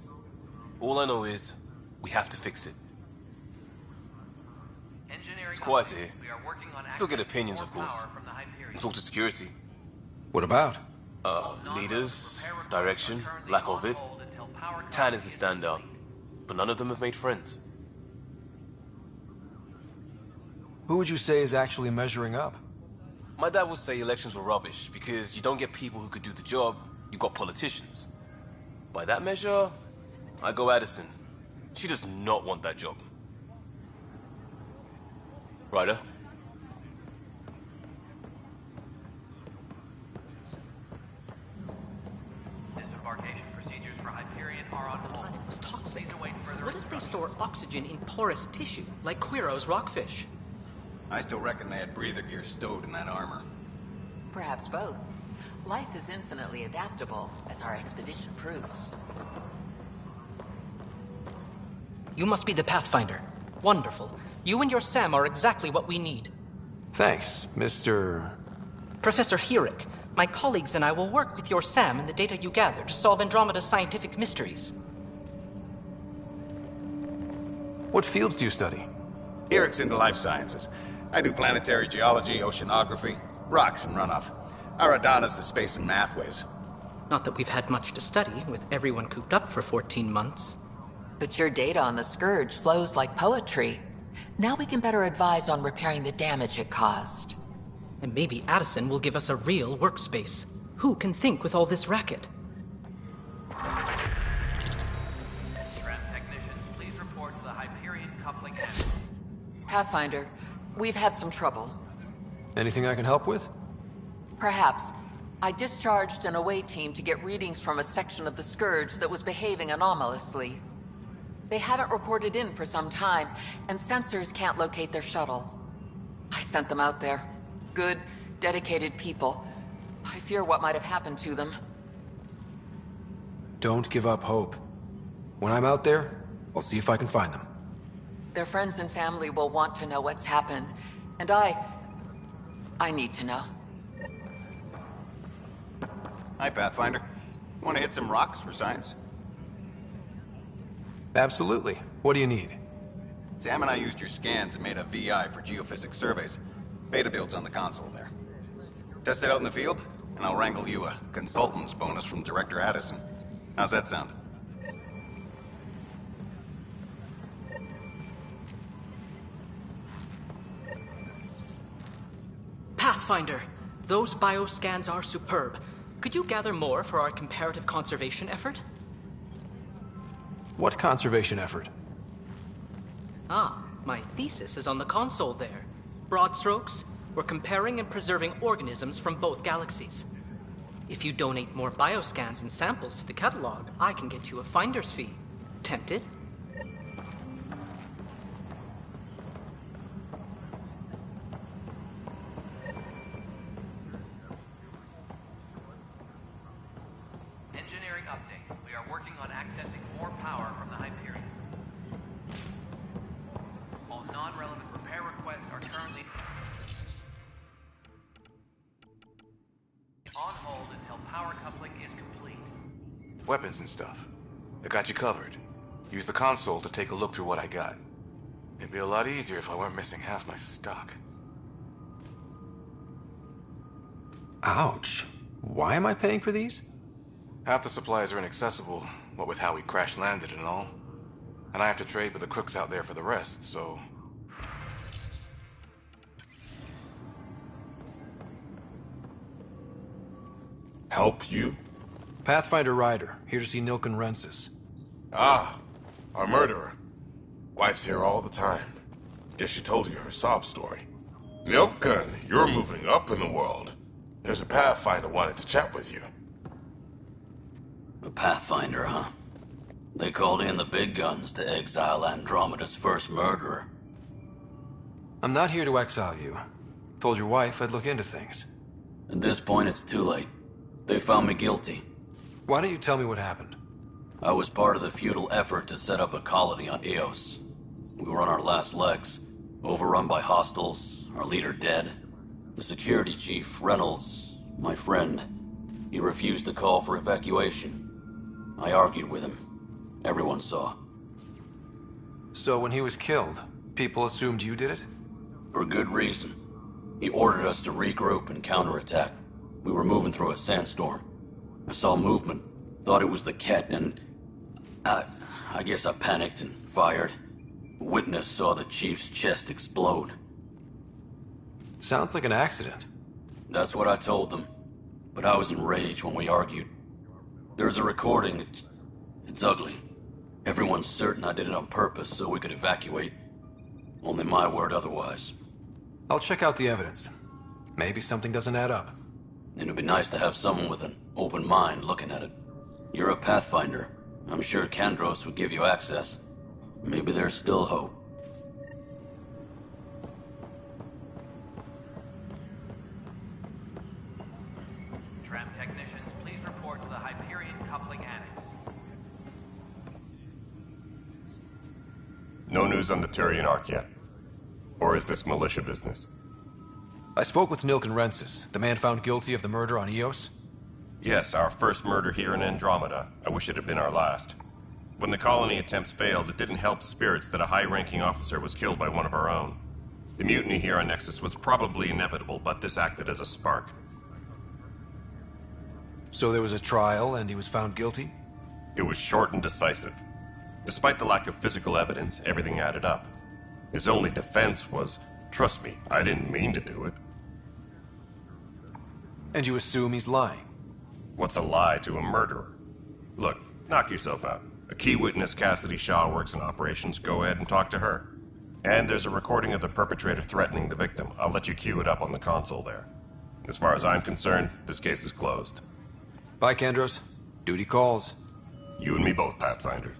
All I know is, we have to fix it. It's quiet here. Still get opinions, of course. Talk to security. What about? Leaders, direction, lack of it. Tan is the standout, but none of them have made friends. Who would you say is actually measuring up? My dad would say elections were rubbish, because you don't get people who could do the job, you got politicians. By that measure, I go Addison. She does not want that job. Ryder? Disembarkation procedures for Hyperion are on hold. The planet was toxic. What if they store oxygen in porous tissue, like Quiro's rockfish? I still reckon they had breather gear stowed in that armor. Perhaps both. Life is infinitely adaptable, as our expedition proves. You must be the Pathfinder. Wonderful. You and your Sam are exactly what we need. Thanks, Mr... Professor Herrick. My colleagues and I will work with your Sam and the data you gather to solve Andromeda's scientific mysteries. What fields do you study? Herrick's into life sciences. I do planetary geology, oceanography, rocks and runoff. Aradana's the space and mathways. Not that we've had much to study, with everyone cooped up for 14 months. But your data on the Scourge flows like poetry. Now we can better advise on repairing the damage it caused. And maybe Addison will give us a real workspace. Who can think with all this racket? Technicians, please report to the Hyperion coupling end. Pathfinder, we've had some trouble. Anything I can help with? Perhaps. I discharged an away team to get readings from a section of the Scourge that was behaving anomalously. They haven't reported in for some time, and sensors can't locate their shuttle. I sent them out there. Good, dedicated people. I fear what might have happened to them. Don't give up hope. When I'm out there, I'll see if I can find them. Their friends and family will want to know what's happened, and I need to know. Hi, Pathfinder. Want to hit some rocks for science? Absolutely. What do you need? Sam and I used your scans and made a VI for geophysics surveys. Beta builds on the console there. Test it out in the field, and I'll wrangle you a consultant's bonus from Director Addison. How's that sound? Pathfinder, those bioscans are superb. Could you gather more for our comparative conservation effort? What conservation effort? Ah, my thesis is on the console there. Broad strokes, we're comparing and preserving organisms from both galaxies. If you donate more bioscans and samples to the catalog, I can get you a finder's fee. Tempted? Engineering update. We are working on accessing more power from the Hyperion. All non-relevant repair requests are currently on hold until power coupling is complete. Weapons and stuff. I got you covered. Use the console to take a look through what I got. It'd be a lot easier if I weren't missing half my stock. Ouch. Why am I paying for these? Half the supplies are inaccessible, what with how we crash-landed and all. And I have to trade with the crooks out there for the rest, so... Help you? Pathfinder Ryder, here to see Nilken Rensis. Ah, Our murderer. Wife's here all the time. Guess she told you her sob story. Milken, you're moving up in the world. There's a Pathfinder wanted to chat with you. A Pathfinder, huh? They called in the big guns to exile Andromeda's first murderer. I'm not here to exile you. Told your wife I'd look into things. At this point, it's too late. They found me guilty. Why don't you tell me what happened? I was part of the futile effort to set up a colony on Eos. We were on our last legs, overrun by hostiles, our leader dead. The security chief, Reynolds, my friend, he refused to call for evacuation. I argued with him. Everyone saw. So when he was killed, people assumed you did it? For good reason. He ordered us to regroup and counterattack. We were moving through a sandstorm. I saw movement, thought it was the Ket, and I guess I panicked and fired. A witness saw the chief's chest explode. Sounds like an accident. That's what I told them. But I was enraged when we argued. There's a recording. It's ugly. Everyone's certain I did it on purpose so we could evacuate. Only my word otherwise. I'll check out the evidence. Maybe something doesn't add up. It'd be nice to have someone with an open mind looking at it. You're a Pathfinder. I'm sure Kandros would give you access. Maybe there's still hope. Tram technicians, please report to the Hyperion Coupling Annex. No news on the Turian Ark yet? Or is this militia business? I spoke with Nilken Rensis, the man found guilty of the murder on Eos. Yes, our first murder here in Andromeda. I wish it had been our last. When the colony attempts failed, it didn't help spirits that a high-ranking officer was killed by one of our own. The mutiny here on Nexus was probably inevitable, but this acted as a spark. So there was a trial, and he was found guilty? It was short and decisive. Despite the lack of physical evidence, everything added up. His only defense was, trust me, I didn't mean to do it. And you assume he's lying? What's a lie to a murderer? Look, knock yourself out. A key witness, Cassidy Shaw, works in operations. Go ahead and talk to her. And there's a recording of the perpetrator threatening the victim. I'll let you cue it up on the console there. As far as I'm concerned, this case is closed. Bye, Kandros. Duty calls. You and me both, Pathfinder.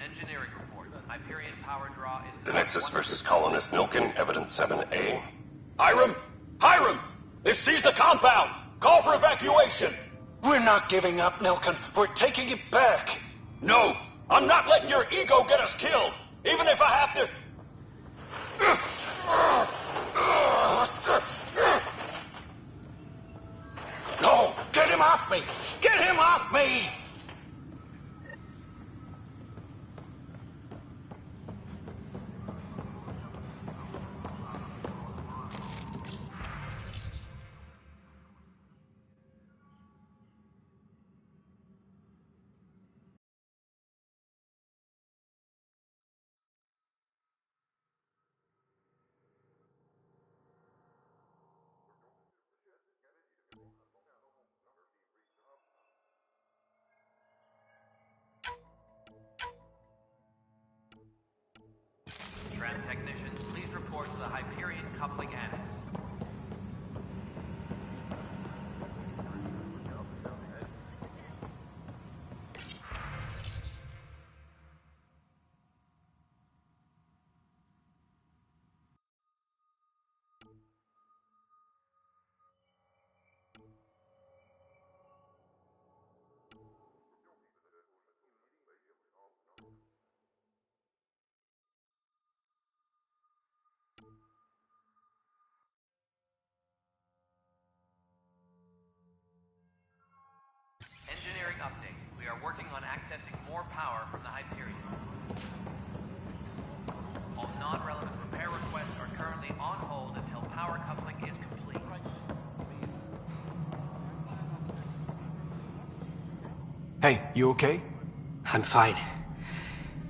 Engineering reports. Hyperion power draw is... The Nexus versus Colonist Nilken, Evidence 7A. Hiram! Hiram! They've seized the compound! Call for evacuation! We're not giving up, Nilken. We're taking it back. No! I'm not letting your ego get us killed! Even if I have to... No! Get him off me! Get him off me! Tram technicians, please report to the Hyperion Coupling Annex. Engineering update. We are working on accessing more power from the Hyperion. All non-relevant repair requests are currently on hold until power coupling is complete. Hey, you okay? I'm fine.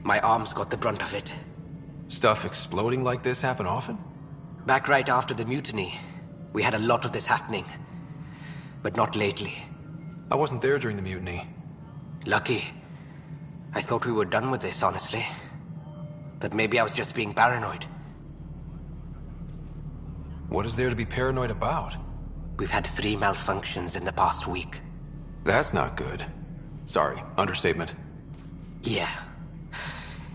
My arms got the brunt of it. Stuff exploding like this happen often? Back right after the mutiny, we had a lot of this happening. But not lately. I wasn't there during the mutiny. Lucky. I thought we were done with this, honestly. That maybe I was just being paranoid. What is there to be paranoid about? We've had 3 malfunctions in the past week. That's not good. Sorry, understatement. Yeah.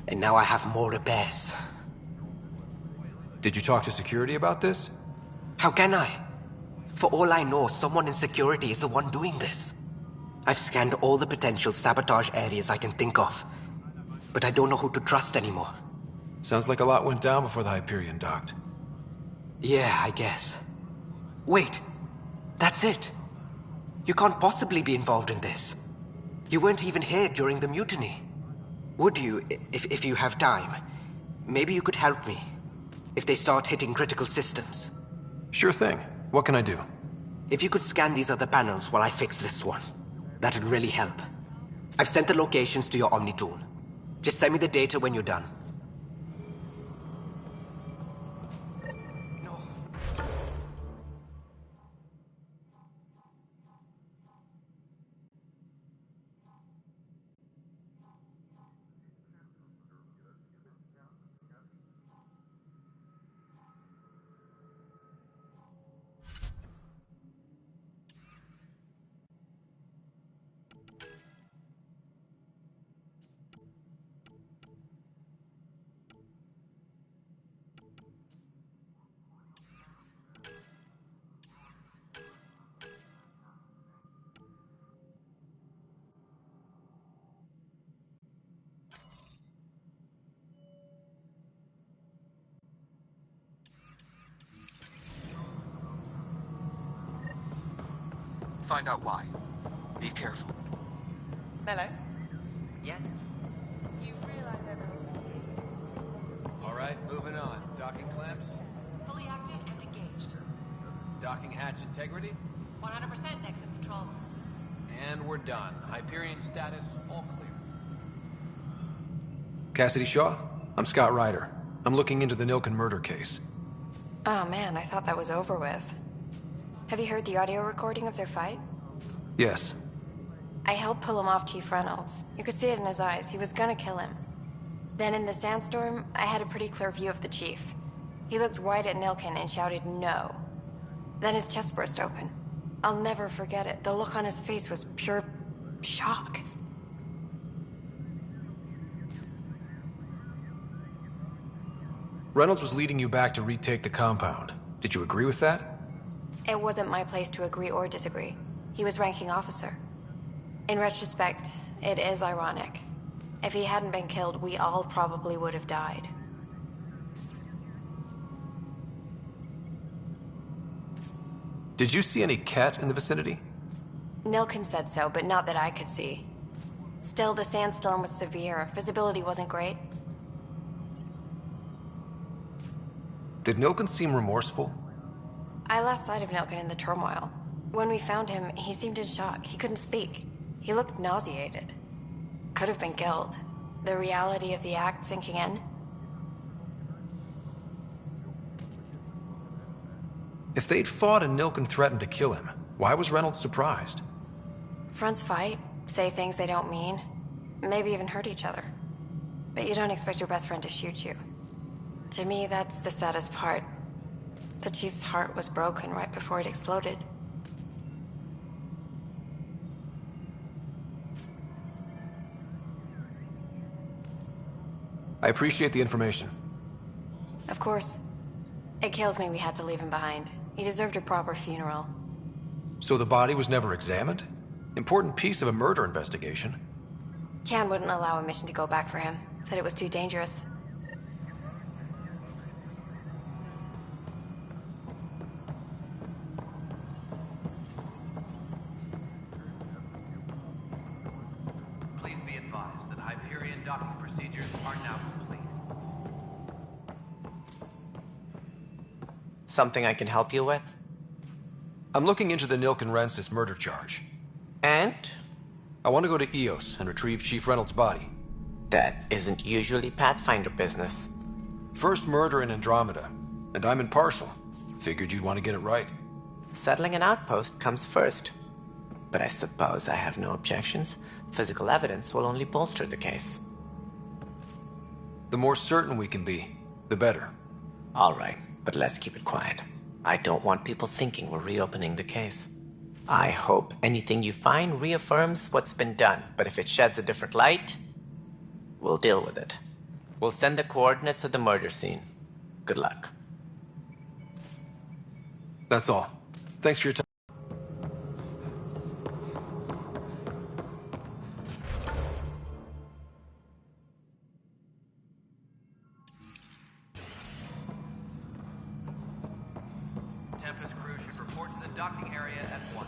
And now I have more repairs. Did you talk to security about this? How can I? For all I know, someone in security is the one doing this. I've scanned all the potential sabotage areas I can think of, but I don't know who to trust anymore. Sounds like a lot went down before the Hyperion docked. Yeah, I guess. Wait, that's it. You can't possibly be involved in this. You weren't even here during the mutiny. Would you, if you have time? Maybe you could help me, if they start hitting critical systems. Sure thing. What can I do? If you could scan these other panels while I fix this one, that'd really help. I've sent the locations to your Omni tool. Just send me the data when you're done. Find out why. Be careful. Mello? Yes? You realize everyone... All right, moving on. Docking clamps? Fully active and engaged. Docking hatch integrity? 100% Nexus control. And we're done. Hyperion status, all clear. Cassidy Shaw? I'm Scott Ryder. I'm looking into the Nilken murder case. Oh man, I thought that was over with. Have you heard the audio recording of their fight? Yes. I helped pull him off Chief Reynolds. You could see it in his eyes. He was gonna kill him. Then in the sandstorm, I had a pretty clear view of the Chief. He looked right at Nilken and shouted no. Then his chest burst open. I'll never forget it. The look on his face was pure shock. Reynolds was leading you back to retake the compound. Did you agree with that? It wasn't my place to agree or disagree. He was ranking officer. In retrospect, it is ironic. If he hadn't been killed, we all probably would have died. Did you see any cat in the vicinity? Nilken said so, but not that I could see. Still, the sandstorm was severe. Visibility wasn't great. Did Nilken seem remorseful? I lost sight of Nilken in the turmoil. When we found him, he seemed in shock. He couldn't speak. He looked nauseated. Could have been guilt. The reality of the act sinking in. If they'd fought and Nilken threatened to kill him, why was Reynolds surprised? Fronts fight, say things they don't mean, maybe even hurt each other. But you don't expect your best friend to shoot you. To me, that's the saddest part. The Chief's heart was broken right before it exploded. I appreciate the information. Of course. It kills me we had to leave him behind. He deserved a proper funeral. So the body was never examined? Important piece of a murder investigation. Tian wouldn't allow a mission to go back for him. Said it was too dangerous. Please be advised that Hyperion docking procedures are now complete. Something I can help you with? I'm looking into the Nilken Rensis murder charge. And? I want to go to EOS and retrieve Chief Reynolds' body. That isn't usually Pathfinder business. First murder in Andromeda, and I'm impartial. Figured you'd want to get it right. Settling an outpost comes first. But I suppose I have no objections. Physical evidence will only bolster the case. The more certain we can be, the better. All right, but let's keep it quiet. I don't want people thinking we're reopening the case. I hope anything you find reaffirms what's been done, but if it sheds a different light, we'll deal with it. We'll send the coordinates of the murder scene. Good luck. That's all. Thanks for your time. Tempest crew should report to the docking area at once.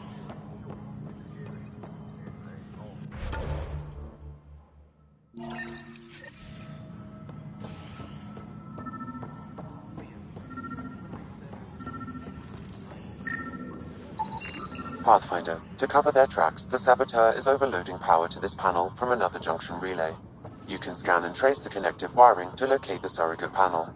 Pathfinder, to cover their tracks, the saboteur is overloading power to this panel from another junction relay. You can scan and trace the connective wiring to locate the surrogate panel.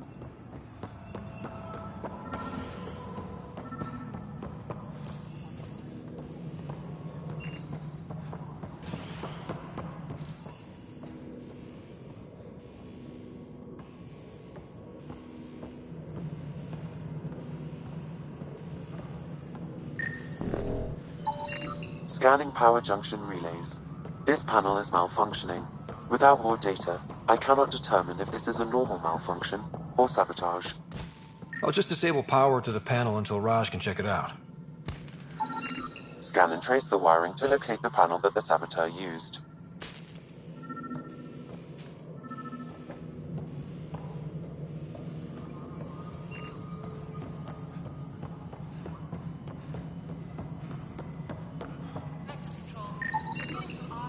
Scanning power junction relays. This panel is malfunctioning. Without more data, I cannot determine if this is a normal malfunction or sabotage. I'll just disable power to the panel until Raj can check it out. Scan and trace the wiring to locate the panel that the saboteur used.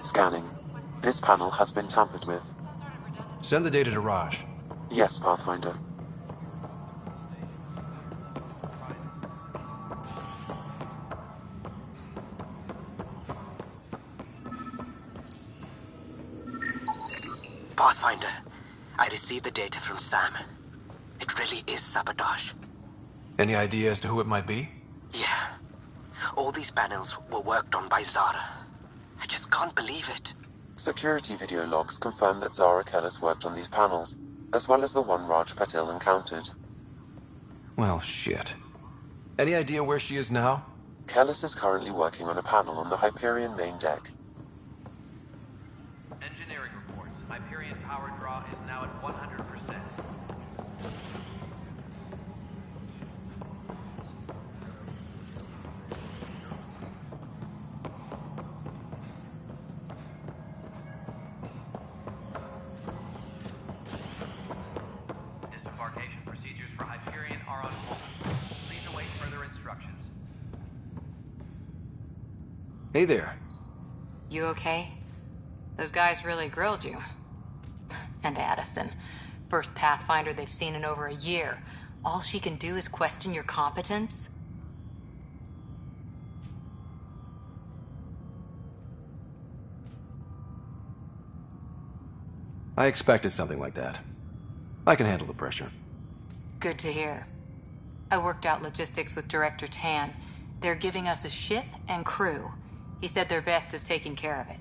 Scanning. This panel has been tampered with. Send the data to Raj. Yes, Pathfinder. Pathfinder, I received the data from Sam. It really is sabotage. Any idea as to who it might be? Yeah. All these panels were worked on by Zara. I just can't believe it. Security video logs confirm that Zara Kellis worked on these panels, as well as the one Raj Patil encountered. Well, shit. Any idea where she is now? Kellis is currently working on a panel on the Hyperion main deck. Engineering reports. Hyperion power draw is now at 100%. Disembarkation procedures for Hyperion are on hold. Please await further instructions. Hey there. You okay? Those guys really grilled you. And Addison. First Pathfinder they've seen in over a year. All she can do is question your competence? I expected something like that. I can handle the pressure. Good to hear. I worked out logistics with Director Tan. They're giving us a ship and crew. He said their best is taking care of it.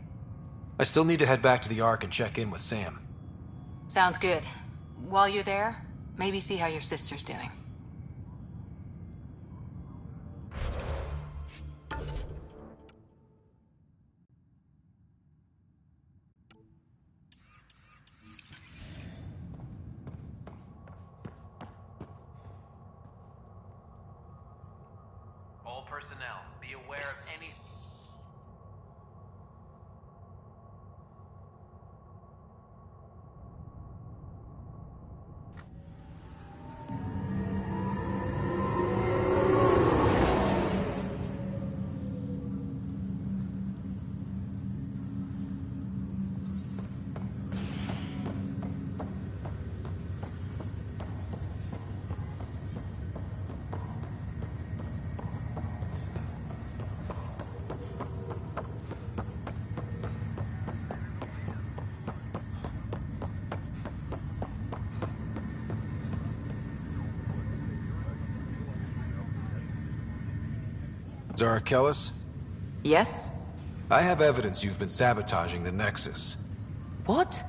I still need to head back to the Ark and check in with Sam. Sounds good. While you're there, maybe see how your sister's doing. All personnel, be aware of any... Zara Kellis? Yes? I have evidence you've been sabotaging the Nexus. What?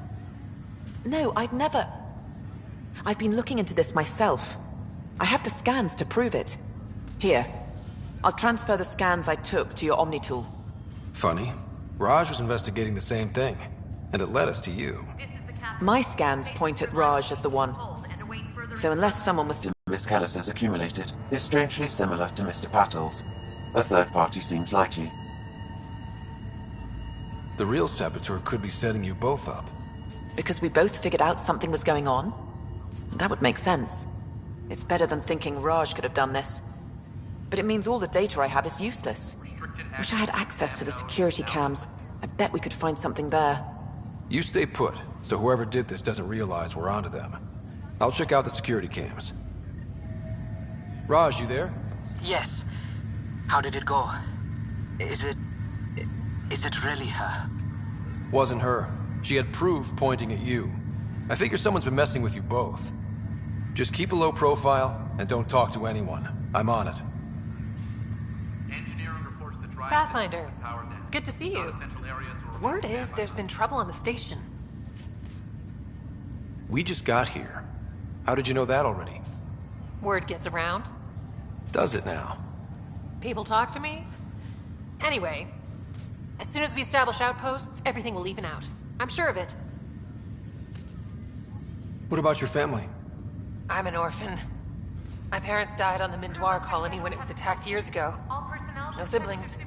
No, I'd never... I've been looking into this myself. I have the scans to prove it. Here. I'll transfer the scans I took to your Omni tool. Funny. Raj was investigating the same thing, and it led us to you. My scans point at Raj as the one. So unless someone was... Miss Kellis has accumulated is strangely similar to Mr. Patel's. A third party seems likely. The real saboteur could be setting you both up. Because we both figured out something was going on? That would make sense. It's better than thinking Raj could have done this. But it means all the data I have is useless. Wish I had access to the security cams. I bet we could find something there. You stay put, so whoever did this doesn't realize we're onto them. I'll check out the security cams. Raj, you there? Yes. How did it go? Is it really her? Wasn't her. She had proof pointing at you. I figure someone's been messing with you both. Just keep a low profile, and don't talk to anyone. I'm on it. Pathfinder, it's good to see you. Word is there's been trouble on the station. We just got here. How did you know that already? Word gets around. Does it now? People talk to me. Anyway, as soon as we establish outposts, everything will even out. I'm sure of it. What about your family? I'm an orphan. My parents died on the Mindoir colony when it was attacked years ago. No siblings.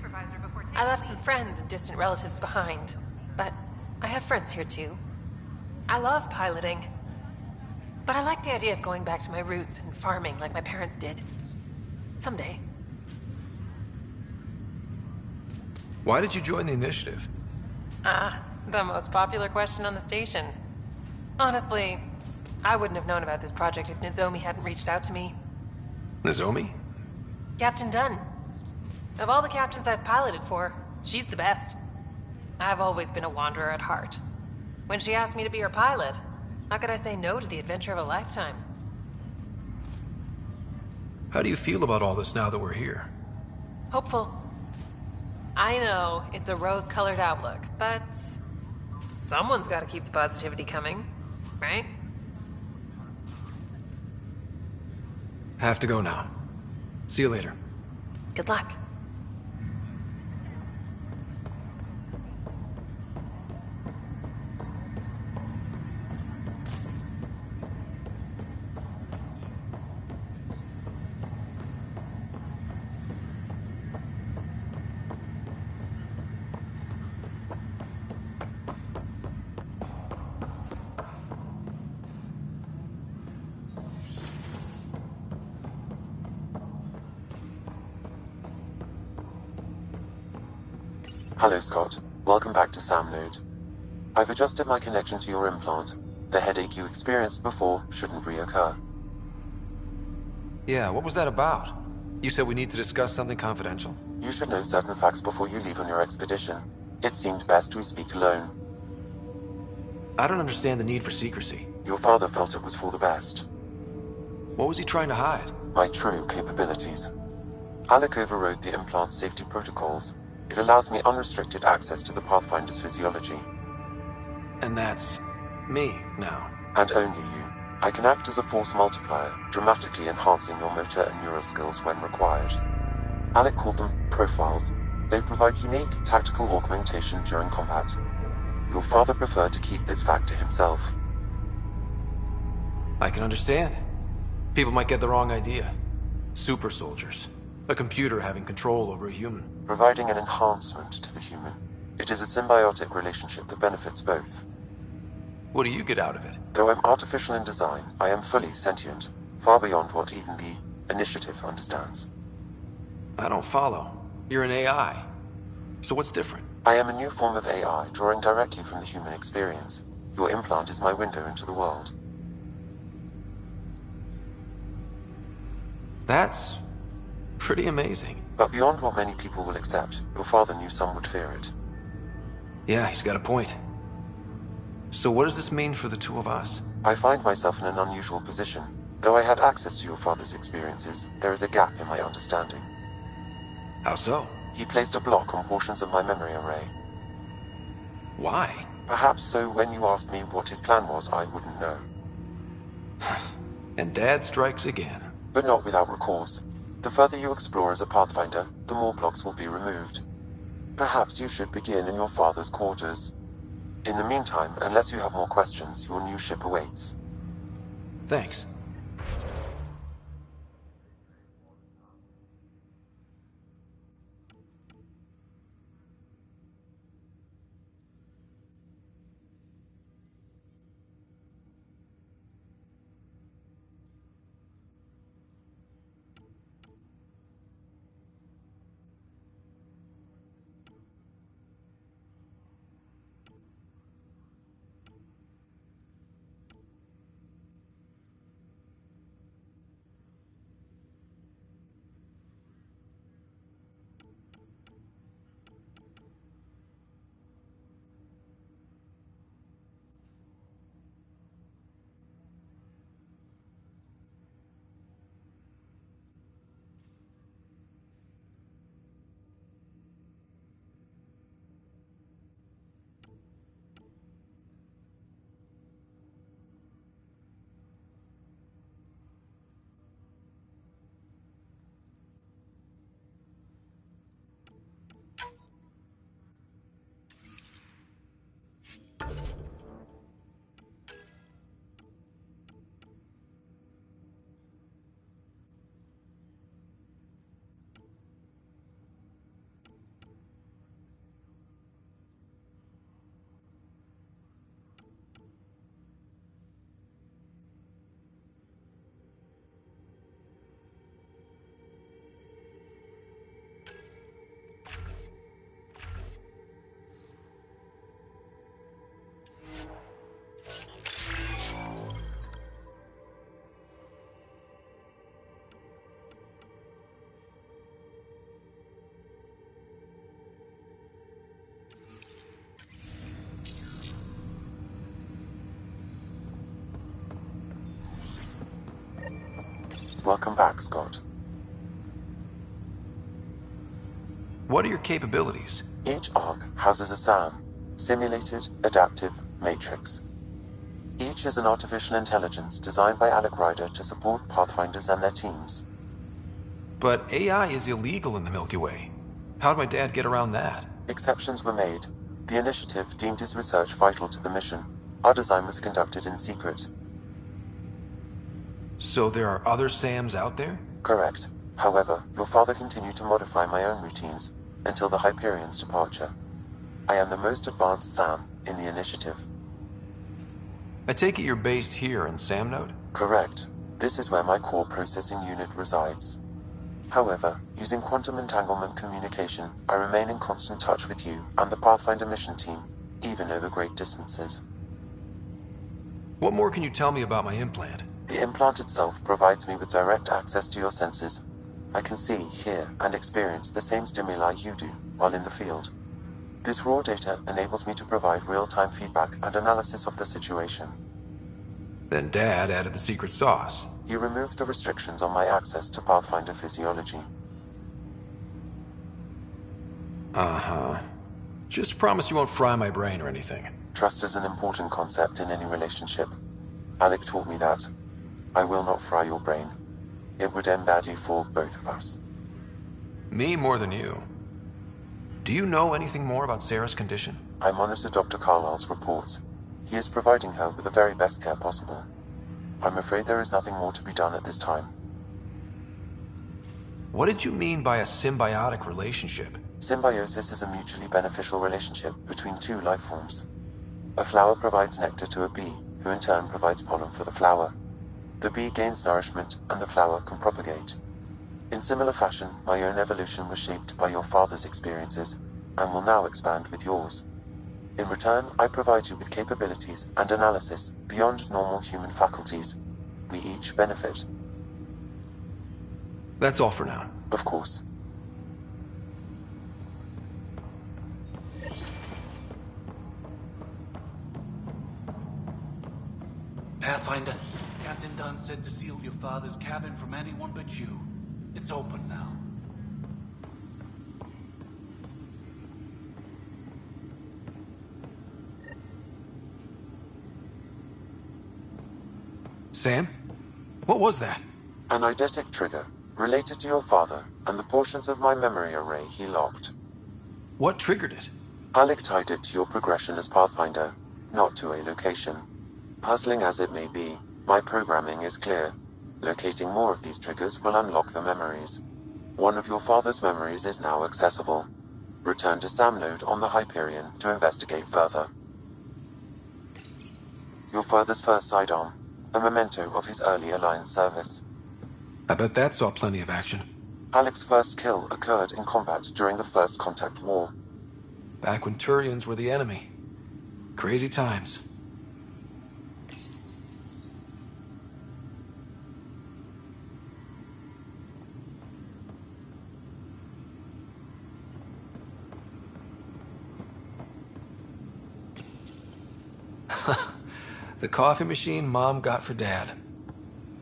I left some friends and distant relatives behind, but I have friends here too. I love piloting, but I like the idea of going back to my roots and farming like my parents did. Someday. Why did you join the initiative? The most popular question on the station. Honestly, I wouldn't have known about this project if Nozomi hadn't reached out to me. Nozomi? Captain Dunn. Of all the captains I've piloted for, she's the best. I've always been a wanderer at heart. When she asked me to be her pilot, how could I say no to the adventure of a lifetime? How do you feel about all this now that we're here? Hopeful. I know it's a rose-colored outlook, but someone's got to keep the positivity coming, right? Have to go now. See you later. Good luck. Hello, Scott. Welcome back to Sam Node. I've adjusted my connection to your implant. The headache you experienced before shouldn't reoccur. Yeah, what was that about? You said we need to discuss something confidential. You should know certain facts before you leave on your expedition. It seemed best we speak alone. I don't understand the need for secrecy. Your father felt it was for the best. What was he trying to hide? My true capabilities. Alec overrode the implant's safety protocols. It allows me unrestricted access to the Pathfinder's physiology. And that's me now. And only you. I can act as a force multiplier, dramatically enhancing your motor and neural skills when required. Alec called them profiles. They provide unique tactical augmentation during combat. Your father preferred to keep this fact to himself. I can understand. People might get the wrong idea. Super soldiers. A computer having control over a human. Providing an enhancement to the human. It is a symbiotic relationship that benefits both. What do you get out of it? Though I'm artificial in design, I am fully sentient, far beyond what even the Initiative understands. I don't follow. You're an AI. So what's different? I am a new form of AI, drawing directly from the human experience. Your implant is my window into the world. That's pretty amazing. But beyond what many people will accept, your father knew some would fear it. Yeah, he's got a point. So what does this mean for the two of us? I find myself in an unusual position. Though I had access to your father's experiences, there is a gap in my understanding. How so? He placed a block on portions of my memory array. Why? Perhaps so when you asked me what his plan was, I wouldn't know. And Dad strikes again. But not without recourse. The further you explore as a Pathfinder, the more blocks will be removed. Perhaps you should begin in your father's quarters. In the meantime, unless you have more questions, your new ship awaits. Thanks. Welcome back, Scott. What are your capabilities? Each arc houses a SAM, Simulated Adaptive Matrix. Each is an artificial intelligence designed by Alec Ryder to support Pathfinders and their teams. But AI is illegal in the Milky Way. How'd my dad get around that? Exceptions were made. The Initiative deemed his research vital to the mission. Our design was conducted in secret. So there are other SAMs out there? Correct. However, your father continued to modify my own routines until the Hyperion's departure. I am the most advanced SAM in the Initiative. I take it you're based here in SAM Node? Correct. This is where my core processing unit resides. However, using quantum entanglement communication, I remain in constant touch with you and the Pathfinder mission team, even over great distances. What more can you tell me about my implant? The implant itself provides me with direct access to your senses. I can see, hear, and experience the same stimuli you do while in the field. This raw data enables me to provide real-time feedback and analysis of the situation. Then Dad added the secret sauce. You removed the restrictions on my access to Pathfinder physiology. Uh-huh. Just promise you won't fry my brain or anything. Trust is an important concept in any relationship. Alec taught me that. I will not fry your brain. It would end badly for both of us. Me more than you. Do you know anything more about Sarah's condition? I monitor Dr. Carlisle's reports. He is providing her with the very best care possible. I'm afraid there is nothing more to be done at this time. What did you mean by a symbiotic relationship? Symbiosis is a mutually beneficial relationship between two life forms. A flower provides nectar to a bee, who in turn provides pollen for the flower. The bee gains nourishment, and the flower can propagate. In similar fashion, my own evolution was shaped by your father's experiences, and will now expand with yours. In return, I provide you with capabilities and analysis beyond normal human faculties. We each benefit. That's all for now. Of course. Pathfinder, Captain Dunn said to seal your father's cabin from anyone but you. It's open now. Sam? What was that? An eidetic trigger, related to your father, and the portions of my memory array he locked. What triggered it? Alec tied it to your progression as Pathfinder, not to a location. Puzzling as it may be, my programming is clear. Locating more of these triggers will unlock the memories. One of your father's memories is now accessible. Return to Sam Node on the Hyperion to investigate further. Your father's first sidearm, a memento of his early Alliance service. I bet that saw plenty of action. Alec's first kill occurred in combat during the First Contact War. Back when Turians were the enemy. Crazy times. The coffee machine Mom got for Dad.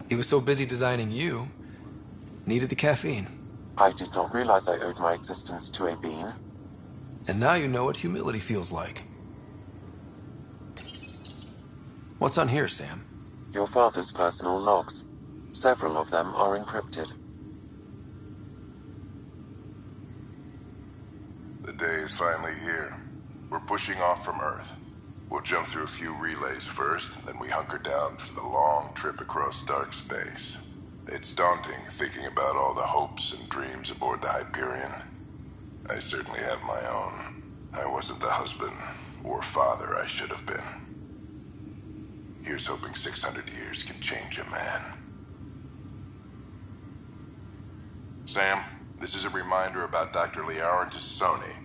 He was so busy designing you, needed the caffeine. I did not realize I owed my existence to a bean. And now you know what humility feels like. What's on here, Sam? Your father's personal logs. Several of them are encrypted. The day is finally here. We're pushing off from Earth. We'll jump through a few relays first, then we hunker down for the long trip across dark space. It's daunting thinking about all the hopes and dreams aboard the Hyperion. I certainly have my own. I wasn't the husband or father I should have been. Here's hoping 600 years can change a man. Sam, this is a reminder about Dr. Liara Tassoni.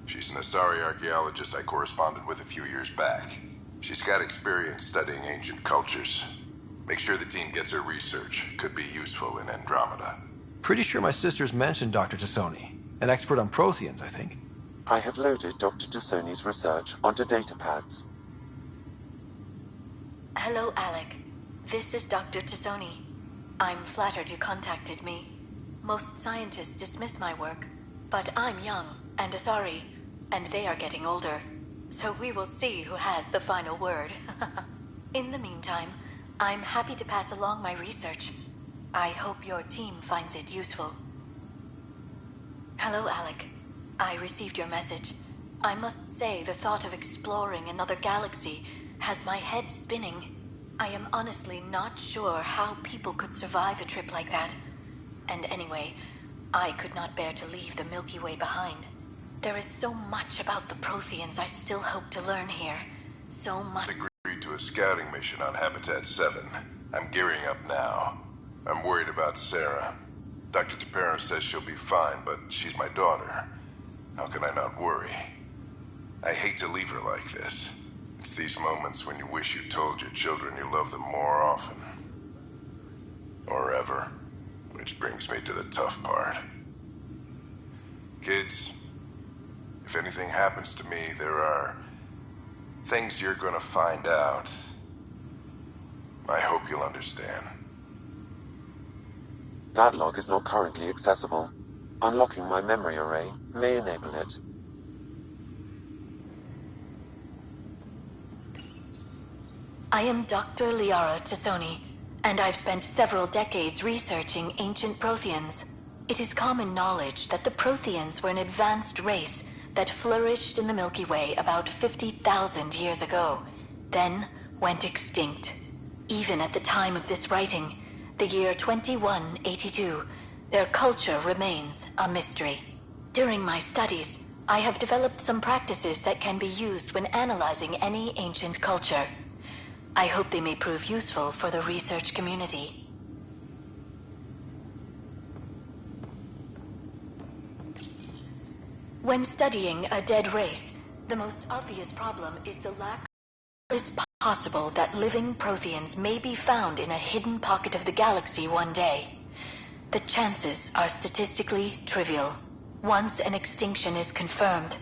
She's an Asari archaeologist I corresponded with a few years back. She's got experience studying ancient cultures. Make sure the team gets her research. Could be useful in Andromeda. Pretty sure my sisters mentioned Dr. Tassoni. An expert on Protheans, I think. I have loaded Dr. Tassoni's research onto datapads. Hello, Alec. This is Dr. Tassoni. I'm flattered you contacted me. Most scientists dismiss my work, but I'm young and Asari, and they are getting older. So we will see who has the final word. In the meantime, I'm happy to pass along my research. I hope your team finds it useful. Hello, Alec. I received your message. I must say the thought of exploring another galaxy has my head spinning. I am honestly not sure how people could survive a trip like that. And anyway, I could not bear to leave the Milky Way behind. There is so much about the Protheans I still hope to learn here. So much. Agreed to a scouting mission on Habitat 7. I'm gearing up now. I'm worried about Sarah. Dr. Tapero says she'll be fine, but she's my daughter. How can I not worry? I hate to leave her like this. It's these moments when you wish you told your children you love them more often. Or ever. Which brings me to the tough part. Kids, if anything happens to me, there are things you're gonna find out. I hope you'll understand. That log is not currently accessible. Unlocking my memory array may enable it. I am Dr. Liara Tassoni, and I've spent several decades researching ancient Protheans. It is common knowledge that the Protheans were an advanced race that flourished in the Milky Way about 50,000 years ago, then went extinct. Even at the time of this writing, the year 2182, their culture remains a mystery. During my studies, I have developed some practices that can be used when analyzing any ancient culture. I hope they may prove useful for the research community. When studying a dead race, the most obvious problem is the lack. It's possible that living Protheans may be found in a hidden pocket of the galaxy one day. The chances are statistically trivial. Once an extinction is confirmed,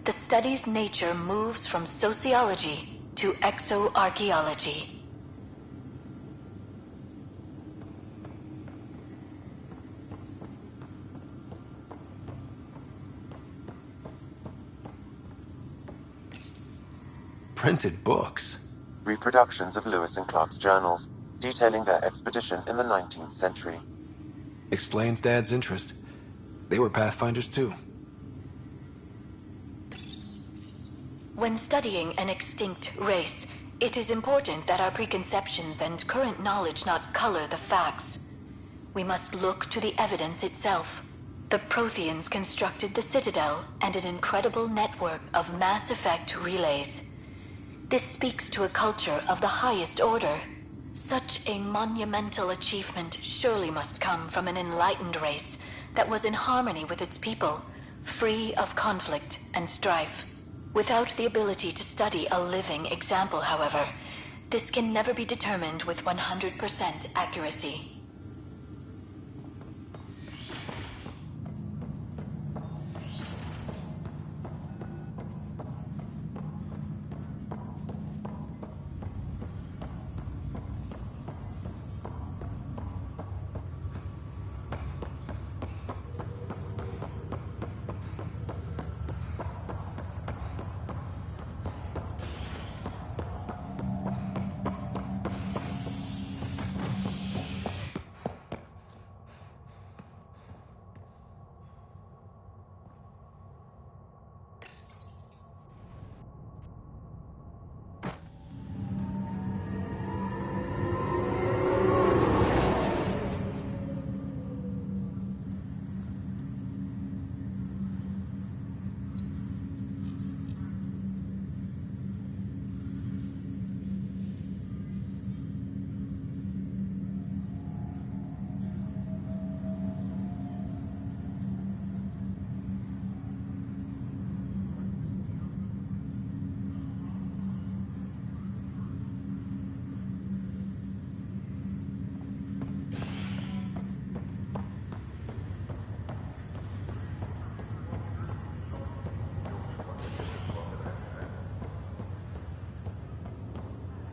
the study's nature moves from sociology to exoarchaeology. Printed books. Reproductions of Lewis and Clark's journals. detailing their expedition in the 19th century. Explains Dad's interest. They were Pathfinders too. When studying an extinct race, it is important that our preconceptions and current knowledge not color the facts. We must look to the evidence itself. The Protheans constructed the Citadel and an incredible network of mass effect relays. This speaks to a culture of the highest order. Such a monumental achievement surely must come from an enlightened race that was in harmony with its people, free of conflict and strife. Without the ability to study a living example, however, this can never be determined with 100% accuracy.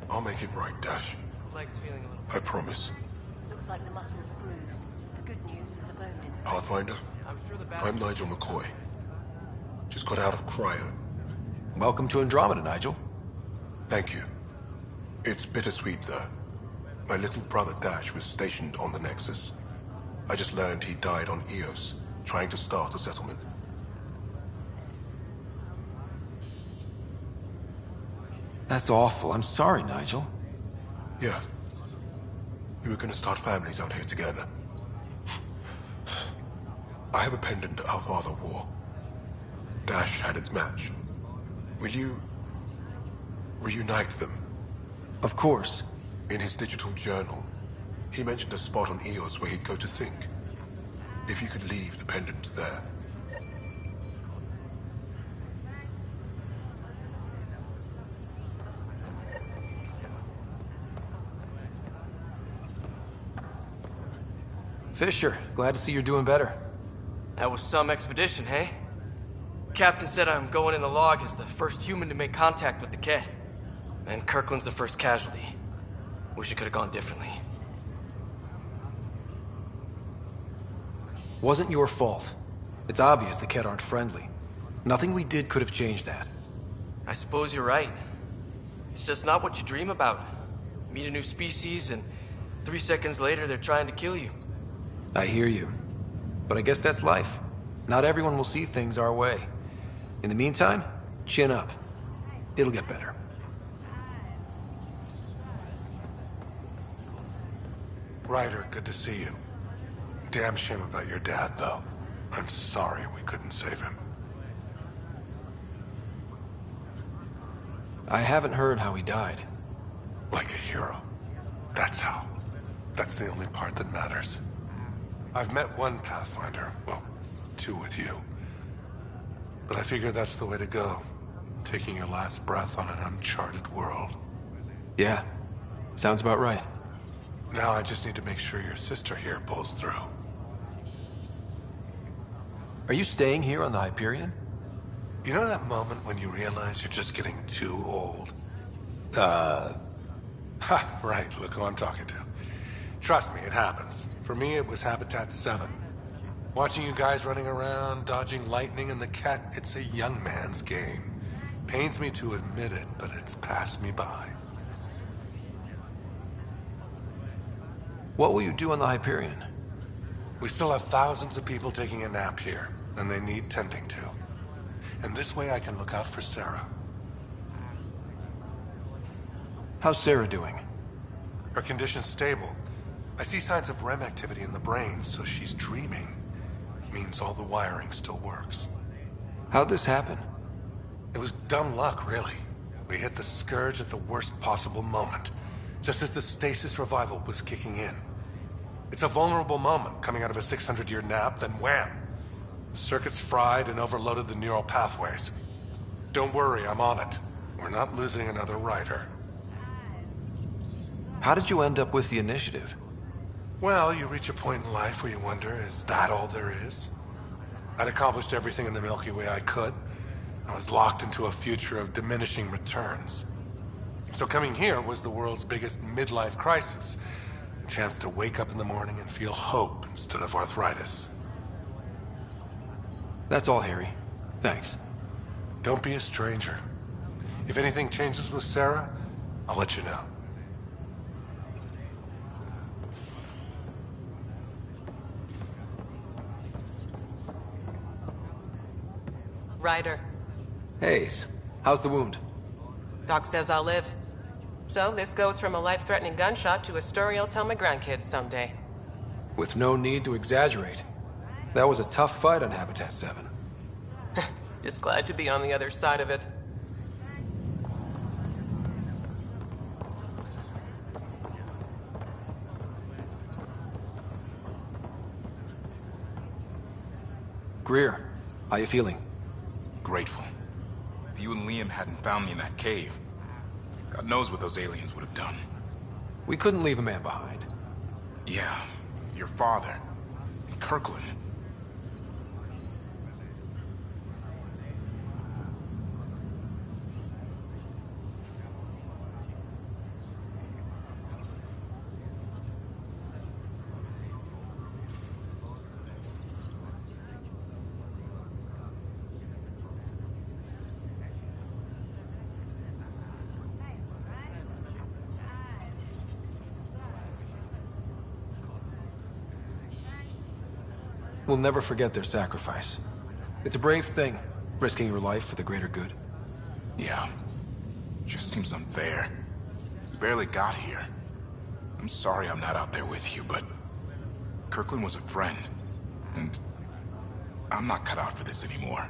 I'll make it right, Dash. Leg's feeling a little... I promise. Looks like the muscle is bruised. The good news is the bone didn't... Pathfinder, I'm sure the I'm Nigel McCoy. Just got out of cryo. Welcome to Andromeda, Nigel. Thank you. It's bittersweet, though. My little brother Dash was stationed on the Nexus. I just learned he died on Eos, trying to start a settlement. That's awful. I'm sorry, Nigel. Yeah. We were gonna start families out here together. I have a pendant our father wore. Dash had its match. Will you... reunite them? Of course. In his digital journal, he mentioned a spot on Eos where he'd go to think. If you could leave the pendant there. Fisher, glad to see you're doing better. That was some expedition, hey? Captain said I'm going in the log as the first human to make contact with the Ket. And Kirkland's the first casualty. Wish it could have gone differently. Wasn't your fault. It's obvious the Ket aren't friendly. Nothing we did could have changed that. I suppose you're right. It's just not what you dream about. Meet a new species and 3 seconds later they're trying to kill you. I hear you. But I guess that's life. Not everyone will see things our way. In the meantime, chin up. It'll get better. Ryder, good to see you. Damn shame about your dad, though. I'm sorry we couldn't save him. I haven't heard how he died. Like a hero. That's how. That's the only part that matters. I've met one Pathfinder, well, 2 with you. But I figure that's the way to go. Taking your last breath on an uncharted world. Yeah, sounds about right. Now I just need to make sure your sister here pulls through. Are you staying here on the Hyperion? You know that moment when you realize you're just getting too old? Ha, right, look who I'm talking to. Trust me, it happens. For me, it was Habitat 7. Watching you guys running around, dodging lightning and the Ket, it's a young man's game. Pains me to admit it, but it's passed me by. What will you do on the Hyperion? We still have thousands of people taking a nap here, and they need tending to. And this way I can look out for Sarah. How's Sarah doing? Her condition's stable. I see signs of REM activity in the brain, so she's dreaming. Means all the wiring still works. How'd this happen? It was dumb luck, really. We hit the Scourge at the worst possible moment, just as the stasis revival was kicking in. It's a vulnerable moment, coming out of a 600-year nap, then wham! The circuit's fried and overloaded the neural pathways. Don't worry, I'm on it. We're not losing another rider. How did you end up with the initiative? Well, you reach a point in life where you wonder, is that all there is? I'd accomplished everything in the Milky Way I could. I was locked into a future of diminishing returns. So coming here was the world's biggest midlife crisis. A chance to wake up in the morning and feel hope instead of arthritis. That's all, Harry. Thanks. Don't be a stranger. If anything changes with Sarah, I'll let you know. Ryder. Hayes, how's the wound? Doc says I'll live. So this goes from a life-threatening gunshot to a story I'll tell my grandkids someday. With no need to exaggerate. That was a tough fight on Habitat 7. Just glad to be on the other side of it. Greer, how you feeling? Grateful. If you and Liam hadn't found me in that cave, God knows what those aliens would have done. We couldn't leave a man behind. Yeah, your father. And Kirkland. We'll never forget their sacrifice. It's a brave thing, risking your life for the greater good. Yeah. Just seems unfair. We barely got here. I'm sorry I'm not out there with you, but Kirkland was a friend, and I'm not cut out for this anymore.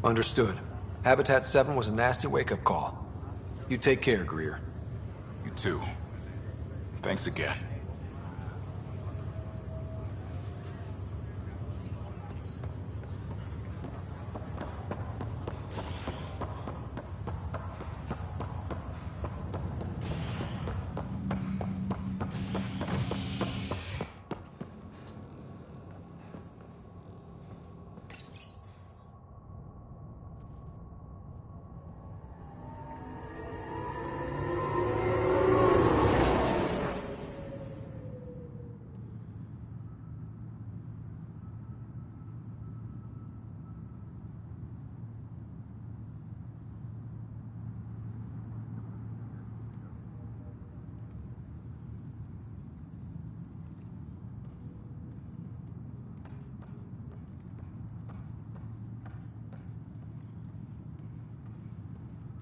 Understood. Habitat 7 was a nasty wake-up call. You take care, Greer. You too. Thanks again.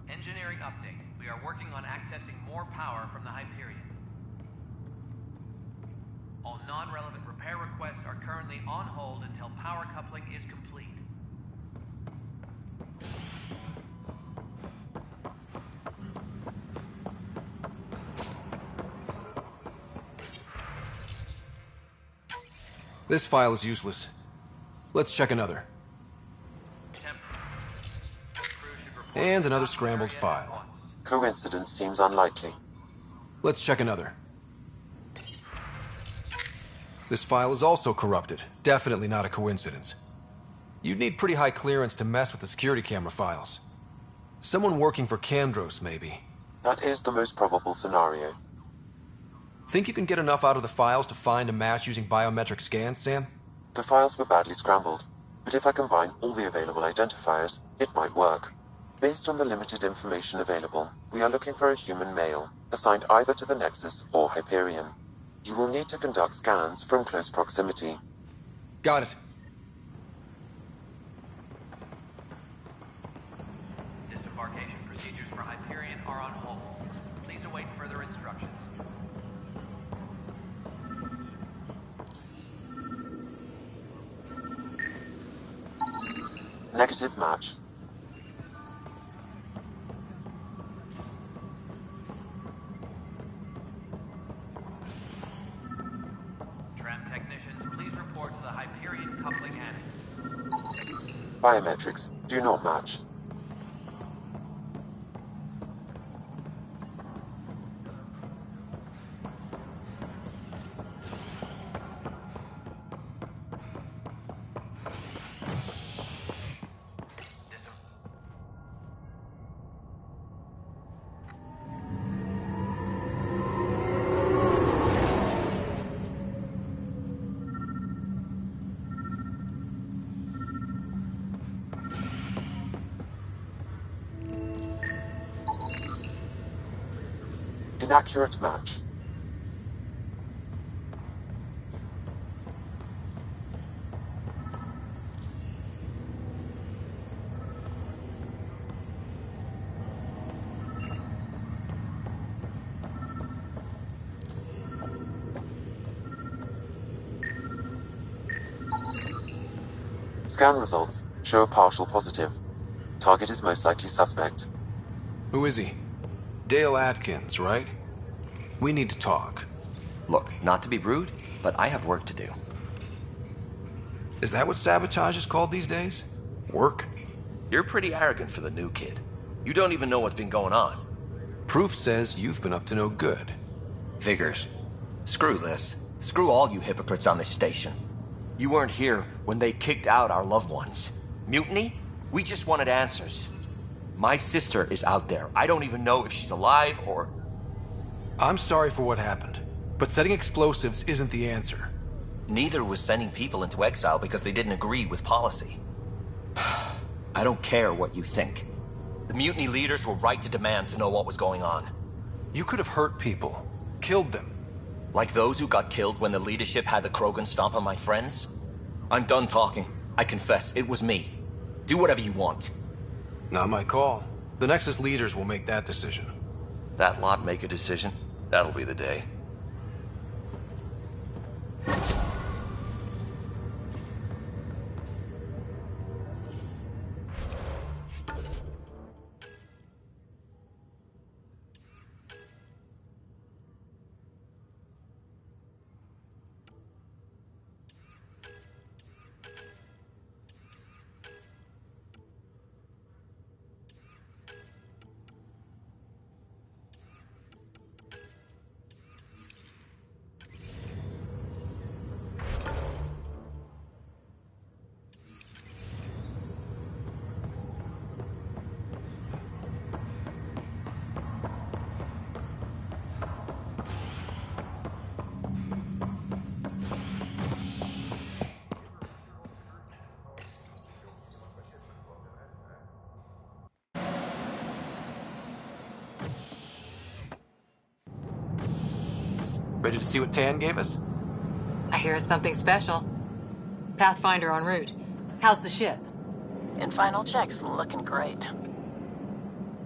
Engineering update. We are working on accessing more power from the Hyperion. All non-relevant repair requests are currently on hold until power coupling is complete. This file is useless. Let's check another. And another scrambled file. Coincidence seems unlikely. Let's check another. This file is also corrupted. Definitely not a coincidence. You'd need pretty high clearance to mess with the security camera files. Someone working for Kandros, maybe. That is the most probable scenario. Think you can get enough out of the files to find a match using biometric scans, Sam? The files were badly scrambled, but if I combine all the available identifiers, it might work. Based on the limited information available, we are looking for a human male, assigned either to the Nexus or Hyperion. You will need to conduct scans from close proximity. Got it. Disembarkation procedures for Hyperion are on hold. Please await further instructions. Negative match. Tram technicians, please report to the Hyperion coupling annex. Biometrics do not match. Inaccurate match. Scan results show a partial positive. Target is most likely suspect. Who is he? Dale Atkins, right? We need to talk. Look, not to be rude, but I have work to do. Is that what sabotage is called these days? Work? You're pretty arrogant for the new kid. You don't even know what's been going on. Proof says you've been up to no good. Figures. Screw this. Screw all you hypocrites on this station. You weren't here when they kicked out our loved ones. Mutiny? We just wanted answers. My sister is out there. I don't even know if she's alive or... I'm sorry for what happened, but setting explosives isn't the answer. Neither was sending people into exile because they didn't agree with policy. I don't care what you think. The mutiny leaders were right to demand to know what was going on. You could have hurt people, killed them. Like those who got killed when the leadership had the Krogan stomp on my friends? I'm done talking. I confess, it was me. Do whatever you want. Not my call. The Nexus leaders will make that decision. That lot make a decision? That'll be the day. Ready to see what Tan gave us? I hear it's something special. Pathfinder en route. How's the ship? In final checks, looking great.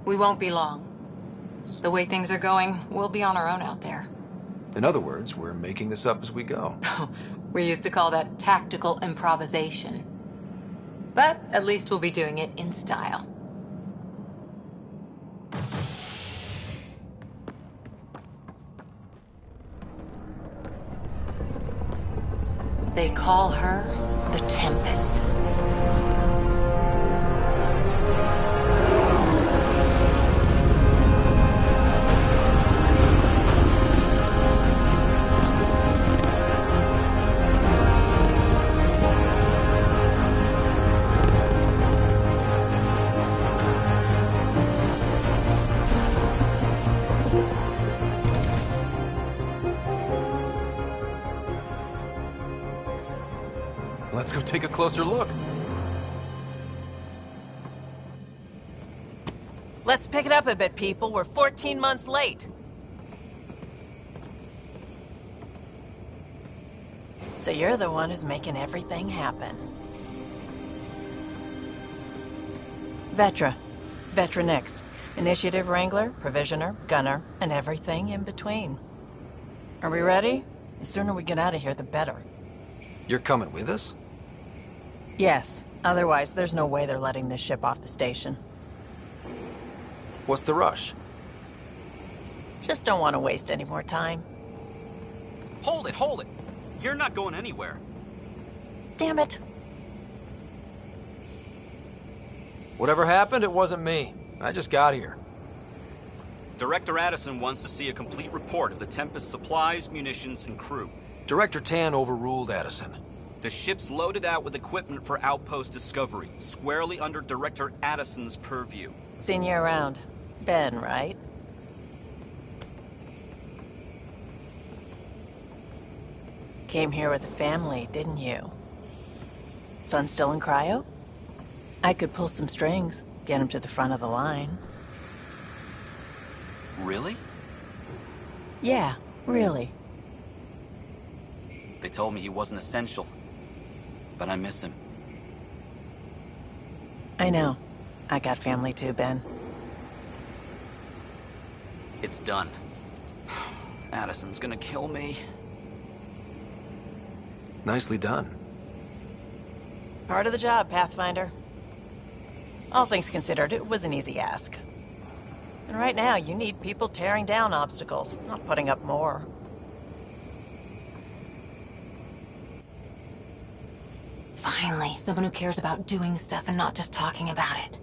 We won't be long. The way things are going, we'll be on our own out there. In other words, we're making this up as we go. We used to call that tactical improvisation. But at least we'll be doing it in style. They call her the Tempest. Let's go take a closer look. Let's pick it up a bit, people. We're 14 months late. So you're the one who's making everything happen. Vetra. Vetronix. Initiative Wrangler, Provisioner, Gunner, and everything in between. Are we ready? The sooner we get out of here, the better. You're coming with us? Yes. Otherwise, there's no way they're letting this ship off the station. What's the rush? Just don't want to waste any more time. Hold it, hold it! You're not going anywhere. Damn it. Whatever happened, it wasn't me. I just got here. Director Addison wants to see a complete report of the Tempest's supplies, munitions, and crew. Director Tan overruled Addison. The ship's loaded out with equipment for outpost discovery, squarely under Director Addison's purview. Seen you around. Ben, right? Came here with a family, didn't you? Son still in cryo? I could pull some strings, get him to the front of the line. Really? Yeah, really. They told me he wasn't essential, but I miss him. I know. I got family too, Ben. It's done. Addison's gonna kill me. Nicely done. Part of the job, Pathfinder. All things considered, it was an easy ask. And right now, you need people tearing down obstacles, not putting up more. Finally, someone who cares about doing stuff and not just talking about it.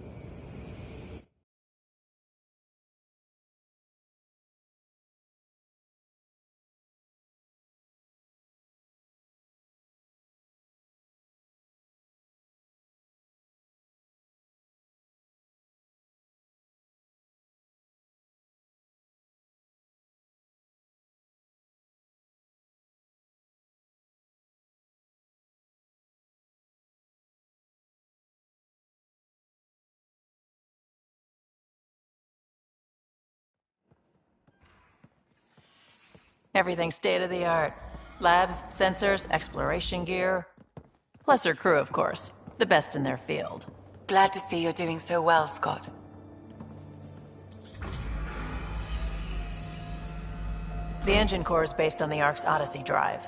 Everything's state-of-the-art. Labs, sensors, exploration gear. Plus her crew, of course. The best in their field. Glad to see you're doing so well, Scott. The engine core is based on the Ark's Odyssey drive.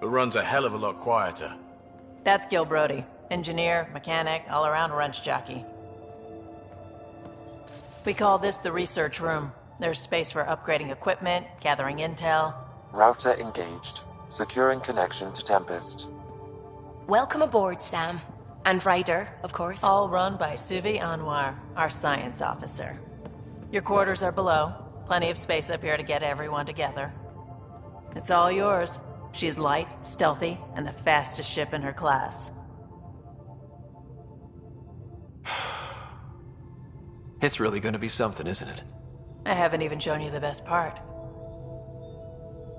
It runs a hell of a lot quieter. That's Gil Brody. Engineer, mechanic, all-around wrench jockey. We call this the research room. There's space for upgrading equipment, gathering intel. Router engaged. Securing connection to Tempest. Welcome aboard, Sam. And Ryder, of course. All run by Suvi Anwar, our science officer. Your quarters are below. Plenty of space up here to get everyone together. It's all yours. She's light, stealthy, and the fastest ship in her class. It's really gonna be something, isn't it? I haven't even shown you the best part.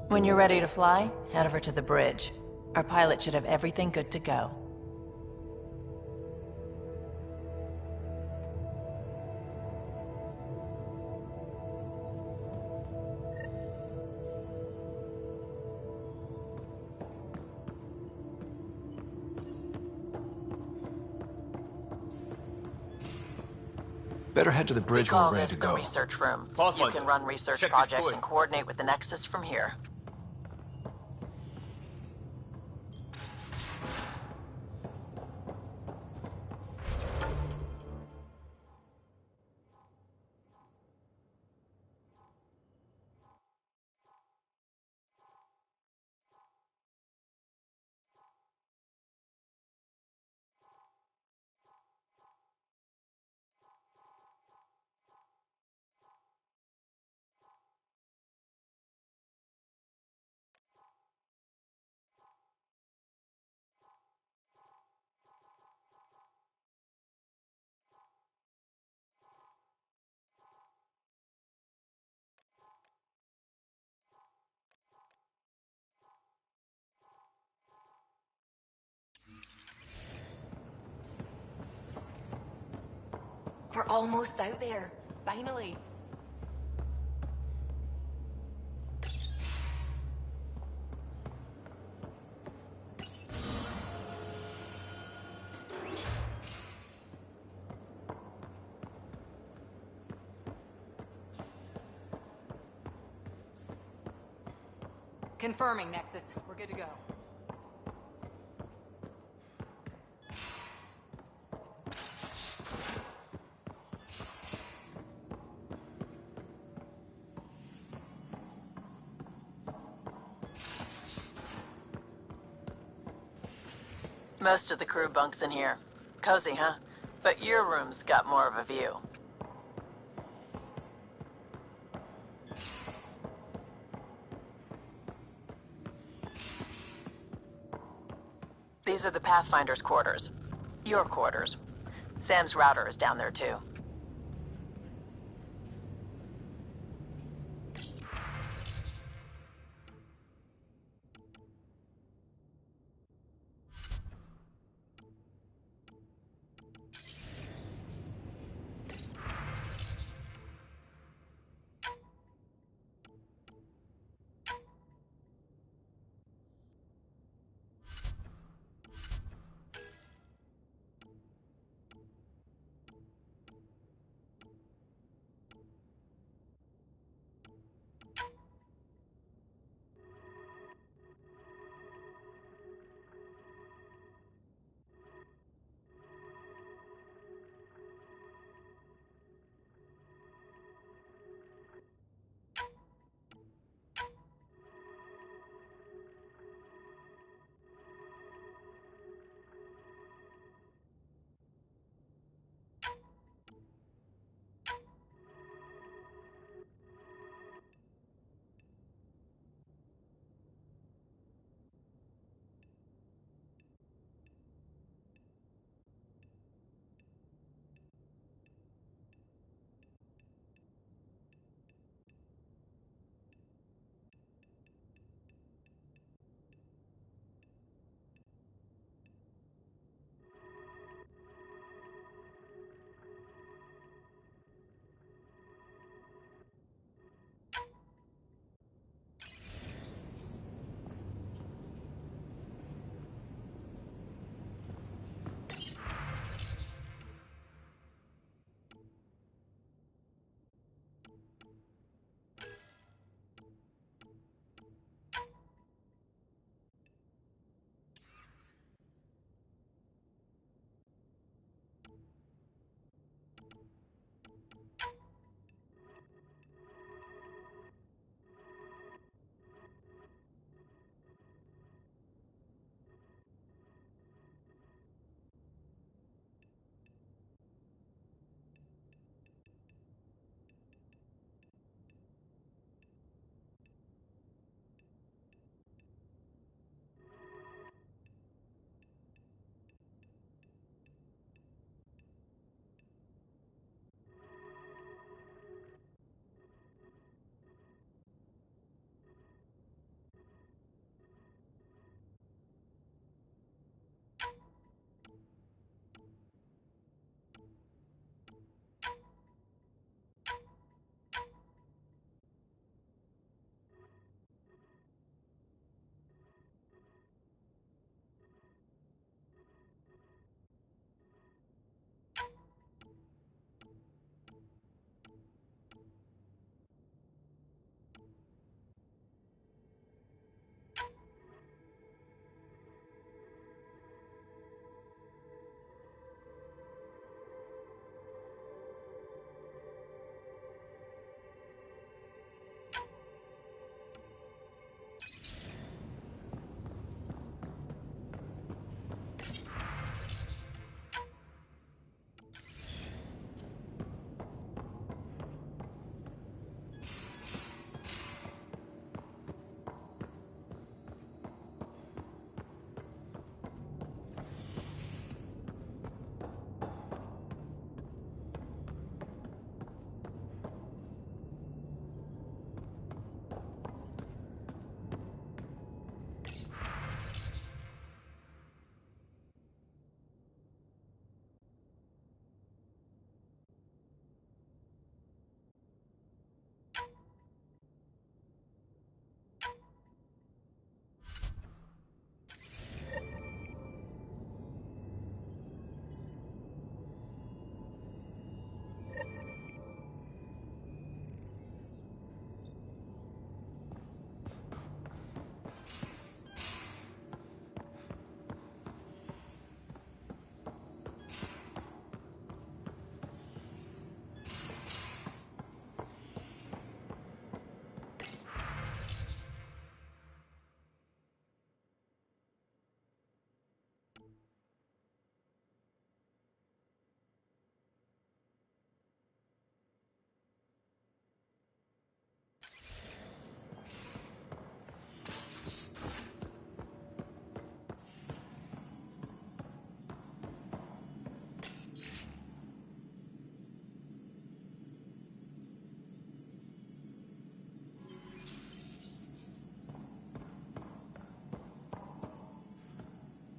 When you're ready to fly, head over to the bridge. Our pilot should have everything good to go. Better head to the bridge when we're ready to The go. research room. Pathfinder, You can run research check this projects toy. and coordinate with the Nexus from here. We're almost out there. Finally. Confirming, Nexus. We're good to go. Most of the crew bunks in here. Cozy, huh? But your room's got more of a view. These are the Pathfinder's quarters. Your quarters. Sam's router is down there too.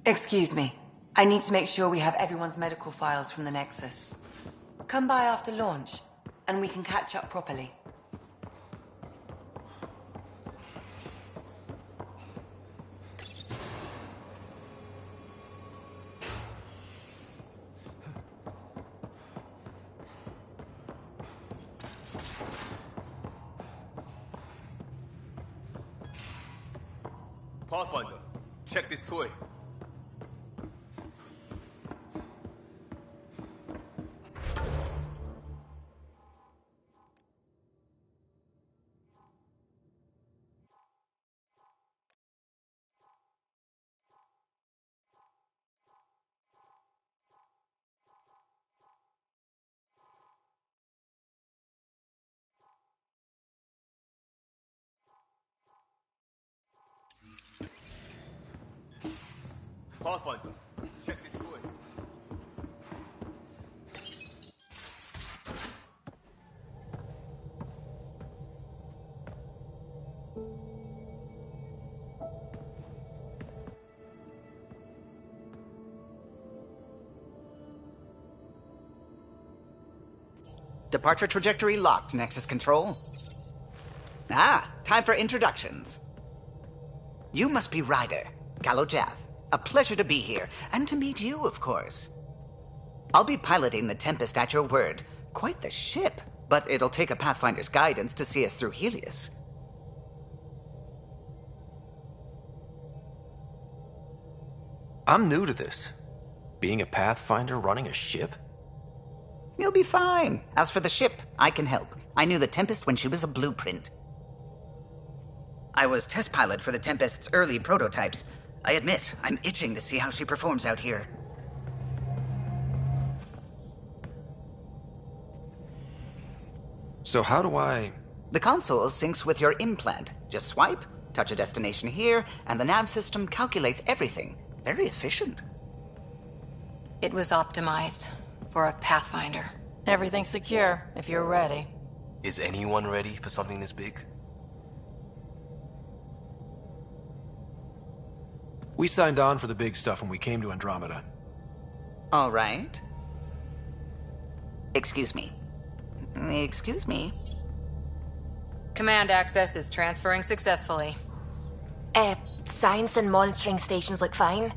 Excuse me. I need to make sure we have everyone's medical files from the Nexus. Come by after launch, and we can catch up properly. Pathfinder, check this toy. Pathfinder, check this toy. Departure trajectory locked, Nexus Control. Ah, time for introductions. You must be Ryder, Kalojath. A pleasure to be here, and to meet you, of course. I'll be piloting the Tempest at your word. Quite the ship, but it'll take a Pathfinder's guidance to see us through Helios. I'm new to this. Being a Pathfinder running a ship? You'll be fine. As for the ship, I can help. I knew the Tempest when she was a blueprint. I was test pilot for the Tempest's early prototypes. I admit, I'm itching to see how she performs out here. So how do I... The console syncs with your implant. Just swipe, touch a destination here, and the nav system calculates everything. Very efficient. It was optimized for a Pathfinder. Everything's secure, if you're ready. Is anyone ready for something this big? We signed on for the big stuff when we came to Andromeda. All right. Excuse me. Excuse me. Command access is transferring successfully. Science and monitoring stations look fine.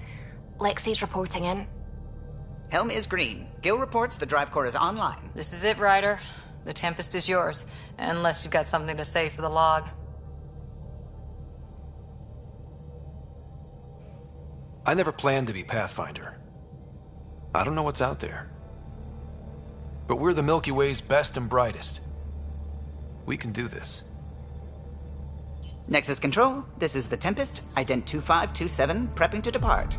Lexi's reporting in. Helm is green. Gil reports the drive core is online. This is it, Ryder. The Tempest is yours, unless you've got something to say for the log. I never planned to be Pathfinder. I don't know what's out there. But we're the Milky Way's best and brightest. We can do this. Nexus Control, this is the Tempest, Ident 2527, prepping to depart.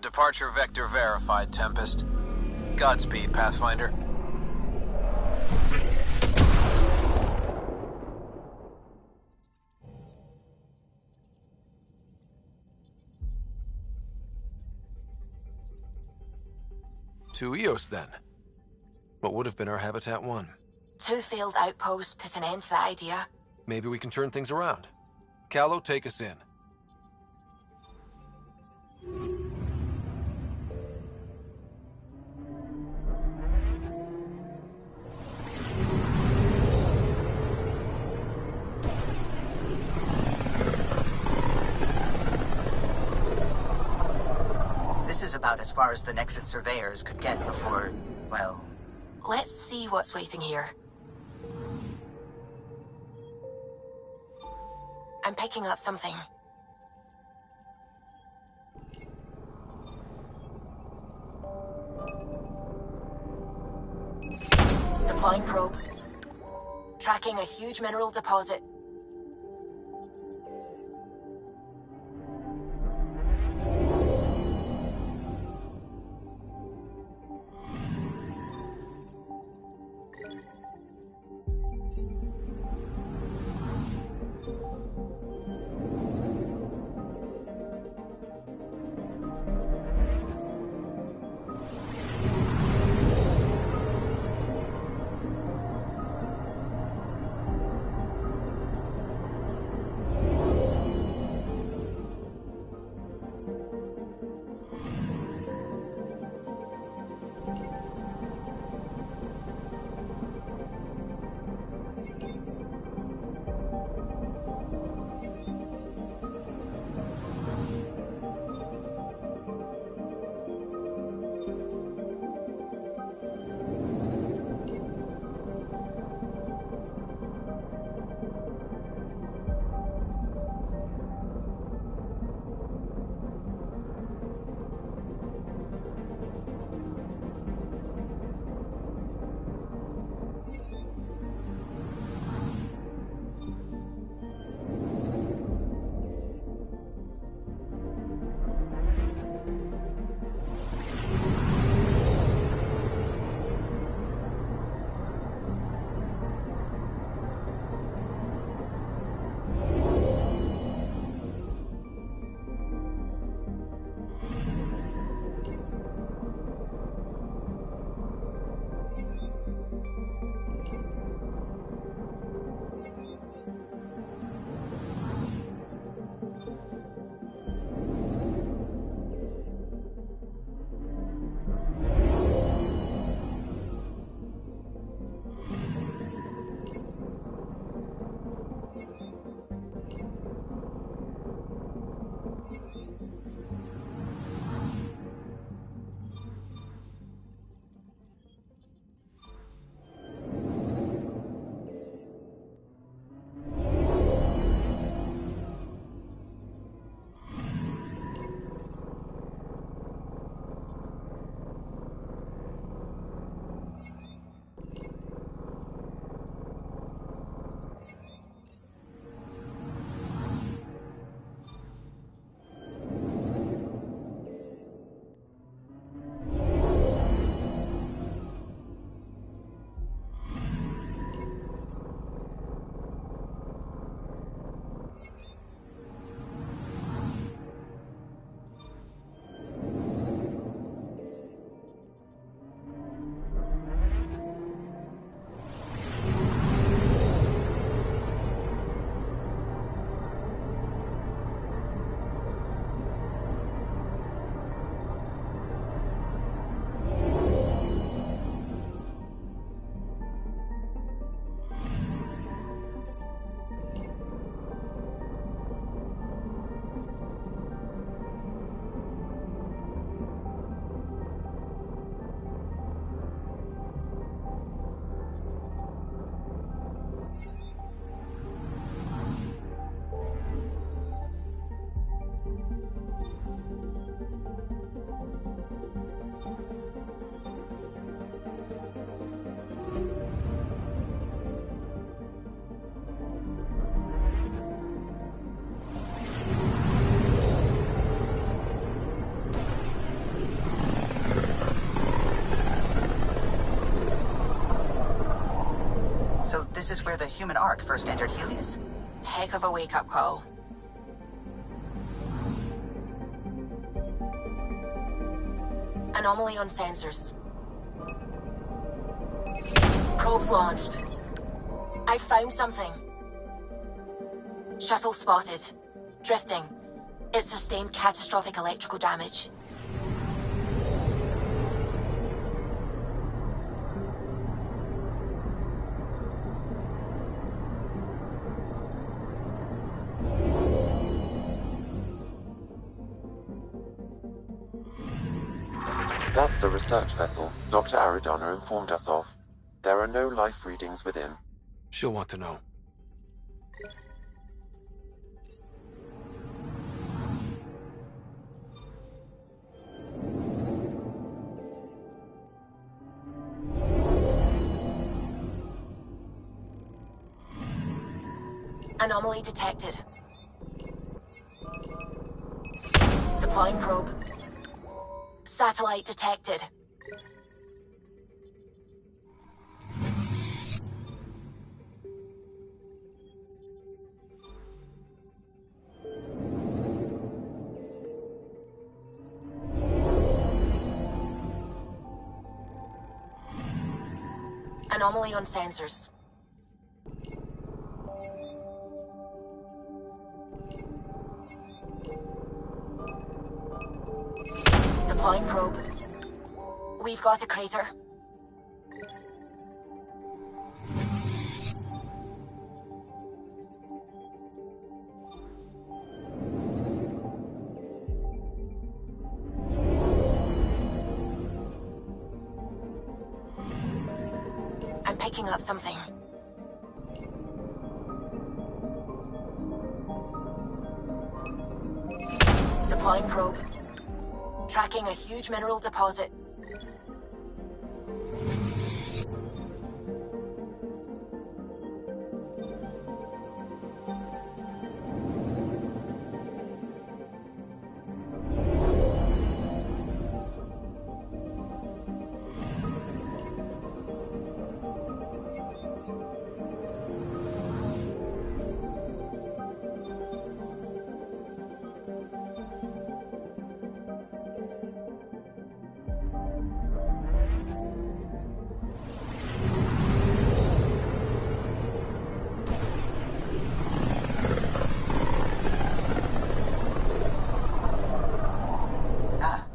Departure vector verified, Tempest. Godspeed, Pathfinder. To Eos, then. What would have been our Habitat 1? 2 failed outposts put an end to that idea. Maybe we can turn things around. Calo, take us in. This is about as far as the Nexus surveyors could get before, well... Let's see what's waiting here. I'm picking up something. Deploying probe. Tracking a huge mineral deposit. this is where the human ark first entered Helios? Heck of a wake-up call. Anomaly on sensors. Probes launched. I found something. Shuttle spotted. Drifting. It sustained catastrophic electrical damage. That's the research vessel Dr. Aridana informed us of. There are no life readings within. She'll want to know. Anomaly detected. Deploying probe. Satellite detected. Anomaly on sensors. Deploying probe. We've got a crater. I'm picking up something. Deploying probe. Tracking a huge mineral deposit.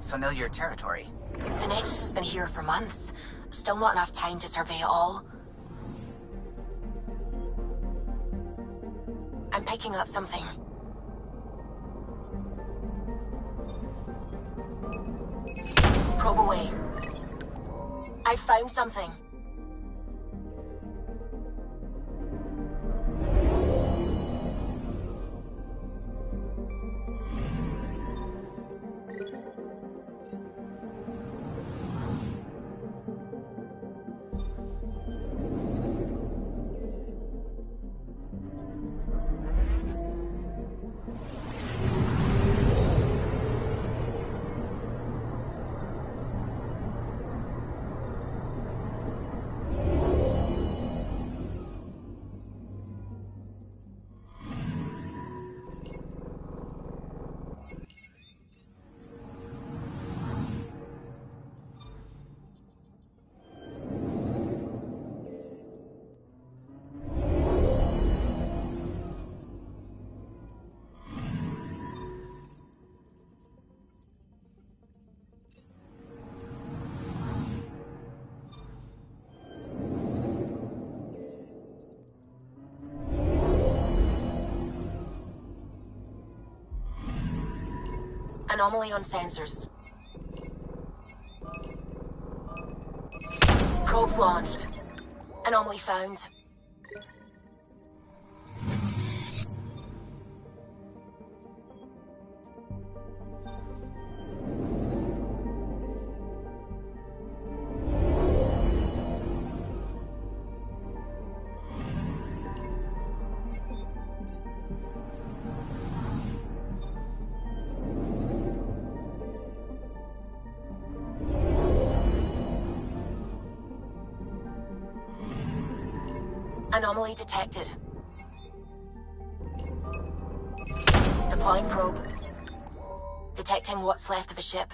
Familiar territory. The Nexus has been here for months. Still not enough time to survey it all. I'm picking up something. Probe away. I found something. Anomaly on sensors. Probes launched. Anomaly found. Anomaly detected. Deploying probe. Detecting what's left of a ship.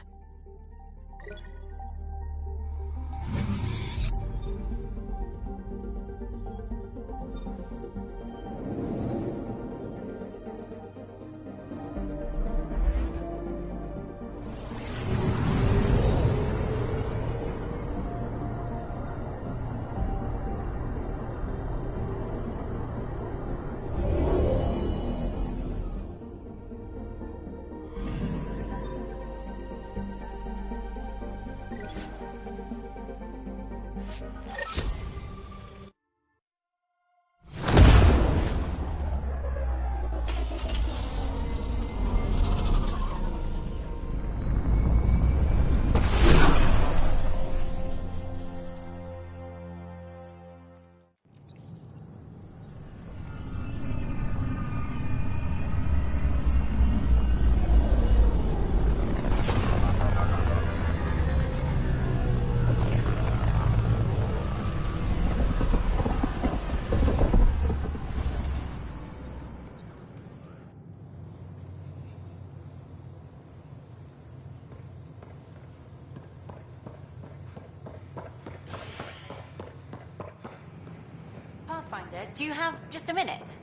Pathfinder, do you have just a minute?